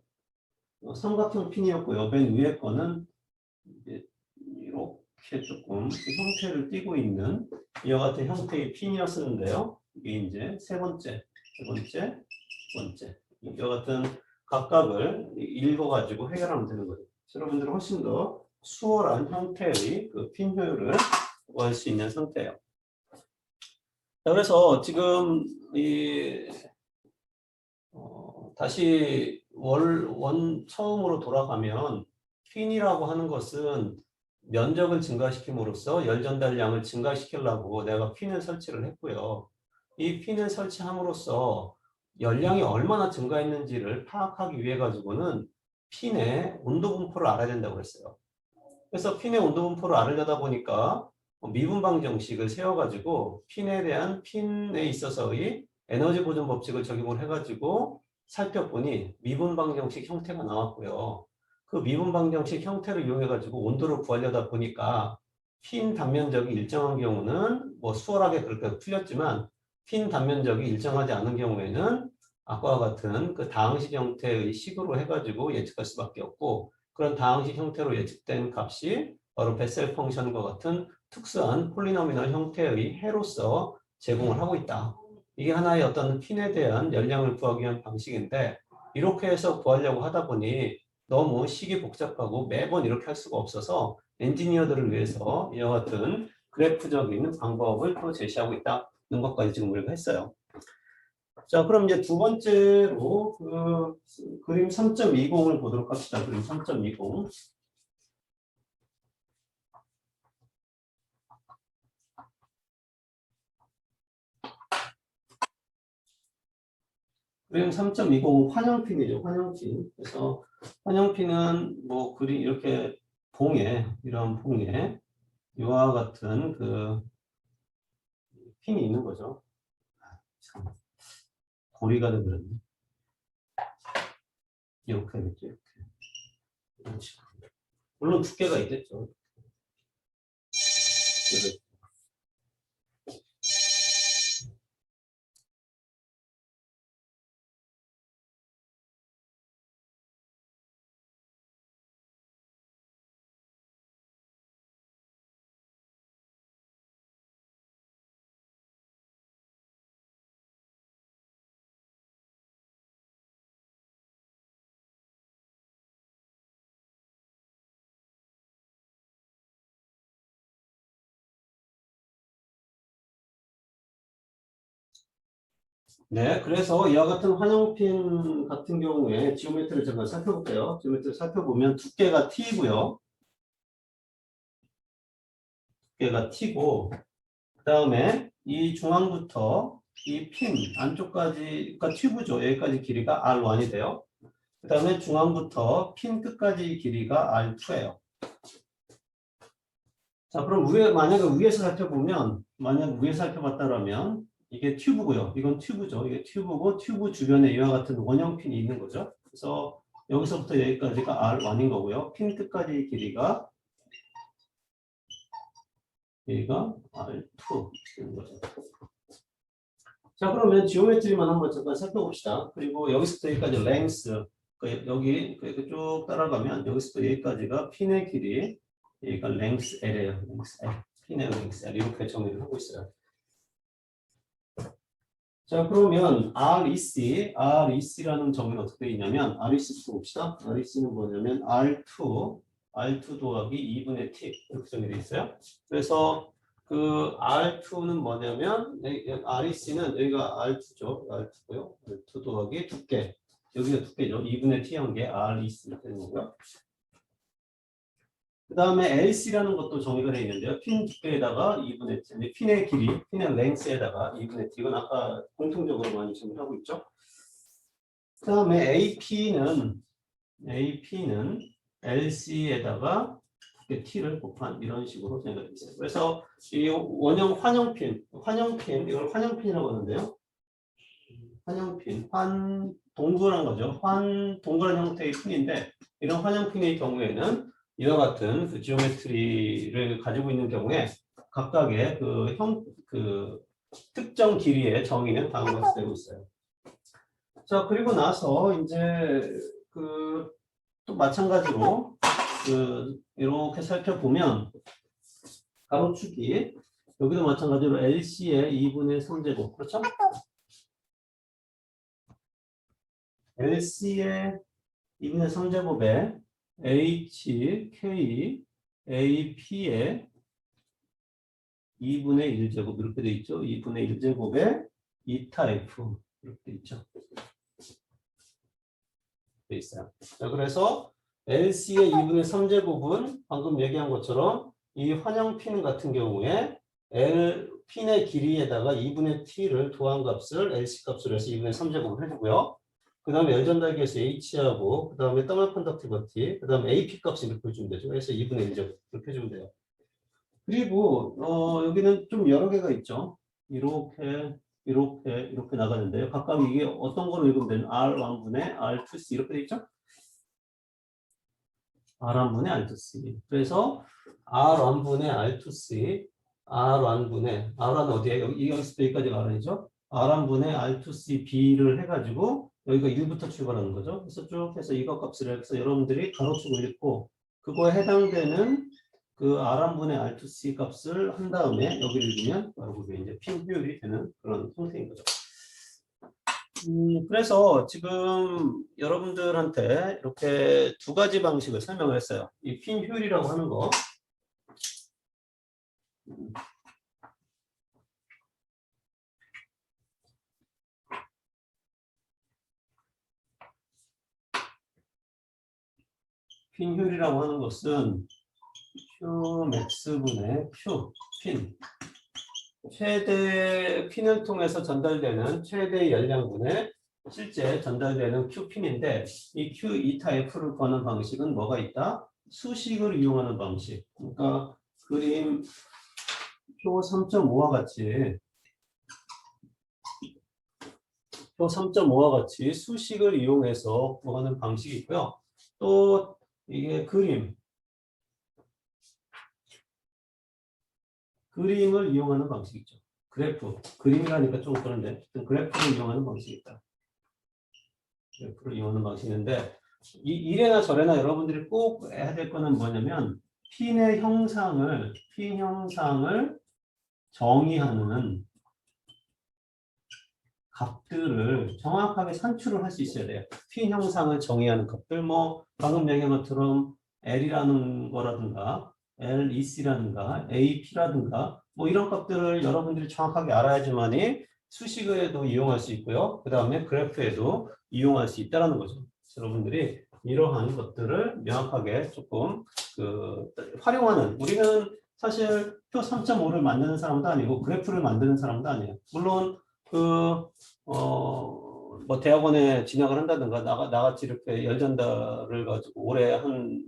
삼각형 핀이었고요. 맨 위에 거는 이렇게 조금 그 형태를 띠고 있는 이와 같은 형태의 핀이었는데요. 이게 이제 세 번째, 두 번째. 이와 같은 각각을 읽어가지고 해결하면 되는 거죠. 여러분들은 훨씬 더 수월한 형태의 그 핀 효율을 구할 수 있는 상태예요. 자, 그래서 지금 다시 처음으로 돌아가면 핀이라고 하는 것은 면적을 증가시킴으로써 열 전달량을 증가시키려고 내가 핀을 설치를 했고요. 이 핀을 설치함으로써 열량이 얼마나 증가했는지를 파악하기 위해 가지고는 핀의 온도 분포를 알아야 된다고 했어요. 그래서 핀의 온도 분포를 알으려다 보니까 미분 방정식을 세워가지고 핀에 있어서의 에너지 보존 법칙을 적용을 해가지고 살펴보니 미분 방정식 형태가 나왔고요. 그 미분 방정식 형태를 이용해가지고 온도를 구하려다 보니까 핀 단면적이 일정한 경우는 뭐 수월하게 그렇게 풀렸지만 핀 단면적이 일정하지 않은 경우에는 아까와 같은 그 다항식 형태의 식으로 해가지고 예측할 수밖에 없고 그런 다항식 형태로 예측된 값이 바로 베셀 펑션과 같은 특수한 폴리노미널 형태의 해로서 제공을 하고 있다. 이게 하나의 어떤 핀에 대한 열량을 구하기 위한 방식인데 이렇게 해서 구하려고 하다 보니 너무 식이 복잡하고 매번 이렇게 할 수가 없어서 엔지니어들을 위해서 이와 같은 그래프적인 방법을 또 제시하고 있다는 것까지 지금 우리가 했어요. 자, 그럼 이제 두 번째로 그림 3.20을 보도록 합시다. 그림 3.20. 그림 3.20은 환영핀이죠. 환영핀. 그래서 환영핀은 뭐 그림 이렇게 이런 봉에 이와 같은 그 핀이 있는 거죠. 참 고리가 되버렸네. 이렇게 하겠죠. 이렇게. 물론 두께가 있겠죠. 네, 그래서 이와 같은 환영핀 같은 경우에 지오메트리를 잠깐 살펴볼게요. 지오메트리를 살펴보면 두께가 T이고요. 두께가 T고 그 다음에 이 중앙부터 이 핀 안쪽까지, 그러니까 튜브죠. 여기까지 길이가 R1이 돼요. 그 다음에 중앙부터 핀 끝까지 길이가 R2예요. 자, 그럼 만약에 위에서 살펴보면, 만약 위에서 살펴봤다면 이게 튜브고요. 이건 튜브죠. 이게 튜브고 튜브 주변에 이와 같은 원형 핀이 있는 거죠. 그래서 여기서부터 여기까지가 R1인 거고요. 핀 끝까지 길이가 R2 되는 거죠. 자, 그러면 지오메트리만 한번 잠깐 살펴봅시다. 그리고 여기서부터 여기까지 랭스, 여기 쭉 따라가면 여기서부터 여기까지가 핀의 길이, 여기가 랭스 L이에요. 랭스 L, 핀의 랭스 L 이렇게 정의를 하고 있어요. 자, 그러면 REC라는 정의는 어떻게 되어 있냐면 REC부터 봅시다. REC는 뭐냐면 R2 더하기 2분의 T 이렇게 정의되어 있어요. 그래서 그 R2는 뭐냐면 REC는 여기가 R2죠. R2고요. R2 더하기 두께. 여기가 두께죠. 2분의 T 한 게 REC가 되는 거고요. 그 다음에 LC라는 것도 정의가 되어 있는데요. 핀 두께에다가 2분의 T, 핀의 길이, 핀의 랭스에다가 2분의 T. 이건 아까 공통적으로 많이 정의하고 있죠. 그 다음에 AP는 LC에다가 두께 T를 곱한 이런 식으로 정의가 되어 있어요. 그래서 이 원형 환영핀, 이걸 환영핀이라고 하는데요. 환영핀, 동그란 거죠. 동그란 형태의 핀인데 이런 환영핀의 경우에는 이와 같은 그 지오메트리를 가지고 있는 경우에 각각의 그 특정 길이의 정의는 다음과 같이 되고 있어요. 자, 그리고 나서 이제 또 마찬가지로 이렇게 살펴보면 가로축이 여기도 마찬가지로 LC의 2분의 3제곱 그렇죠? LC의 2분의 3제곱에 H, K, AP의 2분의 1제곱 이렇게 돼 있죠. 2분의 1제곱에 E타입 이렇게 돼 있죠. 돼 있어요. 자, 그래서 LC의 2분의 3제곱은 방금 얘기한 것처럼 이 환영핀 같은 경우에 핀의 길이에다가 2분의 T를 도한 값을 LC 값으로 해서 2분의 3제곱을 해주고요. 그 다음에 열전달기에서 H하고, 그 다음에 더멀 컨덕티버티, 그 다음에 AP 값을 이렇게 해주면 되죠. 그래서 2분의 1제곱 이렇게 해주면 돼요. 그리고 여기는 좀 여러 개가 있죠. 이렇게 나가는데요. 각각 이게 어떤 거로 읽으면 되는 R1분의 R2C 이렇게 돼 있죠? R1분의 R2C. 그래서 R1분의 R2C, R1은 어디에? 여기서 여기까지가 R이죠? R1분의 R2C B를 해가지고 여기가 1부터 출발하는 거죠. 그래서 쭉 해서 이거 값을 해서 여러분들이 가로축을 읽고 그거에 해당되는 그 R1분의 R2C 값을 한 다음에 여기를 읽으면 바로 그게 이제 핀 효율이 되는 그런 형태인 거죠. 그래서 지금 여러분들한테 이렇게 두 가지 방식을 설명을 했어요. 이 핀 효율이라고 하는 거. 핀 효율이라고 하는 것은 Q max분의 Q 핀. 최대 핀을 통해서 전달되는 최대 열량분의 실제 전달되는 Q핀인데 이 Q2타입을 거는 방식은 뭐가 있다? 수식을 이용하는 방식. 그러니까 그림 표 3.5와 같이 수식을 이용해서 구하는 방식이 있고요. 또 이게 그림을 이용하는 방식이 있죠. 그림이라니까 좀 그런데 그래프를 이용하는 방식이 있다. 그래프를 이용하는 방식인데 이래나 저래나 여러분들이 꼭 해야 될 거는 뭐냐면 핀 형상을 정의하는 값들을 정확하게 산출을 할 수 있어야 돼요. 핀 형상을 정의하는 값들, 뭐 방금 얘기한 것처럼 L이라는 거라든가 LEC라든가 AP라든가 뭐 이런 값들을 여러분들이 정확하게 알아야지만이 수식에도 이용할 수 있고요. 그 다음에 그래프에도 이용할 수 있다는 거죠. 여러분들이 이러한 것들을 명확하게 조금 활용하는, 우리는 사실 표 3.5를 만드는 사람도 아니고 그래프를 만드는 사람도 아니에요. 물론 뭐 대학원에 진학을 한다든가 나같이 이렇게 열전달을 가지고 오래 한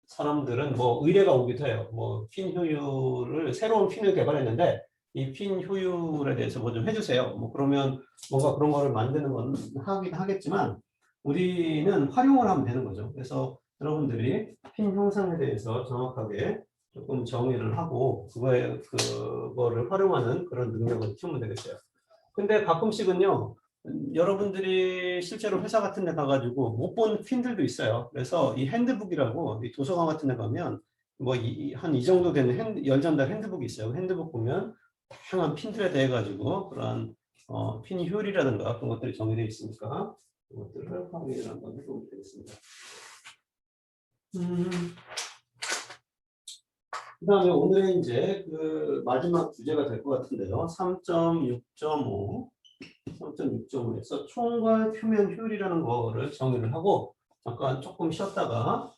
사람들은 뭐 의뢰가 오기도 해요. 뭐 핀 효율을 새로운 핀을 개발했는데 이 핀 효율에 대해서 뭐 좀 해주세요. 뭐 그러면 뭔가 그런 거를 만드는 건 하긴 하겠지만 우리는 활용을 하면 되는 거죠. 그래서 여러분들이 핀 형상에 대해서 정확하게 조금 정의를 하고 그거를 활용하는 그런 능력을 키우면 되겠어요. 근데 가끔씩은요, 여러분들이 실제로 회사 같은 데 가가지고 못 본 핀들도 있어요. 그래서 이 핸드북이라고 이 도서관 같은 데 가면 뭐 한 이 정도 되는 열전달 핸드북이 있어요. 핸드북 보면 다양한 핀들에 대해 가지고 그런 핀 효율이라든가 그런 것들이 정의되어 있으니까 그것들을 확인을 한번 해보면 되겠습니다. 그 다음에 오늘의 이제 그 마지막 주제가 될 것 같은데요. 3.6.5에서 총괄 표면 효율이라는 거를 정의를 하고 잠깐 조금 쉬었다가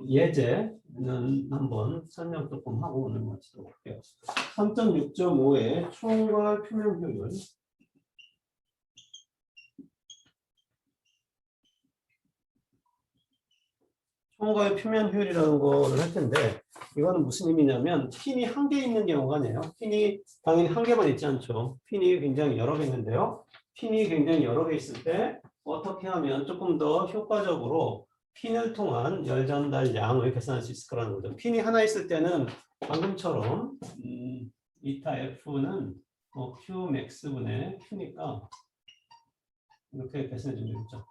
예제는 한번 설명 조금 하고 오늘 마치도록 할게요. 3.6.5의 총괄 표면 효율. 총괄 표면 효율이라는 거를 할 텐데 이거는 무슨 의미냐면 핀이 한 개 있는 경우가 아니에요. 핀이 당연히 한 개만 있지 않죠. 핀이 굉장히 여러 개 있는데요. 핀이 굉장히 여러 개 있을 때 어떻게 하면 조금 더 효과적으로 핀을 통한 열 전달 양을 계산할 수 있을 거라는 거죠. 핀이 하나 있을 때는 방금처럼 이타 F는 Q max분의 Q니까 이렇게 계산해 주면 되겠죠.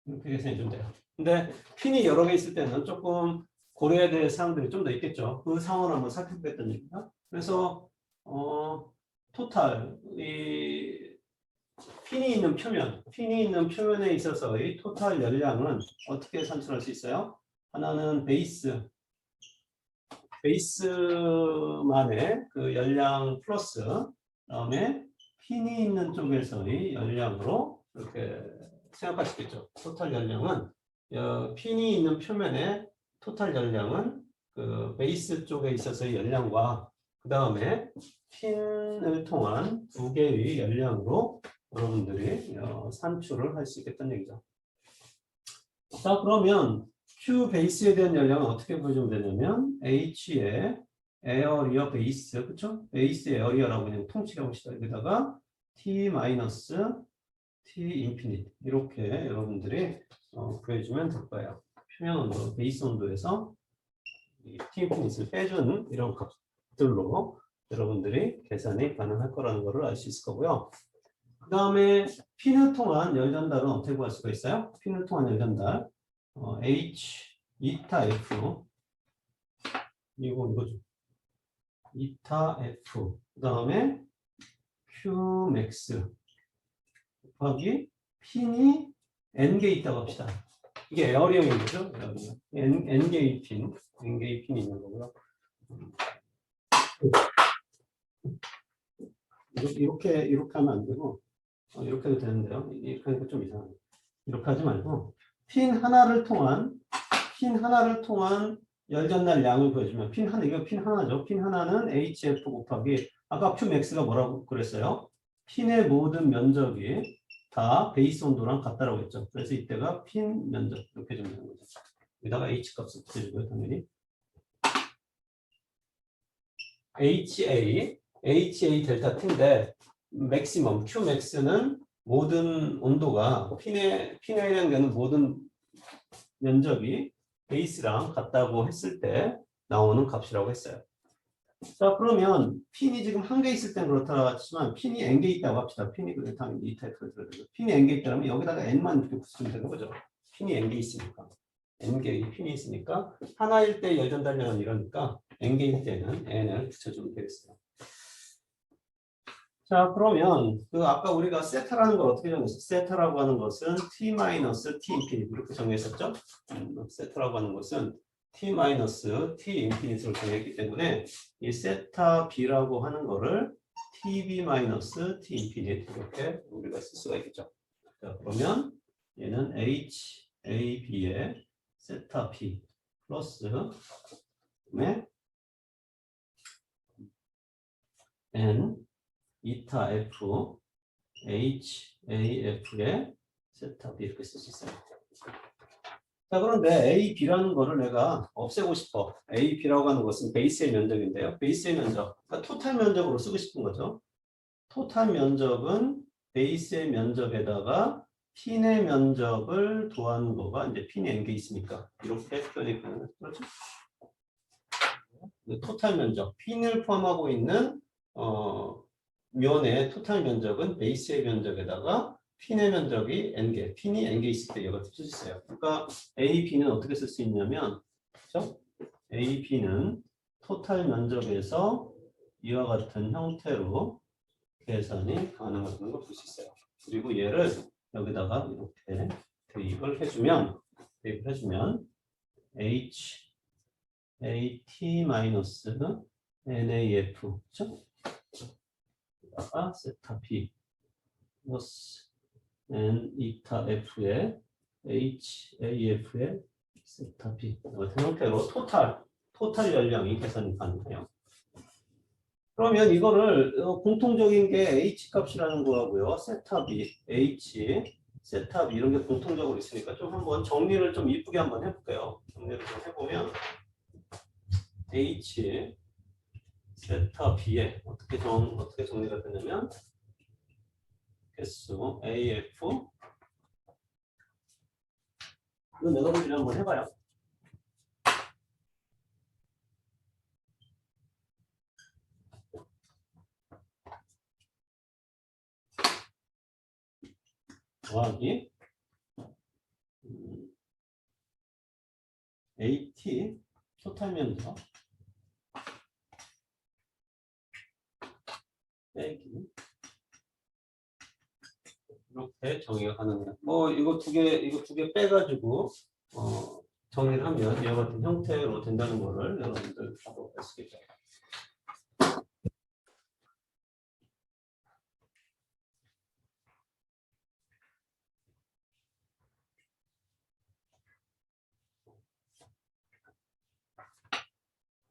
이렇게 계산해 주면 돼요. 근데 핀이 여러 개 있을 때는 조금 고려해야 될 사항들이 좀 더 있겠죠. 그 상황을 한번 살펴보겠다는 얘기입니다. 그래서 토탈 이 핀이 있는 표면에 있어서의 토탈 열량은 어떻게 산출할 수 있어요? 하나는 베이스만의 그 열량 플러스 그다음에 핀이 있는 쪽에서의 열량으로 이렇게 생각할 수 있겠죠. 토탈 열량은 핀이 있는 표면의 토탈 열량은 그 베이스 쪽에 있어서의 열량과 그 다음에 핀을 통한 두 개의 열량으로 여러분들이 산출을 할 수 있겠다는 얘기죠. 자, 그러면 Q 베이스에 대한 열량은 어떻게 보여주면 되냐면 H의 에어리어 베이스, 그쵸? 베이스 에어리어라고 그냥 통치해 봅시다. 여기다가 T 마이너스 T 인피니트 이렇게 여러분들이 구해주면 될 거예요. 표면 온도, 베이스 온도에서 T 인피니트를 빼준 이런 값들로 여러분들이 계산이 가능할 거라는 것을 알 수 있을 거고요. 그 다음에 핀을 통한 열 전달은 어떻게 구할 수가 있어요? 핀을 통한 열 전달 H 이타 F 이거죠. 이타 F 그 다음에 Q 맥스 곱하기 핀이 N개 있다고 합시다. 이게 에어리어인 거죠? N개의 핀이 있는 거고요. 이렇게 하면 안 되고 이렇게 해도 되는데요. 이렇게 하니까 좀 이상하네. 이렇게 하지 말고 핀 하나를 통한 열 전달 양을 보여주면 이거 핀 하나죠. 핀 하나는 HF 곱하기 아까 Qmax가 뭐라고 그랬어요? 핀의 모든 면적이 다 베이스 온도랑 같다라고 했죠. 그래서 이때가 핀 면적 이렇게 좀 되는 거죠. 여기다가 H 값을 붙여주고요, 당연히. HA 델타 T인데 맥시멈 Qmax는 모든 온도가 핀에 해당되는 모든 면적이 베이스랑 같다고 했을 때 나오는 값이라고 했어요. 자, 그러면 핀이 지금 한 개 있을 땐 그렇다 치만 핀이 n개 있다고 합시다. 핀이 그렇다면 이 타입으로 들어가죠. 핀이 n개 있다면 여기다가 n만 이렇게 붙이면 되는 거죠. 핀이 n개 있으니까. n개의 핀이 있으니까 하나일 때 열 전달량은 이러니까 n개일 때는 n을 붙여주면 되겠어요. 자, 그러면 그 아까 우리가 세타라는 걸 어떻게 정했어요? 세타라고 하는 것은 t-t 인피니트 이렇게 정했었죠? 세타라고 하는 것은 t-t 인피니트로 정했기 때문에 이 세타 b라고 하는 거를 tb-t 인피니트 이렇게 우리가 쓸 수가 있겠죠. 자, 그러면 얘는 hab의 세타 b 플러스 그다음에 n 이타 F, H, A, F의 세타 B 이렇게 쓸 수 있어요. 자, 그런데 A, B라는 거를 내가 없애고 싶어. A, B라고 하는 것은 베이스의 면적인데요. 베이스의 면적, 그러니까 토탈 면적으로 쓰고 싶은 거죠. 토탈 면적은 베이스의 면적에다가 핀의 면적을 더한 거가 이제 핀이 n개 있으니까 이렇게 표현이 가능하죠. 그렇죠? 토탈 면적, 핀을 포함하고 있는 면의 토탈 면적은 베이스의 면적에다가 핀의 면적이 n개, 핀이 n개 있을 때 이와 같이 쓸 수 있어요. 그러니까 A, B는 어떻게 쓸 수 있냐면, 그렇죠? A, B는 토탈 면적에서 이와 같은 형태로 계산이 가능하다는 걸 볼 수 있어요. 그리고 얘를 여기다가 이렇게 대입을 해주면 H, AT 마이너스 NAF, 그렇죠? 여기다가 세타 B 플러스 N 이타 F의 HAF의 세타 B 같은 형태로 토탈 연량이 계산이 가능해요. 그러면 이거를 공통적인 게 H 값이라는 거하고요. 세타 B, H, 세타 B 이런 게 공통적으로 있으니까 좀 한번 정리를 좀 이쁘게 한번 해볼게요. 정리를 좀 해보면 H, 세타 B에 어떻게 정리가 되냐면 개수 AF 이거 여러분들이 한번 해봐요. 더하기 AT 토탈 면적 빼기 이렇게 정의가 가능해요. 뭐 이거 두 개 빼가지고 정리를 하면 이와 같은 형태로 된다는 거를 여러분들 바로 알 수 있겠죠.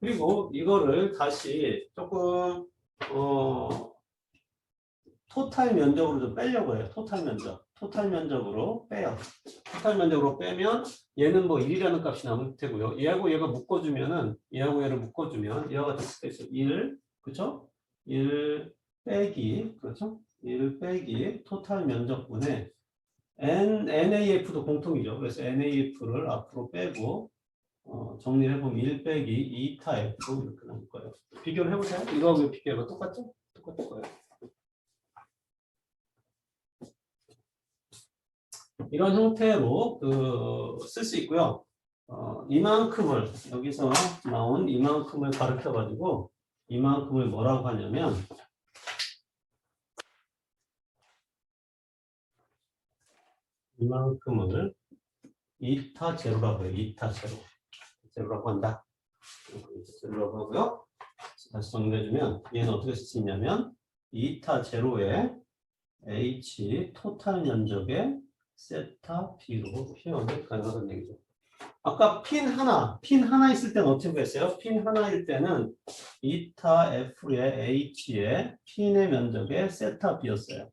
그리고 이거를 다시 조금 토탈 면적으로 좀 빼려고 해요. 토탈 면적으로 빼요. 토탈 면적으로 빼면 얘는 뭐 1이라는 값이 남을 테고요. 얘하고 얘가 묶어주면은 얘하고 얘를 묶어주면 이와 같은 스페이스 1, 그렇죠? 1 빼기, 그렇죠? 1 빼기 토탈 면적분에 NAF도 공통이죠. 그래서 NAF를 앞으로 빼고 정리를 해보면 1 빼기 2타 F 이렇게 나올 거예요. 비교를 해보세요. 이거하고 비교해봐. 똑같죠? 똑같을 거예요. 이런 형태로 쓸 수 있고요. 이만큼을 여기서 나온 이만큼을 가르쳐 가지고 이만큼을 뭐라고 하냐면 이만큼을 이타 제로라고 해요. 이타 제로라고 한다. 제로라고 하고요. 다시 정리해주면 얘는 어떻게 쓸 수 있냐면 이타 제로에 H 토탈 면적의 세타 B로 표현이 가능하다는 얘기죠. 아까 핀 하나 있을 때는 어떻게 했어요? 핀 하나일 때는 이타 F의 H의 핀의 면적의 세타 B였어요.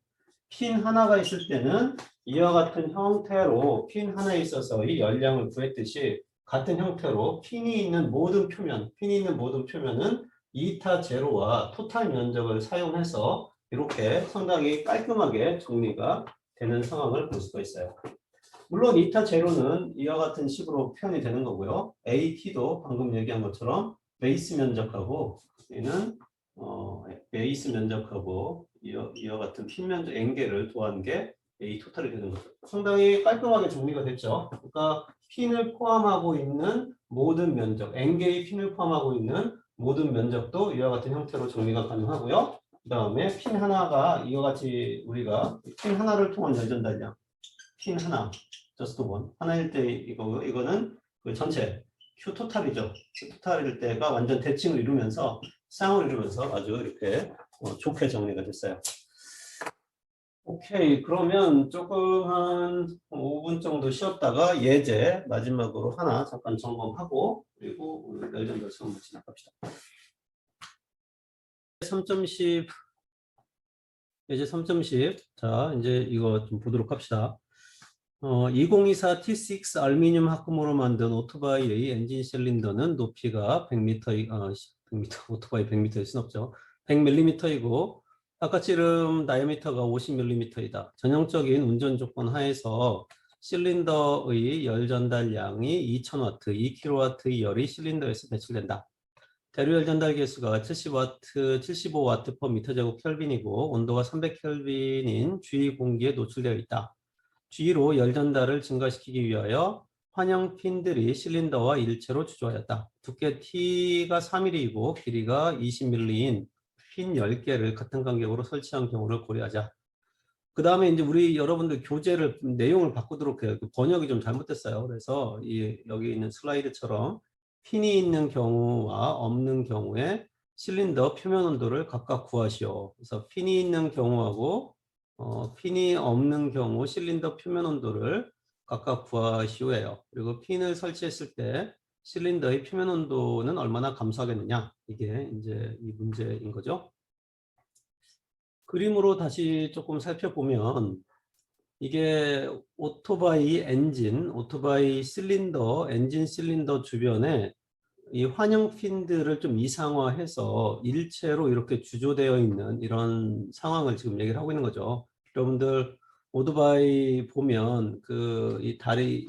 핀 하나가 있을 때는 이와 같은 형태로 핀 하나에 있어서의 열량을 구했듯이 같은 형태로 핀이 있는 모든 표면은 이타 제로와 토탈 면적을 사용해서 이렇게 상당히 깔끔하게 정리가 되는 상황을 볼 수가 있어요. 물론 이타 제로는 이와 같은 식으로 표현이 되는 거고요. AT도 방금 얘기한 것처럼 베이스 면적하고 얘는 베이스 면적하고 이와 같은 핀 면적 n개를 더한 게 A 토탈이 되는 거죠. 상당히 깔끔하게 정리가 됐죠. 그러니까 핀을 포함하고 있는 모든 면적, n개의 핀을 포함하고 있는 모든 면적도 이와 같은 형태로 정리가 가능하고요. 그 다음에 핀 하나가 이와 같이 우리가 핀 하나를 통한 열전달량, 핀 하나, just one 하나일 때 이거는 그 전체 Q 토탈이죠. Q 토탈일 때가 완전 대칭을 이루면서 쌍을 이루면서 아주 이렇게 좋게 정리가 됐어요. 오케이, 그러면 조금 한 5분 정도 쉬었다가 예제 마지막으로 하나 잠깐 점검하고 그리고 오늘 열전달 수업을 진행합시다. 3.10 예제 3.10 자 이제 이거 좀 보도록 합시다. 2024 T6 알루미늄 합금으로 만든 오토바이의 엔진 실린더는 높이가 100m, 100m 오토바이 100m일 순 없죠. 100mm이고 바깥지름 다이아미터가 50mm이다. 전형적인 운전 조건 하에서 실린더의 열 전달량이 2000W, 2kW의 열이 실린더에서 배출된다. 대류열 전달 계수가 70W, 75W per 미터 제곱 켈빈이고 온도가 300켈빈인 주위 공기에 노출되어 있다. 주위로 열 전달을 증가시키기 위하여 환영 핀들이 실린더와 일체로 주조하였다. 두께 T가 3mm이고 길이가 20mm인 핀 10개를 같은 간격으로 설치한 경우를 고려하자. 그 다음에 이제 우리 여러분들 교재를 내용을 바꾸도록 해요. 번역이 좀 잘못됐어요. 그래서 여기 있는 슬라이드처럼 핀이 있는 경우와 없는 경우에 실린더 표면 온도를 각각 구하시오. 그래서 핀이 있는 경우하고 핀이 없는 경우 실린더 표면 온도를 각각 구하시오예요. 그리고 핀을 설치했을 때 실린더의 표면 온도는 얼마나 감소하겠느냐. 이게 이제 이 문제인 거죠. 그림으로 다시 조금 살펴보면 이게 오토바이 엔진, 오토바이 실린더, 엔진 실린더 주변에 이 환영 핀들을 좀 이상화해서 일체로 이렇게 주조되어 있는 이런 상황을 지금 얘기를 하고 있는 거죠. 여러분들 오토바이 보면 그 이 다리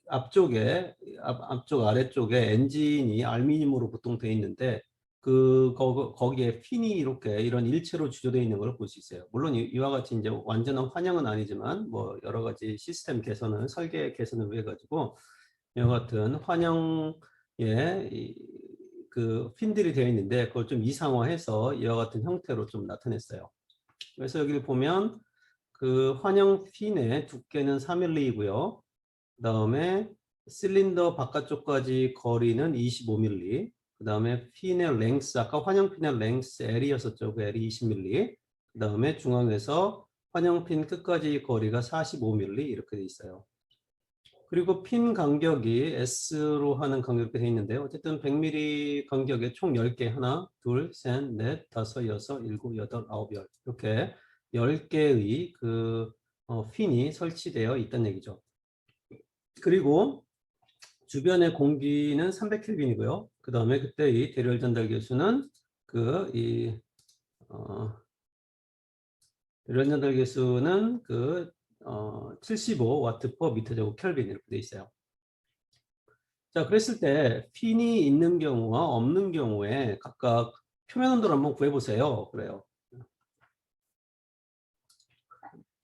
앞쪽에 앞쪽 아래쪽에 엔진이 알루미늄으로 보통 되어 있는데 거기에 핀이 이렇게 이런 일체로 주조되어 있는 걸 볼 수 있어요. 물론 이와 같이 이제 완전한 환영은 아니지만 뭐 여러 가지 시스템 개선을 설계 개선을 위해 가지고 이와 같은 환영에 그 핀들이 되어 있는데 그걸 좀 이상화해서 이와 같은 형태로 좀 나타냈어요. 그래서 여기를 보면 그 환영 핀의 두께는 3mm이고요. 그 다음에 실린더 바깥쪽까지 거리는 25mm. 그 다음에 핀의 랭스, 아까 환영핀의 랭스 L이었었죠. 그 L이 20mm. 그 다음에 중앙에서 환영핀 끝까지 거리가 45mm 이렇게 돼 있어요. 그리고 핀 간격이 S로 하는 간격이 되어 있는데요. 어쨌든 100mm 간격에 총 10개, 하나, 둘, 셋, 넷, 다섯, 여섯, 일곱, 여덟, 아홉, 열. 이렇게 10개의 그 핀이 설치되어 있다는 얘기죠. 그리고 주변의 공기는 300켈빈이고요. 그 다음에 그때 이 대류열 전달 계수는 대류열 전달 계수는 75W per 미터 제곱 켈빈 이렇게 돼 있어요. 자, 그랬을 때 핀이 있는 경우와 없는 경우에 각각 표면 온도를 한번 구해보세요. 그래요.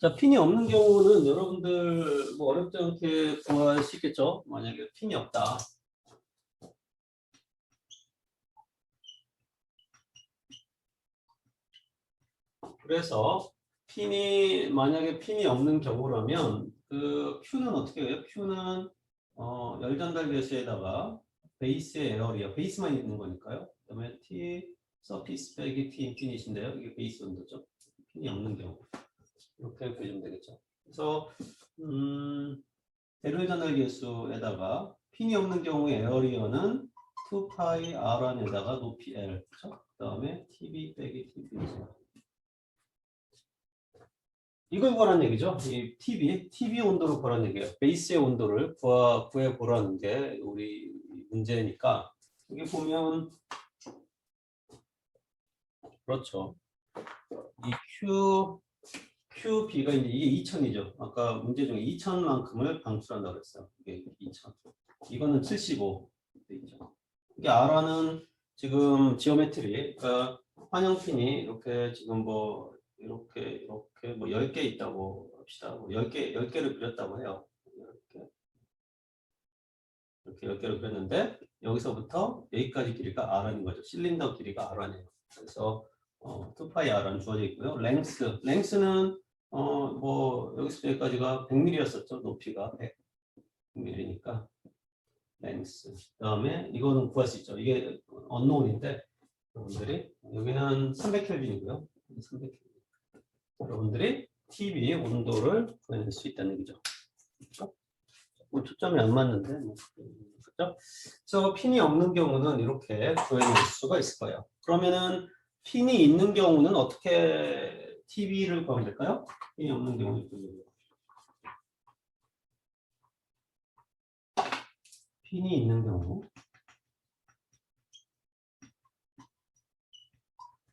자, 핀이 없는 경우는 여러분들 뭐 어렵지 않게 구하시겠죠? 만약에 핀이 없다. 그래서 만약에 핀이 없는 경우라면 그 Q는 어떻게 해요? Q는 열 전달 계수에다가 베이스의 에어리어, 베이스만 있는 거니까요. 그다음에 T 서피스 빼기 T 인피니트인데요. 이게 베이스 온도죠. 핀이 없는 경우 이렇게 그리면 되겠죠. 그래서 대류열 전달 계수에다가 핀이 없는 경우에 에어리어는 2파이 R1에다가 높이 L, 그렇죠? 그다음에 TB 빼기 TB죠. 이걸 구하라는 얘기죠. 이 TV 온도를 구하라는 얘기예요. 베이스의 온도를 구해보라는 게 우리 문제니까 여기 보면 그렇죠. 이 QB가 이제 이게 2000이죠. 아까 문제 중에 2000만큼을 방출한다고 했어요. 이게 2000. 이거는 75 돼 있죠. 이게 R는 지금 지오메트리, 그러니까 환영핀이 이렇게 지금 뭐 이렇게 뭐 10개 있다고 합시다. 뭐 10개를 그렸다고 해요. 이렇게 10개를 그렸는데 여기서부터 여기까지 길이가 R인 거죠. 실린더 길이가 R이에요. 그래서 2파이 R은 주어져 있고요. 랭스는 뭐 여기서 여기까지가 100mm였었죠. 높이가 100mm니까 랭스. 그다음에 이거는 구할 수 있죠. 이게 언노운인데 여러분들이 여기는 300켈빈이고요. 300켈빈. 여러분들이 TV 온도를 구해낼 수 있다는 얘기죠. 그렇죠? 뭐 초점이 안 맞는데 그렇죠? 그래서 핀이 없는 경우는 이렇게 구해낼 수가 있을 거예요. 그러면은 핀이 있는 경우는 어떻게 TV를 구하면 될까요? 핀이 없는 경우는 핀이 있는 경우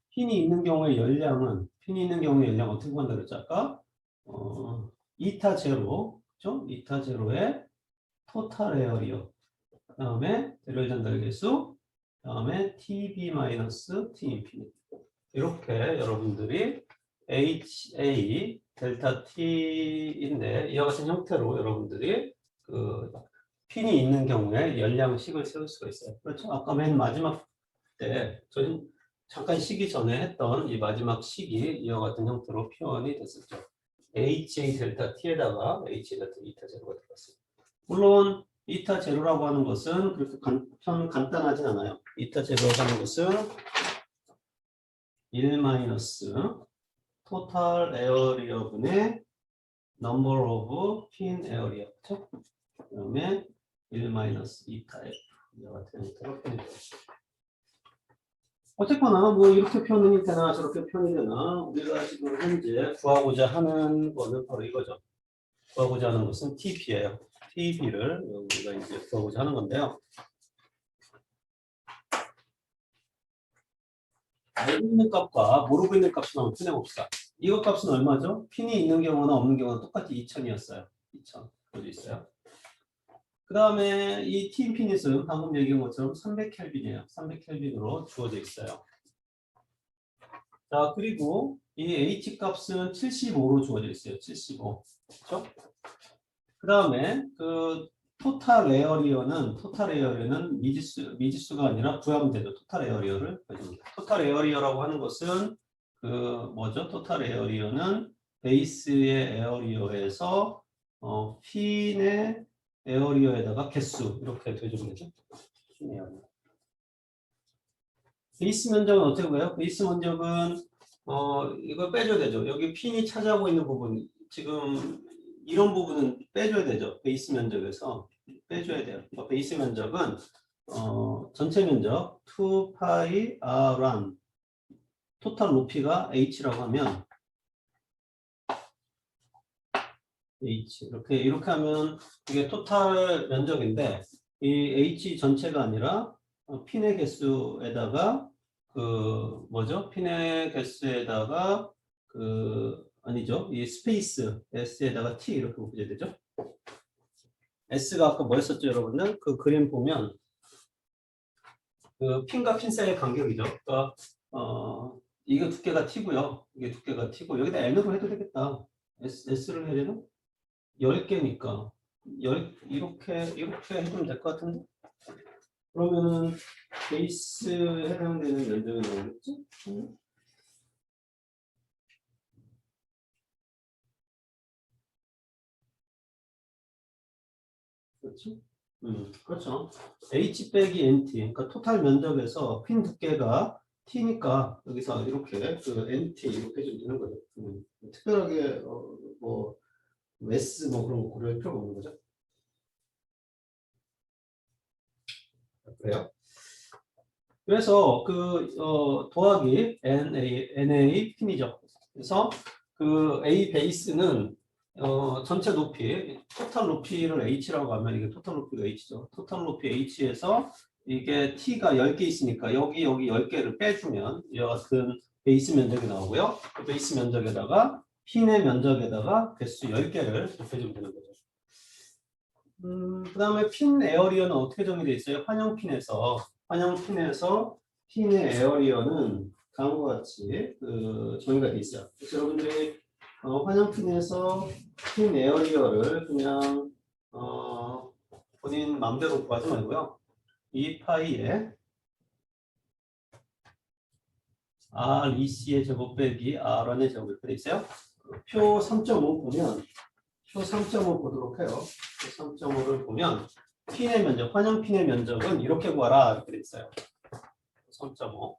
핀이 있는 경우의 열량은 어떻게 구한다 그랬죠? 아까 이타 제로, 그렇죠? 이타 제로의 토탈 에어리어, 그다음에 대류열 전달 계수, 다음에 TB 마이너스 T 인피니티. 이렇게 여러분들이 HA 델타 T인데 이와 같은 형태로 여러분들이 그 핀이 있는 경우에 열량식을 세울 수가 있어요. 그렇죠? 아까 맨 마지막 때 저희 잠깐 쉬기 전에 했던 이 마지막 식이 이와 같은 형태로 표현이 됐었죠. HA 델타 T에다가 HA 델타 이타 제로가 들어갔습니다. 물론 이타 제로라고 하는 것은 그렇게 간단하진 않아요. 이타 제로라고 하는 것은 1 마이너스 토탈 에어리어 분의 number of pin area. 그렇죠? 그다음에 1 마이너스 이타 F 이와 같은 형태로 표현이 되죠. 어쨌거나 뭐 이렇게 표현이 되나 저렇게 표현이 되나 우리가 지금 현재 구하고자 하는 거는 바로 이거죠. 구하고자 하는 것은 TP예요. TP를 우리가 이제 구하고자 하는 건데요. 알고 있는 값과 모르고 있는 값을 한번 풀어봅시다. 이거 값은 얼마죠? 핀이 있는 경우나 없는 경우는 똑같이 2000이었어요. 2000. 여기 있어요. 그 다음에 이 T 인피니트는 방금 얘기한 것처럼 300켈빈이에요. 300켈빈으로 주어져 있어요. 자, 그리고 이 H 값은 75로 주어져 있어요. 75. 그렇죠? 그 다음에 그 토탈 에어리어는 미지수가 아니라 구하면 되죠. 토탈 에어리어를. 토탈 에어리어라고 하는 것은 그 뭐죠? 토탈 에어리어는 베이스의 에어리어에서 핀의 에어리어에다가 개수 이렇게 되주면 되죠. 베이스 면적은 어떻게 보여요? 베이스 면적은 이걸 빼줘야 되죠. 여기 핀이 차지하고 있는 부분 지금 이런 부분은 빼줘야 되죠. 베이스 면적에서 빼줘야 돼요. 베이스 면적은 전체 면적 2파이 r1 토탈 높이가 h라고 하면 h 이렇게 하면 이게 토탈 면적인데 이 h 전체가 아니라 핀의 개수에다가 그 뭐죠? 핀의 개수에다가 그 아니죠? 이 스페이스 s에다가 t 이렇게 보게 되죠. s가 아까 뭐였었죠, 여러분들? 그 그림 보면 그 핀과 핀 사이의 간격이죠. 그러니까 이거 두께가 t고요. 이게 두께가 t고 여기다 n으로 해도 되겠다. s를 해야 되나? 10개니까 이렇게 해주면 될 것 같은데. 그러면은 베이스에 해당되는 면적은 뭐겠지? 그렇죠? 그렇죠. H 빼기 NT, 그러니까 토탈 면적에서 핀 두께가 T니까 여기서 이렇게 그 NT 이렇게 좀 되는 거죠. 특별하게 뭐 S 뭐 그런 거 고려할 필요가 없는 거죠. 그래요? 그래서 그 더하기 NA 핀이죠. 그래서 그 A 베이스는 전체 높이, 토탈 높이를 H라고 하면 이게 토탈 높이가 H죠. 토탈 높이 H에서 이게 T가 10개 있으니까 여기 10개를 빼주면 이와 같은 베이스 면적이 나오고요. 그 베이스 면적에다가 핀의 면적에다가 개수 10개를 곱해주면 되는 거죠. 그 다음에 핀 에어리어는 어떻게 정의되어 있어요? 환영핀에서 핀의 에어리어는 다음과 같이 정의가 되어 있어요. 그래서 여러분들이 환영핀에서 핀 에어리어를 그냥 본인 마음대로 구하지 말고요. 2파이에 REC의 제곱 빼기 R1의 제곱 이렇게 되어 있어요. 표 3.5 보면 표 3.5 보도록 해요. 표 3.5를 보면 핀의 면적, 환영 핀의 면적은 이렇게 구하라 이렇게 되어 있어요. 3.5.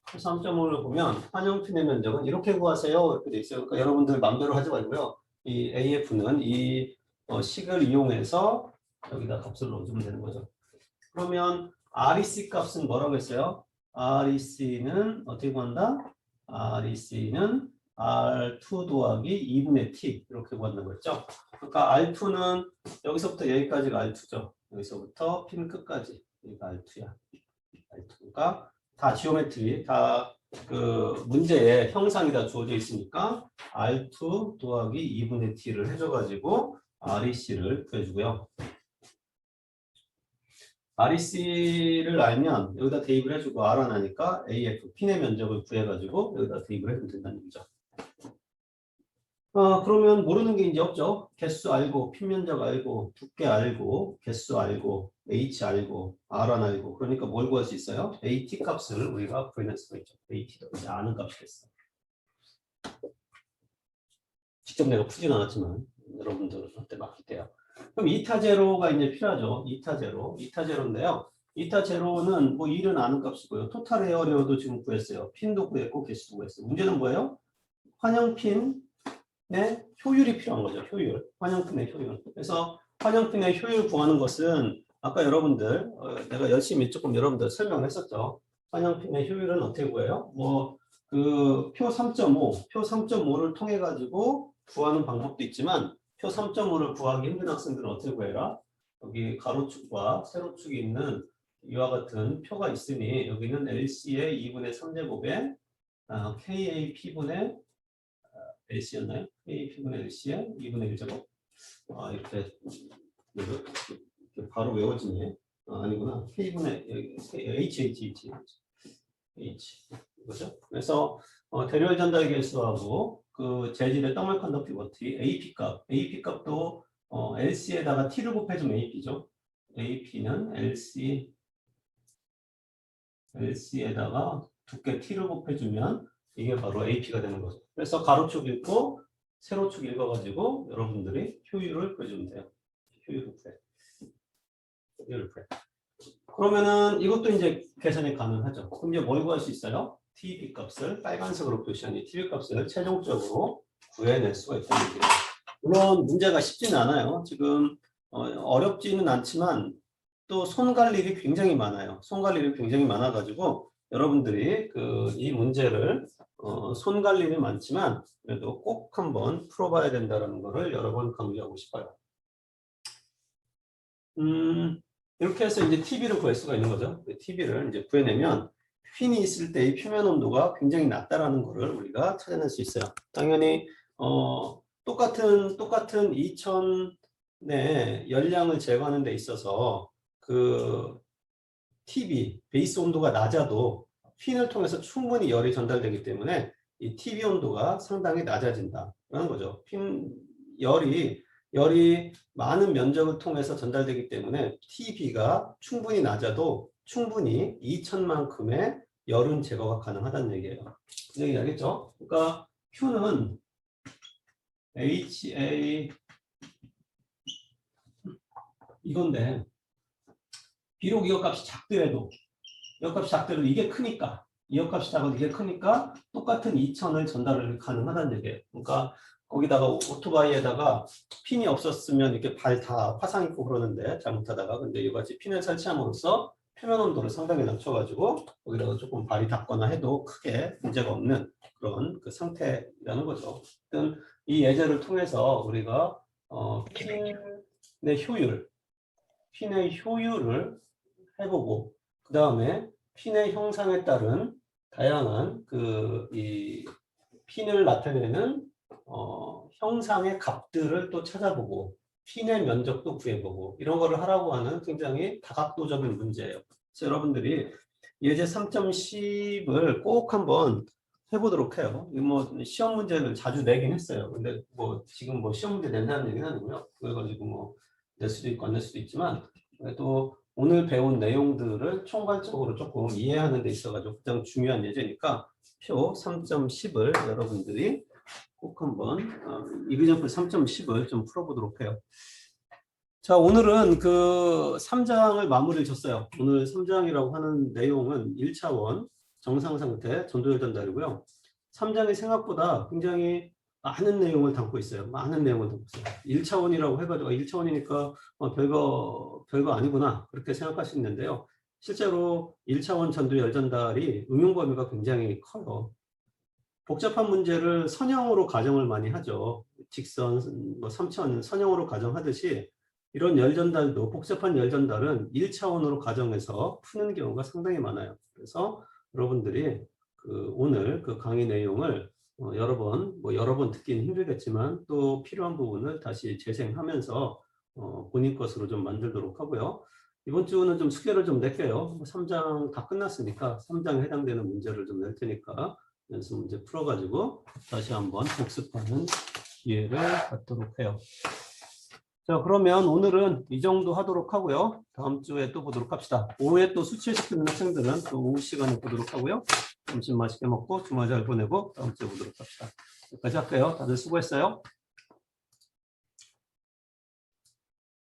3.5를 보면 환영 핀의 면적은 이렇게 구하세요 이렇게 되어 있어요. 그러니까 여러분들 마음대로 하지 말고요. 이 AF는 이 식을 이용해서 여기다 값을 넣어주면 되는 거죠. 그러면 REC 값은 뭐라고 했어요? REC는 어떻게 구한다? REC는 R2 더하기 2분의 T 이렇게 구한다는 거죠. 그러니까 R2는 여기서부터 여기까지가 R2죠. 여기서부터 핀 끝까지 여기가 R2야. R2가 다 지오메트리, 다 그 문제에 형상이 다 주어져 있으니까 R2 더하기 2분의 T를 해줘가지고 REC를 구해주고요. REC를 알면 여기다 대입을 해주고 R은 하니까 AF, 핀의 면적을 구해가지고 여기다 대입을 해주면 된다는 얘기죠. 그러면 모르는 게 이제 없죠. 개수 알고, 핀 면적 알고, 두께 알고, 개수 알고, H 알고, R은 알고. 그러니까 뭘 구할 수 있어요? AT 값을 우리가 구해낼 수가 있죠. AT도 이제 아는 값이 됐어. 직접 내가 푸진 않았지만 여러분들한테 맡길게요. 그럼 이타 제로가 이제 필요하죠. 이타 제로. 이타 제로인데요. 이타 제로는 뭐 1은 아는 값이고요. 토탈 에어리어도 지금 구했어요. 핀도 구했고 개수도 구했어요. 문제는 뭐예요? 환영핀의 효율이 필요한 거죠. 효율. 환영핀의 효율. 그래서 환영핀의 효율 구하는 것은 아까 여러분들 내가 열심히 조금 여러분들 설명을 했었죠. 환영핀의 효율은 어떻게 구해요? 뭐 그 표 3.5, 표 3.5를 통해 가지고 구하는 방법도 있지만 표 3.5를 구하기 힘든 학생들은 어떻게 구해라? 여기 가로축과 세로축이 있는 이와 같은 표가 있으니 여기는 LC의 2분의 3제곱에 KAP분의 LC였나요? KAP분의 LC의 2분의 1제곱. 이렇게 바로 외워지네. 아니구나. K분의 H. 이거죠. 그래서 대열 전달 계수하고 그 재질의 더멀 컨덕티비티 AP 값도 LC에다가 T를 곱해주면 AP죠. AP는 LC에다가 두께 T를 곱해주면 이게 바로 AP가 되는 거죠. 그래서 가로축 읽고 세로축 읽어가지고 여러분들이 효율을 구해주면 돼요. 효율을 구해. 그러면은 이것도 이제 계산이 가능하죠. 그럼 이제 뭘 구할 수 있어요? TB 값을 빨간색으로 표시한 이 TB 값을 최종적으로 구해낼 수가 있다는 얘기예요. 물론 문제가 쉽지는 않아요. 지금 어렵지는 않지만 또 손 갈 일이 굉장히 많아요. 손 갈 일이 굉장히 많아가지고 여러분들이 이 문제를 손 갈 일이 많지만 그래도 꼭 한번 풀어봐야 된다는 것을 여러 번 강조하고 싶어요. 이렇게 해서 이제 TB를 구할 수가 있는 거죠. TB를 이제 구해내면 핀이 있을 때의 표면 온도가 굉장히 낮다라는 것을 우리가 찾아낼 수 있어요. 당연히 똑같은 2000의 열량을 제거하는 데 있어서 그 TB 베이스 온도가 낮아도 핀을 통해서 충분히 열이 전달되기 때문에 이 TB 온도가 상당히 낮아진다라는 거죠. 핀 열이 많은 면적을 통해서 전달되기 때문에 TB가 충분히 낮아도 충분히 2000만큼의 열은 제거가 가능하다는 얘기예요. 그 얘기 알겠죠? 그러니까 Q는 HA 이건데 비록 이거 값이 작더라도 이게 크니까 이 값이 작아도 이게 크니까 똑같은 2000을 전달을 가능하다는 얘기예요. 그러니까 거기다가 오토바이에다가 핀이 없었으면 이렇게 발 다 화상 입고 그러는데 잘못하다가 근데 이같이 핀을 설치함으로써 표면 온도를 상당히 낮춰가지고 거기다가 조금 발이 닿거나 해도 크게 문제가 없는 그런 그 상태라는 거죠. 어쨌든 이 예제를 통해서 우리가 핀의 효율을 해보고 그 다음에 핀의 형상에 따른 다양한 이 핀을 나타내는 형상의 값들을 또 찾아보고 핀의 면적도 구해보고 이런 거를 하라고 하는 굉장히 다각도적인 문제예요. 그래서 여러분들이 예제 3.10을 꼭 한번 해보도록 해요. 뭐 시험 문제를 자주 내긴 했어요. 근데 뭐 지금 뭐 시험 문제 낸다는 얘기는 아니고요. 그래가지고 뭐 낼 수도 있고 안 낼 수도 있지만 그래도 오늘 배운 내용들을 총괄적으로 조금 이해하는 데 있어가지고 가장 중요한 예제니까 표 3.10을 여러분들이 꼭 한번 이그젠플 3.10을 좀 풀어보도록 해요. 자, 오늘은 그 3장을 마무리를 졌어요. 오늘 3장이라고 하는 내용은 1차원 정상 상태 전도열 전달이고요. 3장이 생각보다 굉장히 많은 내용을 담고 있어요. 1차원이라고 해가지고 1차원이니까 별거 아니구나 그렇게 생각할 수 있는데요. 실제로 1차원 전도열 전달이 응용 범위가 굉장히 커요. 복잡한 문제를 선형으로 가정을 많이 하죠. 직선, 뭐 3차원 선형으로 가정하듯이 이런 열전달도 복잡한 열전달은 1차원으로 가정해서 푸는 경우가 상당히 많아요. 그래서 여러분들이 오늘 그 강의 내용을 여러 번 듣기는 힘들겠지만 또 필요한 부분을 다시 재생하면서 본인 것으로 좀 만들도록 하고요. 이번 주는 좀 숙제를 좀 낼게요. 3장 다 끝났으니까 3장에 해당되는 문제를 좀 낼 테니까 연습 문제 풀어가지고 다시 한번 복습하는 기회를 갖도록 해요. 자, 그러면 오늘은 이 정도 하도록 하고요. 다음 주에 또 보도록 합시다. 오후에 또 수치시키는 학생들은 또 오후 시간에 보도록 하고요. 점심 맛있게 먹고 주말 잘 보내고 다음 주에 보도록 합시다. 여기까지 할게요. 다들 수고했어요.